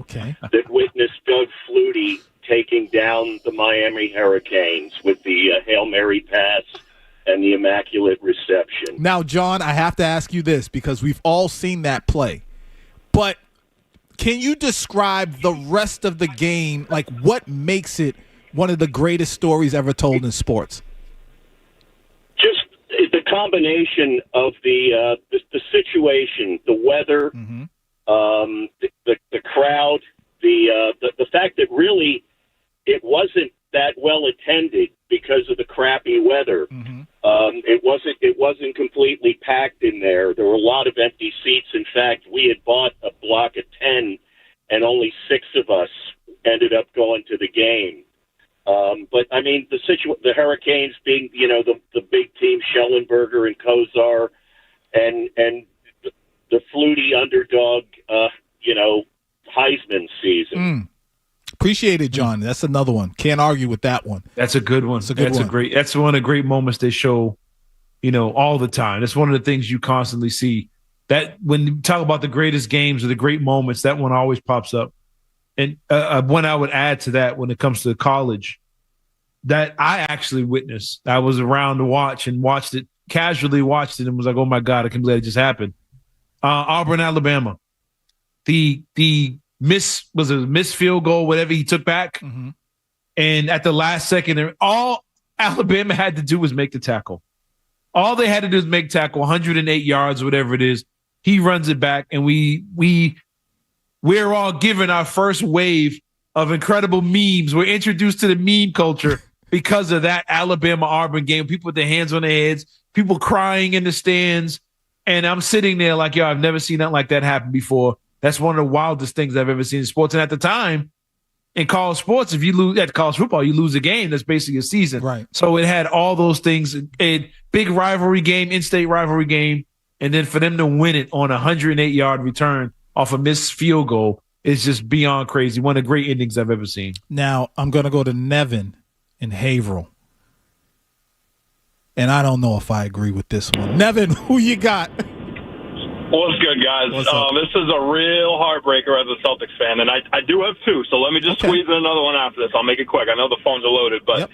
that witnessed Doug Flutie taking down the Miami Hurricanes with the Hail Mary pass and the Immaculate Reception. Now, John, I have to ask you this because we've all seen that play. But can you describe the rest of the game, like what makes it one of the greatest stories ever told in sports? Just the combination of the situation, the weather, the crowd, the fact that really it wasn't that well attended because of the crappy weather. It wasn't completely packed in there. There were a lot of empty seats. In fact, we had bought a block of 10, and only 6 of us ended up going to the game. But I mean, the Hurricanes being, the big team, Schellenberger and Kozar, and the Flutie underdog, Heisman season. Appreciate it, John. That's another one. Can't argue with that one. That's a good one. That's one of the great moments they show, all the time. That's one of the things you constantly see. That when you talk about the greatest games or the great moments, that one always pops up. And one I would add to that when it comes to college, that I actually witnessed. I was around to watch and casually watched it and was like, oh my God, I can't believe it just happened. Auburn, Alabama. The missed field goal, whatever he took back. And at the last second, all Alabama had to do was make the tackle. All they had to do is make tackle, 108 yards, whatever it is. He runs it back, and we're all given our first wave of incredible memes. We're introduced to the meme culture because of that Alabama-Auburn game. People with their hands on their heads, people crying in the stands. And I'm sitting there like, I've never seen nothing like that happen before. That's one of the wildest things I've ever seen in sports. And at the time, in college sports, if you lose at college football, you lose a game. That's basically a season. Right. So it had all those things. A big rivalry game, in-state rivalry game. And then for them to win it on a 108-yard return off a missed field goal is just beyond crazy. One of the great endings I've ever seen. Now, I'm going to go to Nevin in Haverhill. And I don't know if I agree with this one. Nevin, who you got? What's good, guys? This is a real heartbreaker as a Celtics fan, and I do have 2, so let me just squeeze in another one after this. I'll make it quick. I know the phones are loaded, but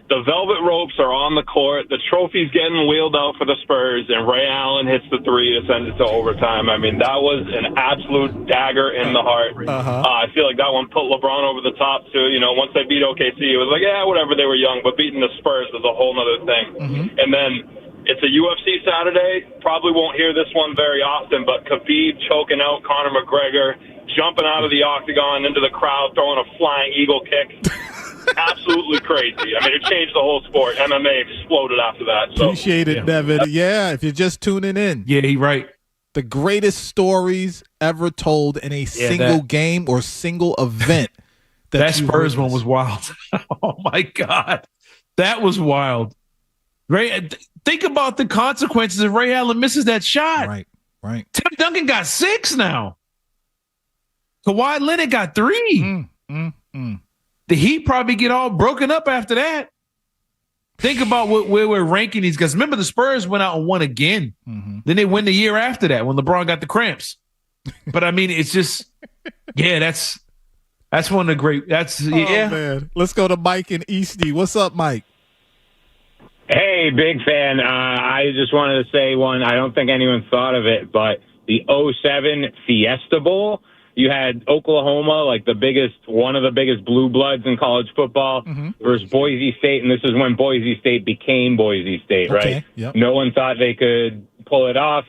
the velvet ropes are on the court. The trophy's getting wheeled out for the Spurs, and Ray Allen hits the 3 to send it to overtime. I mean, that was an absolute dagger in the heart. I feel like that one put LeBron over the top, too. Once they beat OKC, it was like, yeah, whatever, they were young, but beating the Spurs was a whole other thing. And then it's a UFC Saturday. Probably won't hear this one very often, but Khabib choking out Conor McGregor, jumping out of the octagon into the crowd, throwing a flying eagle kick. Absolutely crazy. I mean, it changed the whole sport. MMA exploded after that. So. Appreciate it, Nevin. Yeah, if you're just tuning in. Yeah, you're right. The greatest stories ever told in a single game or single event. That Spurs one was wild. Oh, my God. That was wild. Right? Think about the consequences if Ray Allen misses that shot. Right. Tim Duncan got 6 now. Kawhi Leonard got 3. The Heat probably get all broken up after that. Think about where we're ranking these guys. Remember, the Spurs went out and won again. Then they win the year after that when LeBron got the cramps. But I mean, it's just, that's one of the great. Man. Let's go to Mike in Eastie. What's up, Mike? Hey, big fan. I just wanted to say one. I don't think anyone thought of it, but the 07 Fiesta Bowl. You had Oklahoma, like one of the biggest blue bloods in college football, versus Boise State, and this is when Boise State became Boise State, right? Yep. No one thought they could pull it off.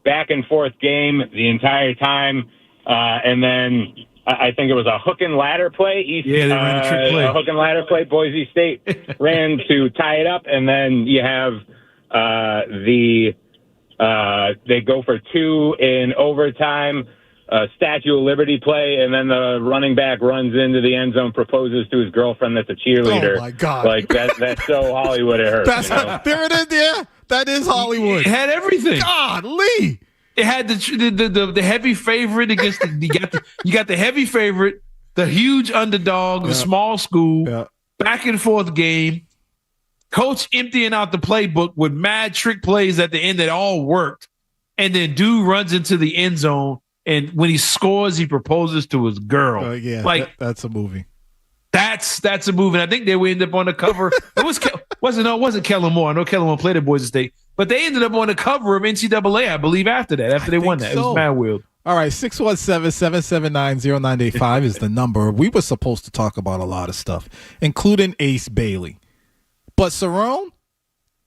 Back and forth game the entire time, and then I think it was a hook and ladder play. They ran a trick play. A hook and ladder play. Boise State ran to tie it up, and then you have they go for 2 in overtime. Statue of Liberty play, and then the running back runs into the end zone, proposes to his girlfriend that's a cheerleader. Oh, my God. Like, that's so Hollywood it hurts. There it is, yeah. That is Hollywood. It had everything. Golly. It had the heavy favorite against you got the heavy favorite, the huge underdog, the small school, back and forth game. Coach emptying out the playbook with mad trick plays at the end that all worked. And then dude runs into the end zone. And when he scores, he proposes to his girl. That's a movie. That's a movie. And I think they would end up on the cover. It wasn't Kellen Moore. I know Kellen Moore played at Boise State, but they ended up on the cover of NCAA, I believe, after they won that. So. It was mad weird. All right, 617-779-0985 is the number. We were supposed to talk about a lot of stuff, including Ace Bailey. But Cerrone,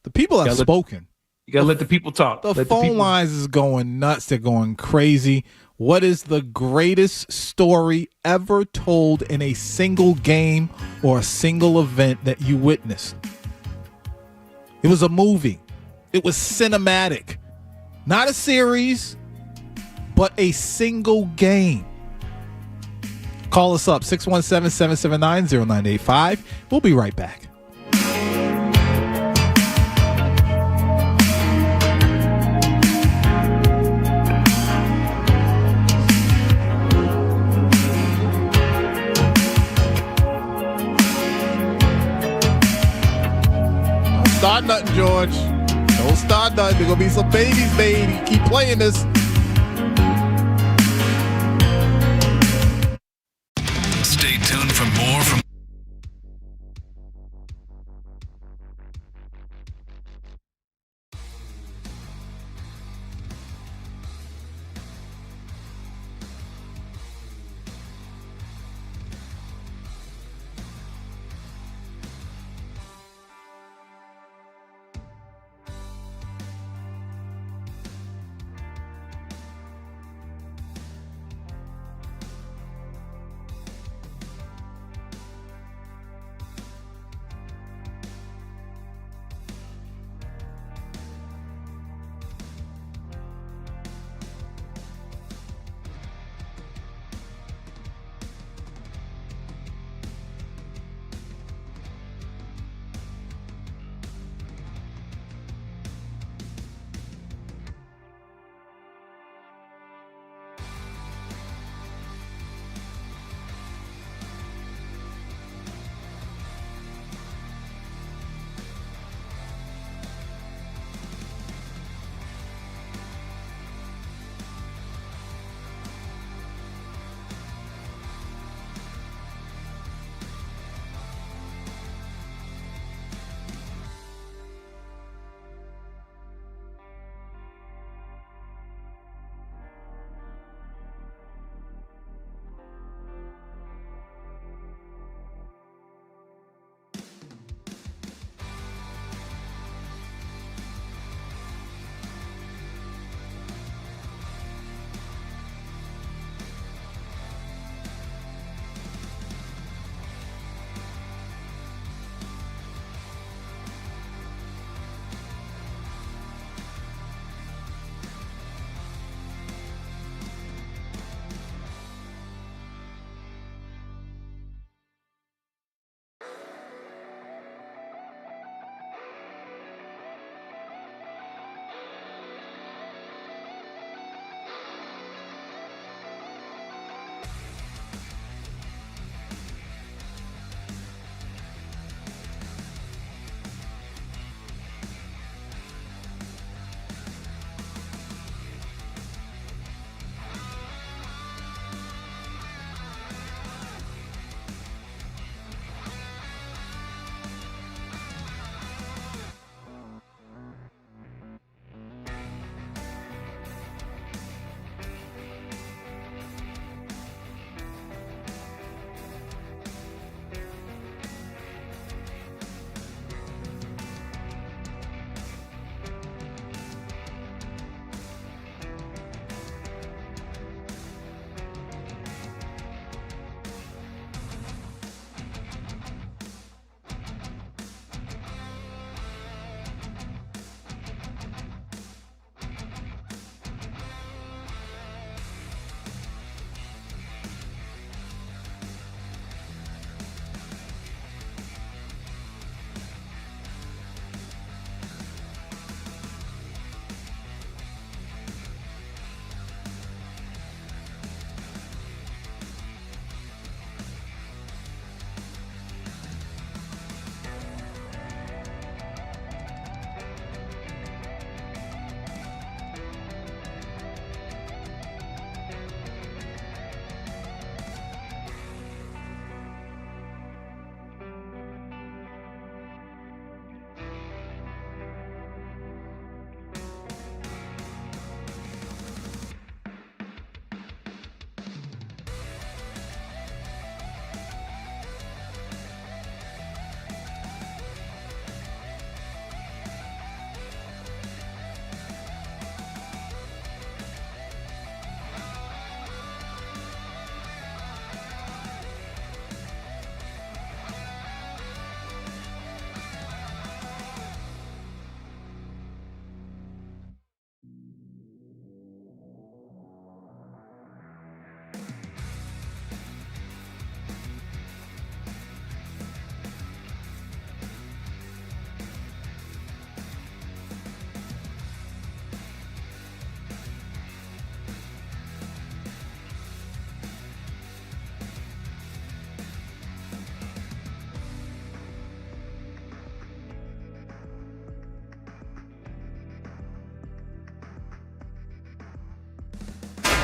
the people have spoken. You got to let the people talk. The phone lines is going nuts. They're going crazy. What is the greatest story ever told in a single game or a single event that you witnessed? It was a movie. It was cinematic. Not a series, but a single game. Call us up, 617-779-0985. We'll be right back. Start nothing, George. Don't start nothing. There's going to be some babies, baby. Keep playing this. Stay tuned for more from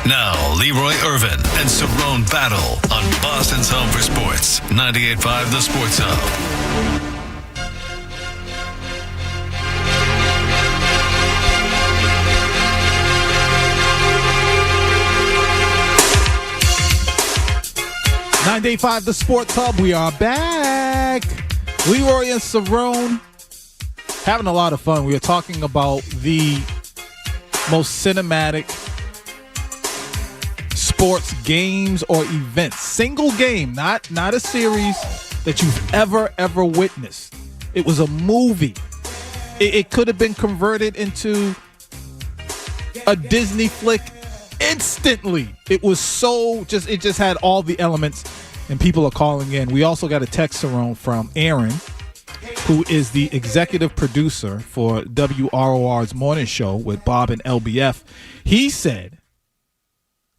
Now, Leroy Irvin and Cerrone battle on Boston's Home for Sports, 98.5 The Sports Hub. .95 The Sports Hub. We are back. Leroy and Cerrone having a lot of fun. We are talking about the most cinematic sports games or events. Single game, not a series that you've ever witnessed. It was a movie. It could have been converted into a Disney flick instantly. It was it just had all the elements, and people are calling in. We also got a text, Cerrone, from Aaron, who is the executive producer for WROR's morning show with Bob and LBF. He said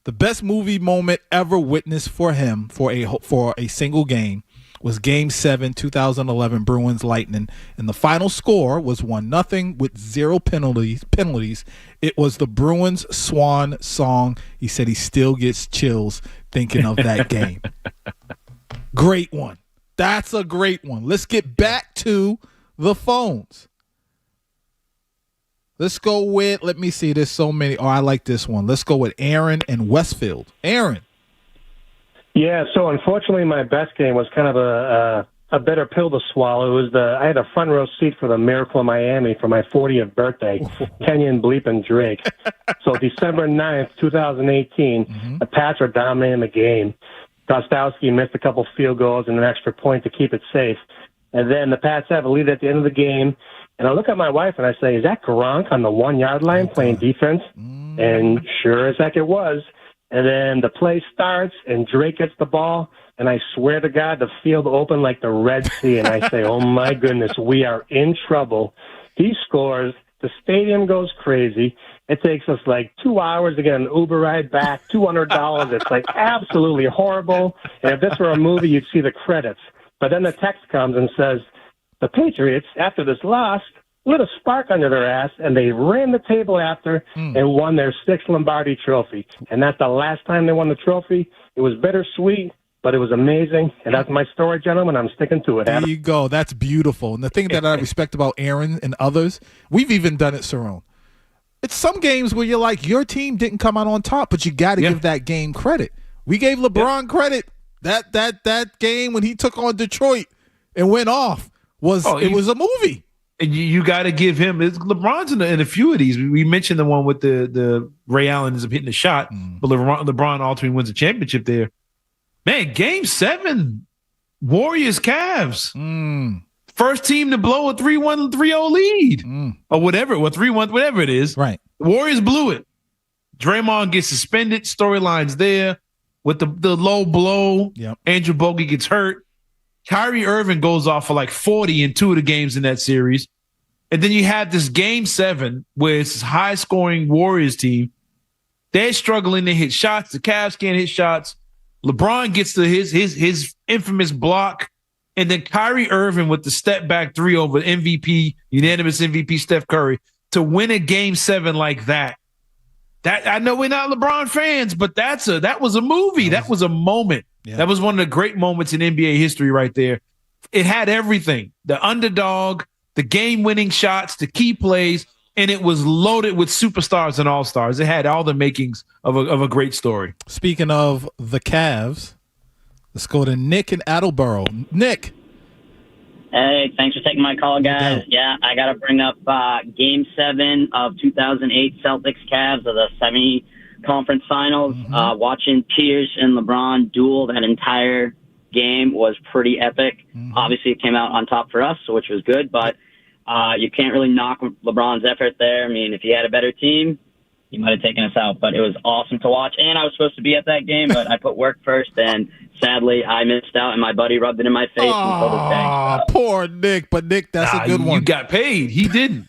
the best movie moment ever witnessed for him for a single game was Game 7, 2011 Bruins Lightning, and the final score was 1-0 with 0 penalties. It was the Bruins swan song. He said he still gets chills thinking of that game. Great one. That's a great one. Let's get back to the phones. Let's go with, let me see, there's so many. Oh, I like this one. Let's go with Aaron and Westfield. Aaron. Yeah, so unfortunately my best game was kind of a bitter pill to swallow. It was I had a front row seat for the Miracle in Miami for my 40th birthday, Kenyon Bleep and Drake. So December 9th, 2018, the Pats were dominating the game. Gostowski missed a couple field goals and an extra point to keep it safe. And then the Pats have a lead at the end of the game. And I look at my wife and I say, is that Gronk on the 1 yard line playing defense? And sure as heck it was. And then the play starts, and Drake gets the ball, and I swear to God, the field opened like the Red Sea, and I say, oh, my goodness, we are in trouble. He scores. The stadium goes crazy. It takes us like 2 hours to get an Uber ride back, $200. It's like absolutely horrible. And if this were a movie, you'd see the credits. But then the text comes and says, the Patriots, after this loss, lit a spark under their ass, and they ran the table after and won their 6th Lombardi trophy. And that's the last time they won the trophy. It was bittersweet, but it was amazing. And that's my story, gentlemen. I'm sticking to it. There you go. That's beautiful. And the thing that I respect about Aaron and others, we've even done it, Cerrone. It's some games where you're like, your team didn't come out on top, but you got to give that game credit. We gave LeBron credit. That game when he took on Detroit and went off was a movie. And you got to give him. LeBron's in a few of these. We mentioned the one with the Ray Allen is hitting the shot, but LeBron ultimately wins the championship there. Man, Game 7, Warriors Cavs. First team to blow a 3-1, 3-0 lead or whatever, 3-1, whatever it is. Right. The Warriors blew it. Draymond gets suspended. Storylines there with the low blow. Yep. Andrew Bogut gets hurt. Kyrie Irving goes off for like 40 in 2 of the games in that series. And then you have this Game 7 where it's this high-scoring Warriors team. They're struggling to hit shots. The Cavs can't hit shots. LeBron gets to his infamous block. And then Kyrie Irving with the step-back 3 over unanimous MVP Steph Curry to win a Game 7 like that. That I know we're not LeBron fans, but that was a movie. That was a moment. Yeah. That was one of the great moments in NBA history right there. It had everything. The underdog, the game-winning shots, the key plays, and it was loaded with superstars and all-stars. It had all the makings of a great story. Speaking of the Cavs, let's go to Nick in Attleboro. Nick. Hey, thanks for taking my call, guys. Yeah, I got to bring up Game 7 of 2008 Celtics-Cavs of the semi-conference finals. Watching Pierce and LeBron duel that entire game was pretty epic. Obviously, it came out on top for us, which was good, but you can't really knock LeBron's effort there. I mean, if he had a better team, he might have taken us out, but it was awesome to watch. And I was supposed to be at that game, but I put work first, and sadly, I missed out, and my buddy rubbed it in my face until this day. Poor Nick, but Nick, that's a good one. You got paid. He didn't.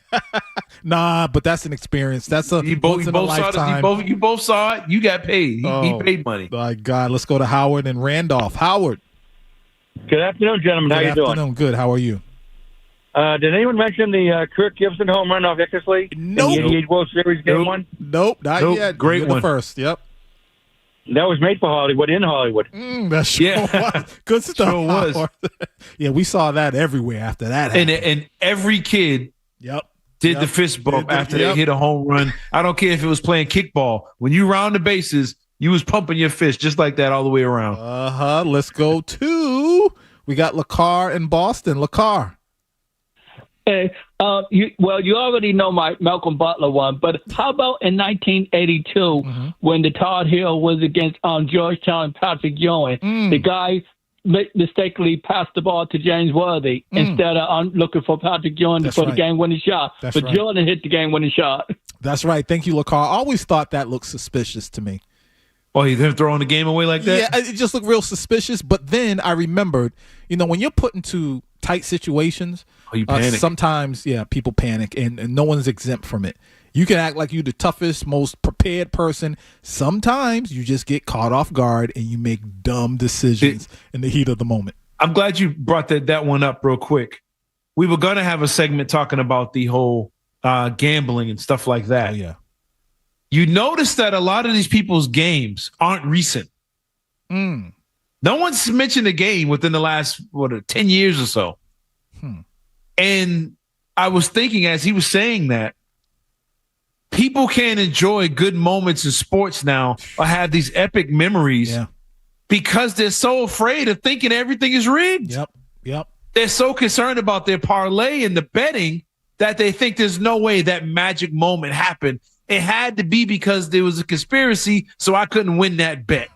Nah, but that's an experience. That's a once in a lifetime. You both saw it. You got paid. He paid money. My God, let's go to Howard and Randolph. Howard. Good afternoon, gentlemen. How you doing? Good afternoon. Good. How are you? Did anyone mention the Kirk Gibson home run off Eckersley? Nope. In the 88 World Series Game 1? Nope, not yet. Great You're one. The first, yep. That was made for Hollywood, in Hollywood. That sure was. Good stuff. Sure was. Yeah, we saw that everywhere after that happened. And every kid did the fist bump after they hit a home run. I don't care if it was playing kickball. When you round the bases, you was pumping your fist just like that all the way around. Let's go to, we got LaCar in Boston. LaCar. Hey, you already know my Malcolm Butler one, but how about in 1982 when the Tar Heel was against Georgetown and Patrick Ewing? The guy mistakenly passed the ball to James Worthy instead of looking for Patrick Ewing for the game-winning shot. But Jordan hit the game-winning shot. That's right. Thank you, LaCar. I always thought that looked suspicious to me. Oh, he's throwing the game away like that? Yeah, it just looked real suspicious. But then I remembered, when you're put into tight situations, you panic. Sometimes, people panic, and no one's exempt from it. You can act like you're the toughest, most prepared person. Sometimes you just get caught off guard and you make dumb decisions in the heat of the moment. I'm glad you brought that one up real quick. We were going to have a segment talking about the whole gambling and stuff like that. Oh, yeah. You notice that a lot of these people's games aren't recent. No one's mentioned a game within the last 10 years or so. And I was thinking as he was saying that, people can't enjoy good moments in sports now or have these epic memories because they're so afraid of thinking everything is rigged. Yep. They're so concerned about their parlay and the betting that they think there's no way that magic moment happened. It had to be because there was a conspiracy, so I couldn't win that bet.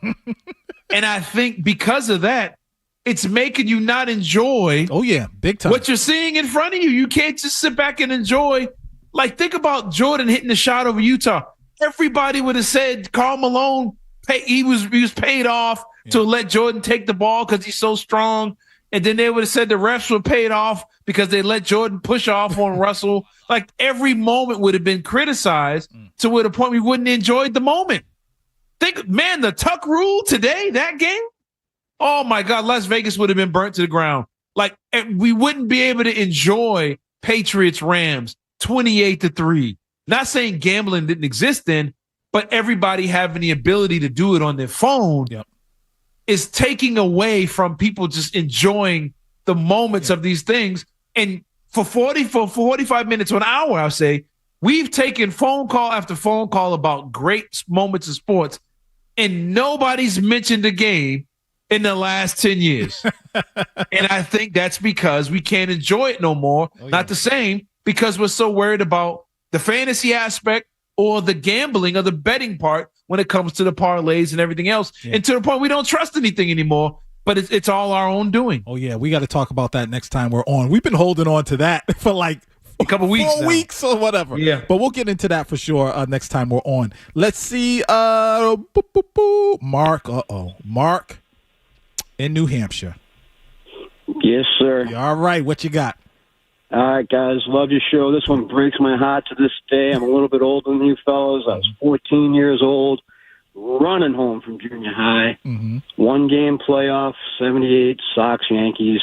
And I think because of that, it's making you not enjoy big time what you're seeing in front of you. You can't just sit back and enjoy. Like, think about Jordan hitting the shot over Utah. Everybody would have said Karl Malone, he was paid off to let Jordan take the ball because he's so strong. And then they would have said the refs were paid off because they let Jordan push off on Russell. Like, every moment would have been criticized to where the point we wouldn't enjoy the moment. The Tuck rule today, that game, oh my God, Las Vegas would have been burnt to the ground. Like, we wouldn't be able to enjoy Patriots Rams 28-3. Not saying gambling didn't exist then, but everybody having the ability to do it on their phone is taking away from people just enjoying the moments of these things. And for 45 minutes to an hour, I'll say, we've taken phone call after phone call about great moments in sports, and nobody's mentioned a game in the last 10 years. And I think that's because we can't enjoy it no more. Not the same, because we're so worried about the fantasy aspect or the gambling or the betting part when it comes to the parlays and everything else. And to the point we don't trust anything anymore, but it's all our own doing. Oh, yeah. We got to talk about that next time we're on. We've been holding on to that for like a couple weeks 4 weeks or whatever. Yeah. But we'll get into that for sure next time we're on. Let's see. Mark. Mark in New Hampshire. Yes, sir. All right. What you got? All right, guys. Love your show. This one breaks my heart to this day. I'm a little bit older than you fellas. I was 14 years old, running home from junior high. One game playoff, 78 Sox Yankees.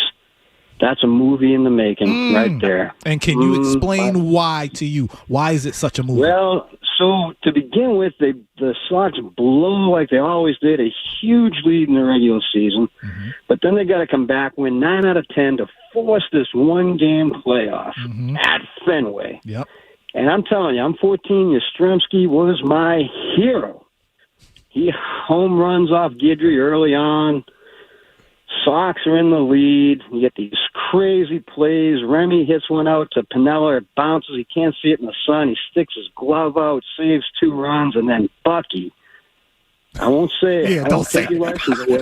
That's a movie in the making right there. And can you explain why to you? Why is it such a movie? Well, so to begin with, the Sox blow like they always did, a huge lead in the regular season. But then they got to come back, win 9 out of 10 to force this one-game playoff at Fenway. Yep. And I'm telling you, I'm 14. Yastrzemski was my hero. He home runs off Guidry early on. Sox are in the lead. You get these crazy plays. Remy hits one out to Pinella. It bounces. He can't see it in the sun. He sticks his glove out, saves 2 runs, and then Bucky. I won't say it. Yeah, I don't say take your license away.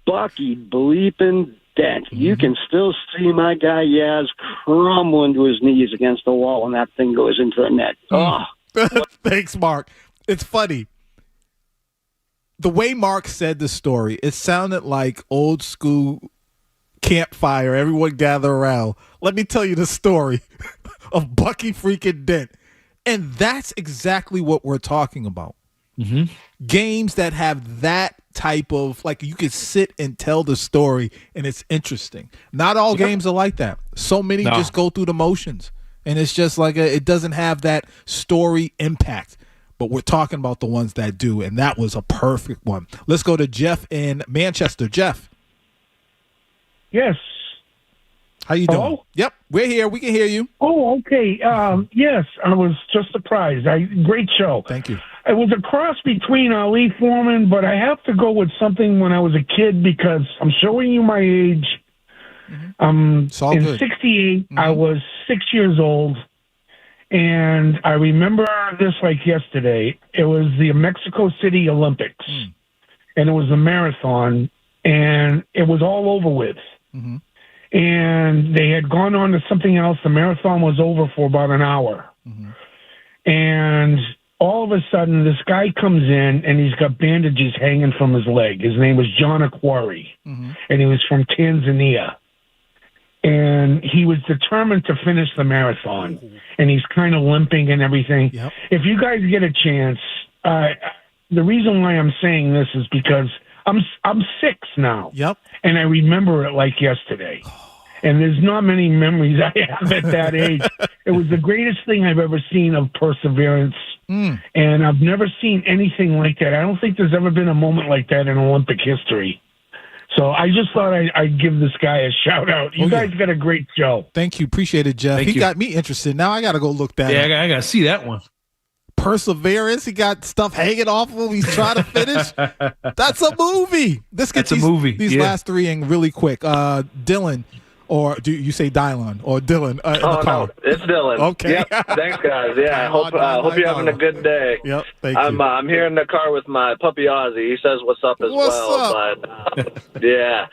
Bucky bleeping Dent. You can still see my guy Yaz crumbling to his knees against the wall when that thing goes into the net. Oh. Thanks, Mark. It's funny. The way Mark said the story, it sounded like old school campfire. Everyone gather around. Let me tell you the story of Bucky freaking Dent. And that's exactly what we're talking about. Games that have that type of, like, you could sit and tell the story and it's interesting. Not all games are like that. So many just go through the motions. And it's just like it doesn't have that story impact. but we're talking about the ones that do, and that was a perfect one. Let's go to Jeff in Manchester. Jeff. Yes. How you doing? Hello? Yep, we're here. We can hear you. Oh, okay. Yes, I was just surprised. Great show. Thank you. It was a cross between Ali Foreman, but I have to go with something when I was a kid because I'm showing you my age. In 68, I was 6 years old, and I remember this like yesterday. It was the Mexico City Olympics, and it was a marathon, and it was all over with. And they had gone on to something else. The marathon was over for about an hour. And all of a sudden, this guy comes in, and he's got bandages hanging from his leg. His name was John Aquari, and he was from Tanzania. And he was determined to finish the marathon, and he's kind of limping and everything. If you guys get a chance, the reason why I'm saying this is because I'm 6 now, and I remember it like yesterday. And there's not many memories I have at that age. It was the greatest thing I've ever seen of perseverance, and I've never seen anything like that. I don't think there's ever been a moment like that in Olympic history. So I just thought I'd give this guy a shout out. You guys got a great show. Thank you. Appreciate it, Jeff. He got me interested. Now I got to go look that up. Yeah, I got to see that one. Perseverance. He got stuff hanging off of him. He's trying to finish. That's a movie. Let's get these last three in really quick. Dylan, or do you say Dylan or Dylan? No, it's Dylan. Okay. Yep. Thanks, guys. Yeah, I hope you're having a good day. Yep. Thank you. I'm here in the car with my puppy Ozzy. He says what's up as well. But yeah,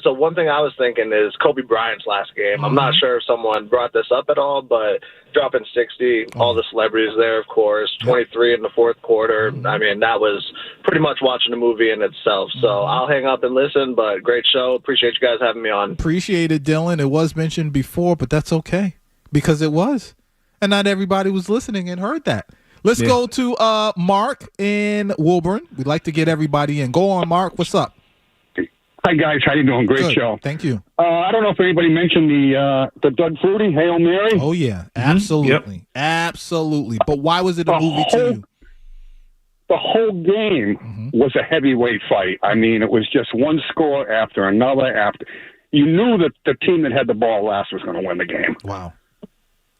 so one thing I was thinking is Kobe Bryant's last game. I'm not sure if someone brought this up at all, but dropping 60, all the celebrities there, of course, 23 in the fourth quarter. I mean, that was pretty much watching a movie in itself. So I'll hang up and listen, but great show. Appreciate you guys having me on. Appreciate it, Dylan. It was mentioned before, but that's okay because it was. And not everybody was listening and heard that. Let's go to Mark in Woburn. We'd like to get everybody in. Go on, Mark. What's up? Hi, guys. How you doing? Great show. Thank you. I don't know if anybody mentioned the Doug Flutie, Hail Mary. Oh, yeah. Absolutely. Yep. Absolutely. But why was it a movie to you? The whole game was a heavyweight fight. I mean, it was just one score after another. You knew that the team that had the ball last was going to win the game. Wow.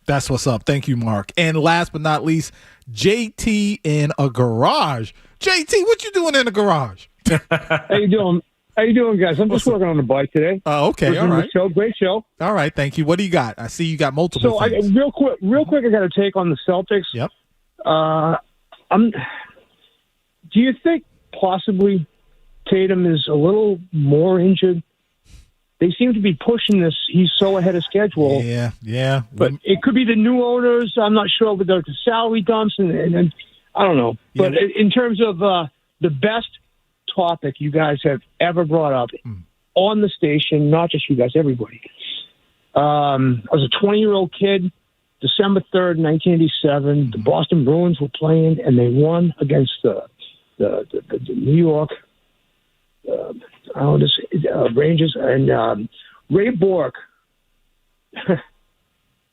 That's what's up. Thank you, Mark. And last but not least, JT in a garage. JT, what you doing in the garage? How you doing? How you doing, guys? I'm just working on the bike today. Oh, okay. All right. Great show. All right. Thank you. What do you got? I see you got multiple things. Real quick, I got to take on the Celtics. Yep. Do you think possibly Tatum is a little more injured? They seem to be pushing this. He's so ahead of schedule. Yeah. But it could be the new owners. I'm not sure with the salary dumps and I don't know. But in terms of the best topic you guys have ever brought up on the station, not just you guys, everybody. I was a 20-year-old kid, December 3rd, 1987. The Boston Bruins were playing, and they won against the New York Rangers. And Ray Bork,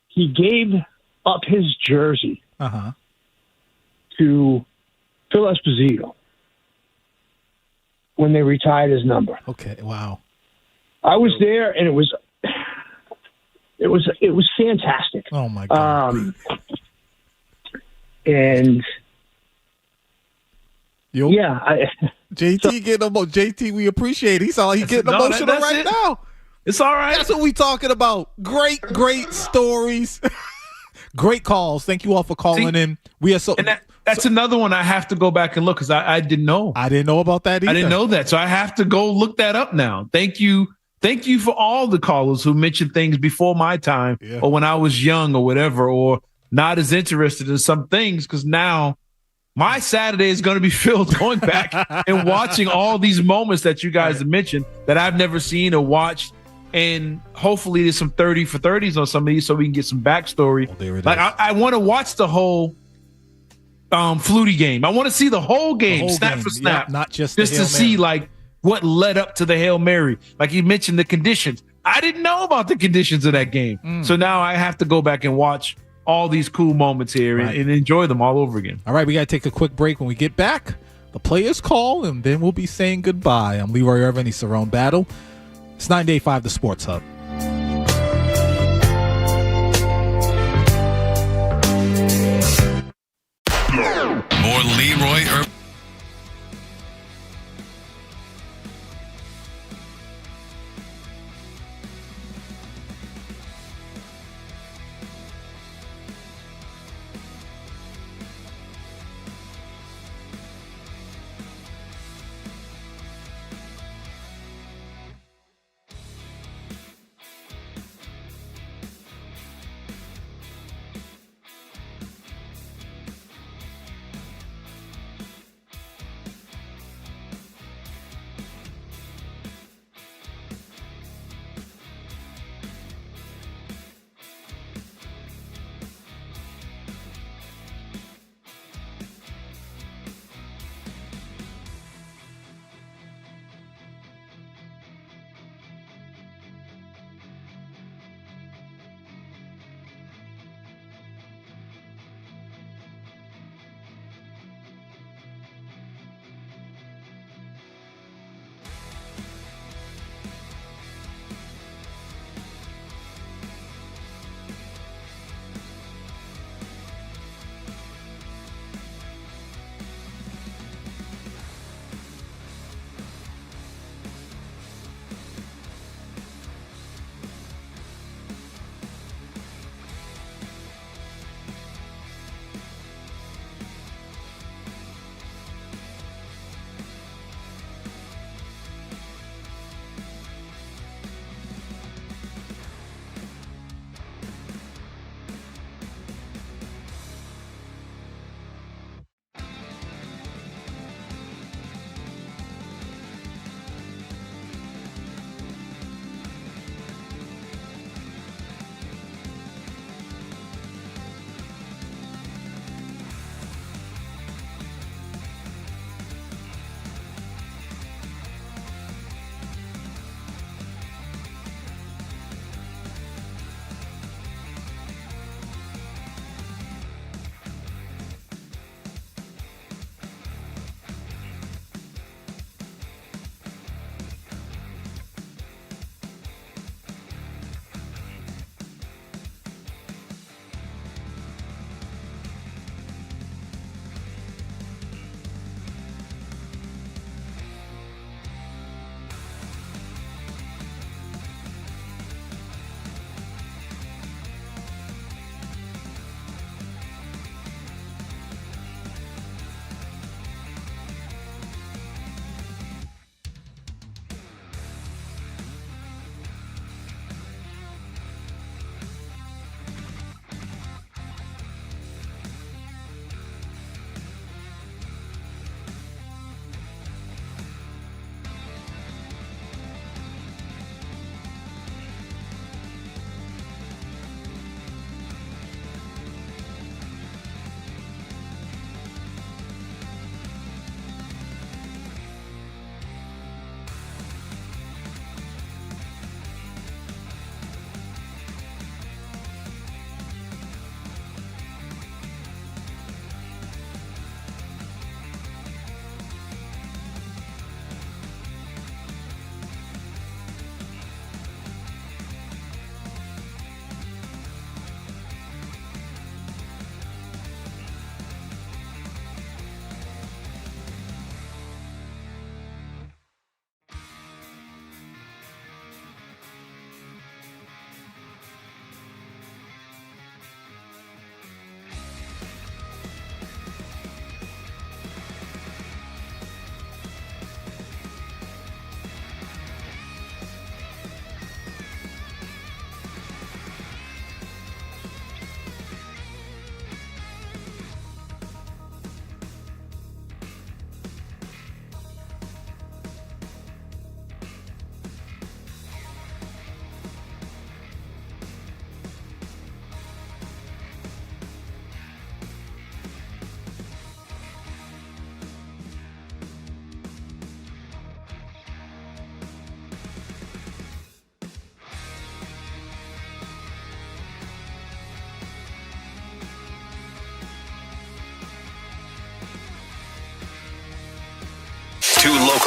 he gave up his jersey to Phil Esposito when they retired his number. Okay, wow. I was there, and it was fantastic. Oh my God. And JT getting emotional. JT, we appreciate it. He's getting emotional right now. It's all right. That's what we talking about. Great stories. Great calls. Thank you all for calling in. We are so. And that's another one I have to go back and look because I didn't know. I didn't know about that either. I didn't know that. So I have to go look that up now. Thank you. Thank you for all the callers who mentioned things before my time or when I was young or whatever, or not as interested in some things, because now my Saturday is going to be filled going back and watching all these moments that you guys have mentioned that I've never seen or watched. And hopefully there's some 30 for 30s on some of these so we can get some backstory. I want to watch the whole Flutie game. I want to see the whole game, snap for snap, not just to see like what led up to the Hail Mary. Like you mentioned the conditions. I didn't know about the conditions of that game. So now I have to go back and watch all these cool moments here and enjoy them all over again. All right, we got to take a quick break. When we get back, the players call, and then we'll be saying goodbye. I'm Leroy Cerrone, he's Cerrone Battle. It's 98.5 The Sports Hub. More Leroy Cerrone.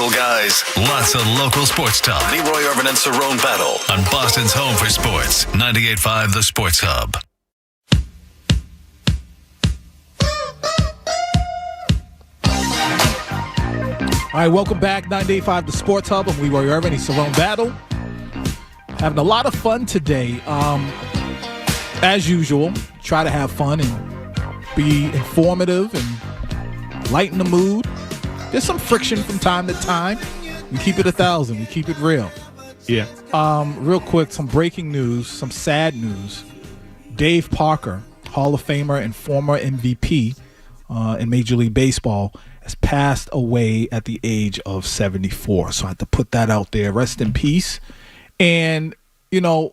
local guys, lots of local sports talk. Leroy Irvin and Cerrone battle on Boston's home for sports. 98.5 The Sports Hub. All right, welcome back. 98.5 The Sports Hub. I'm Leroy Irvin. He's Cerrone Battle. Having a lot of fun today. As usual, try to have fun and be informative and lighten the mood. There's some friction from time to time. We keep it 1,000. We keep it real. Yeah. Real quick, some breaking news, some sad news. Dave Parker, Hall of Famer and former MVP in Major League Baseball, has passed away at the age of 74. So I had to put that out there. Rest in peace. And, you know,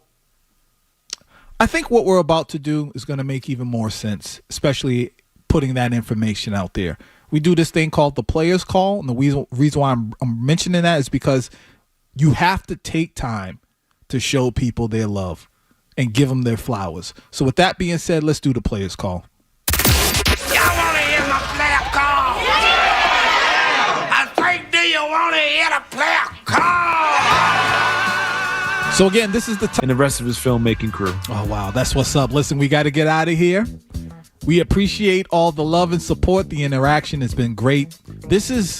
I think what we're about to do is going to make even more sense, especially putting that information out there. We do this thing called the Players Call, and the reason why I'm mentioning that is because you have to take time to show people their love and give them their flowers. So with that being said, let's do the Players Call. Y'all want to hear my player call? I think, do you want to hear the player call? So again, this is the and the rest of his filmmaking crew. Oh, wow. That's what's up. Listen, we got to get out of here. We appreciate all the love and support. The interaction has been great. This is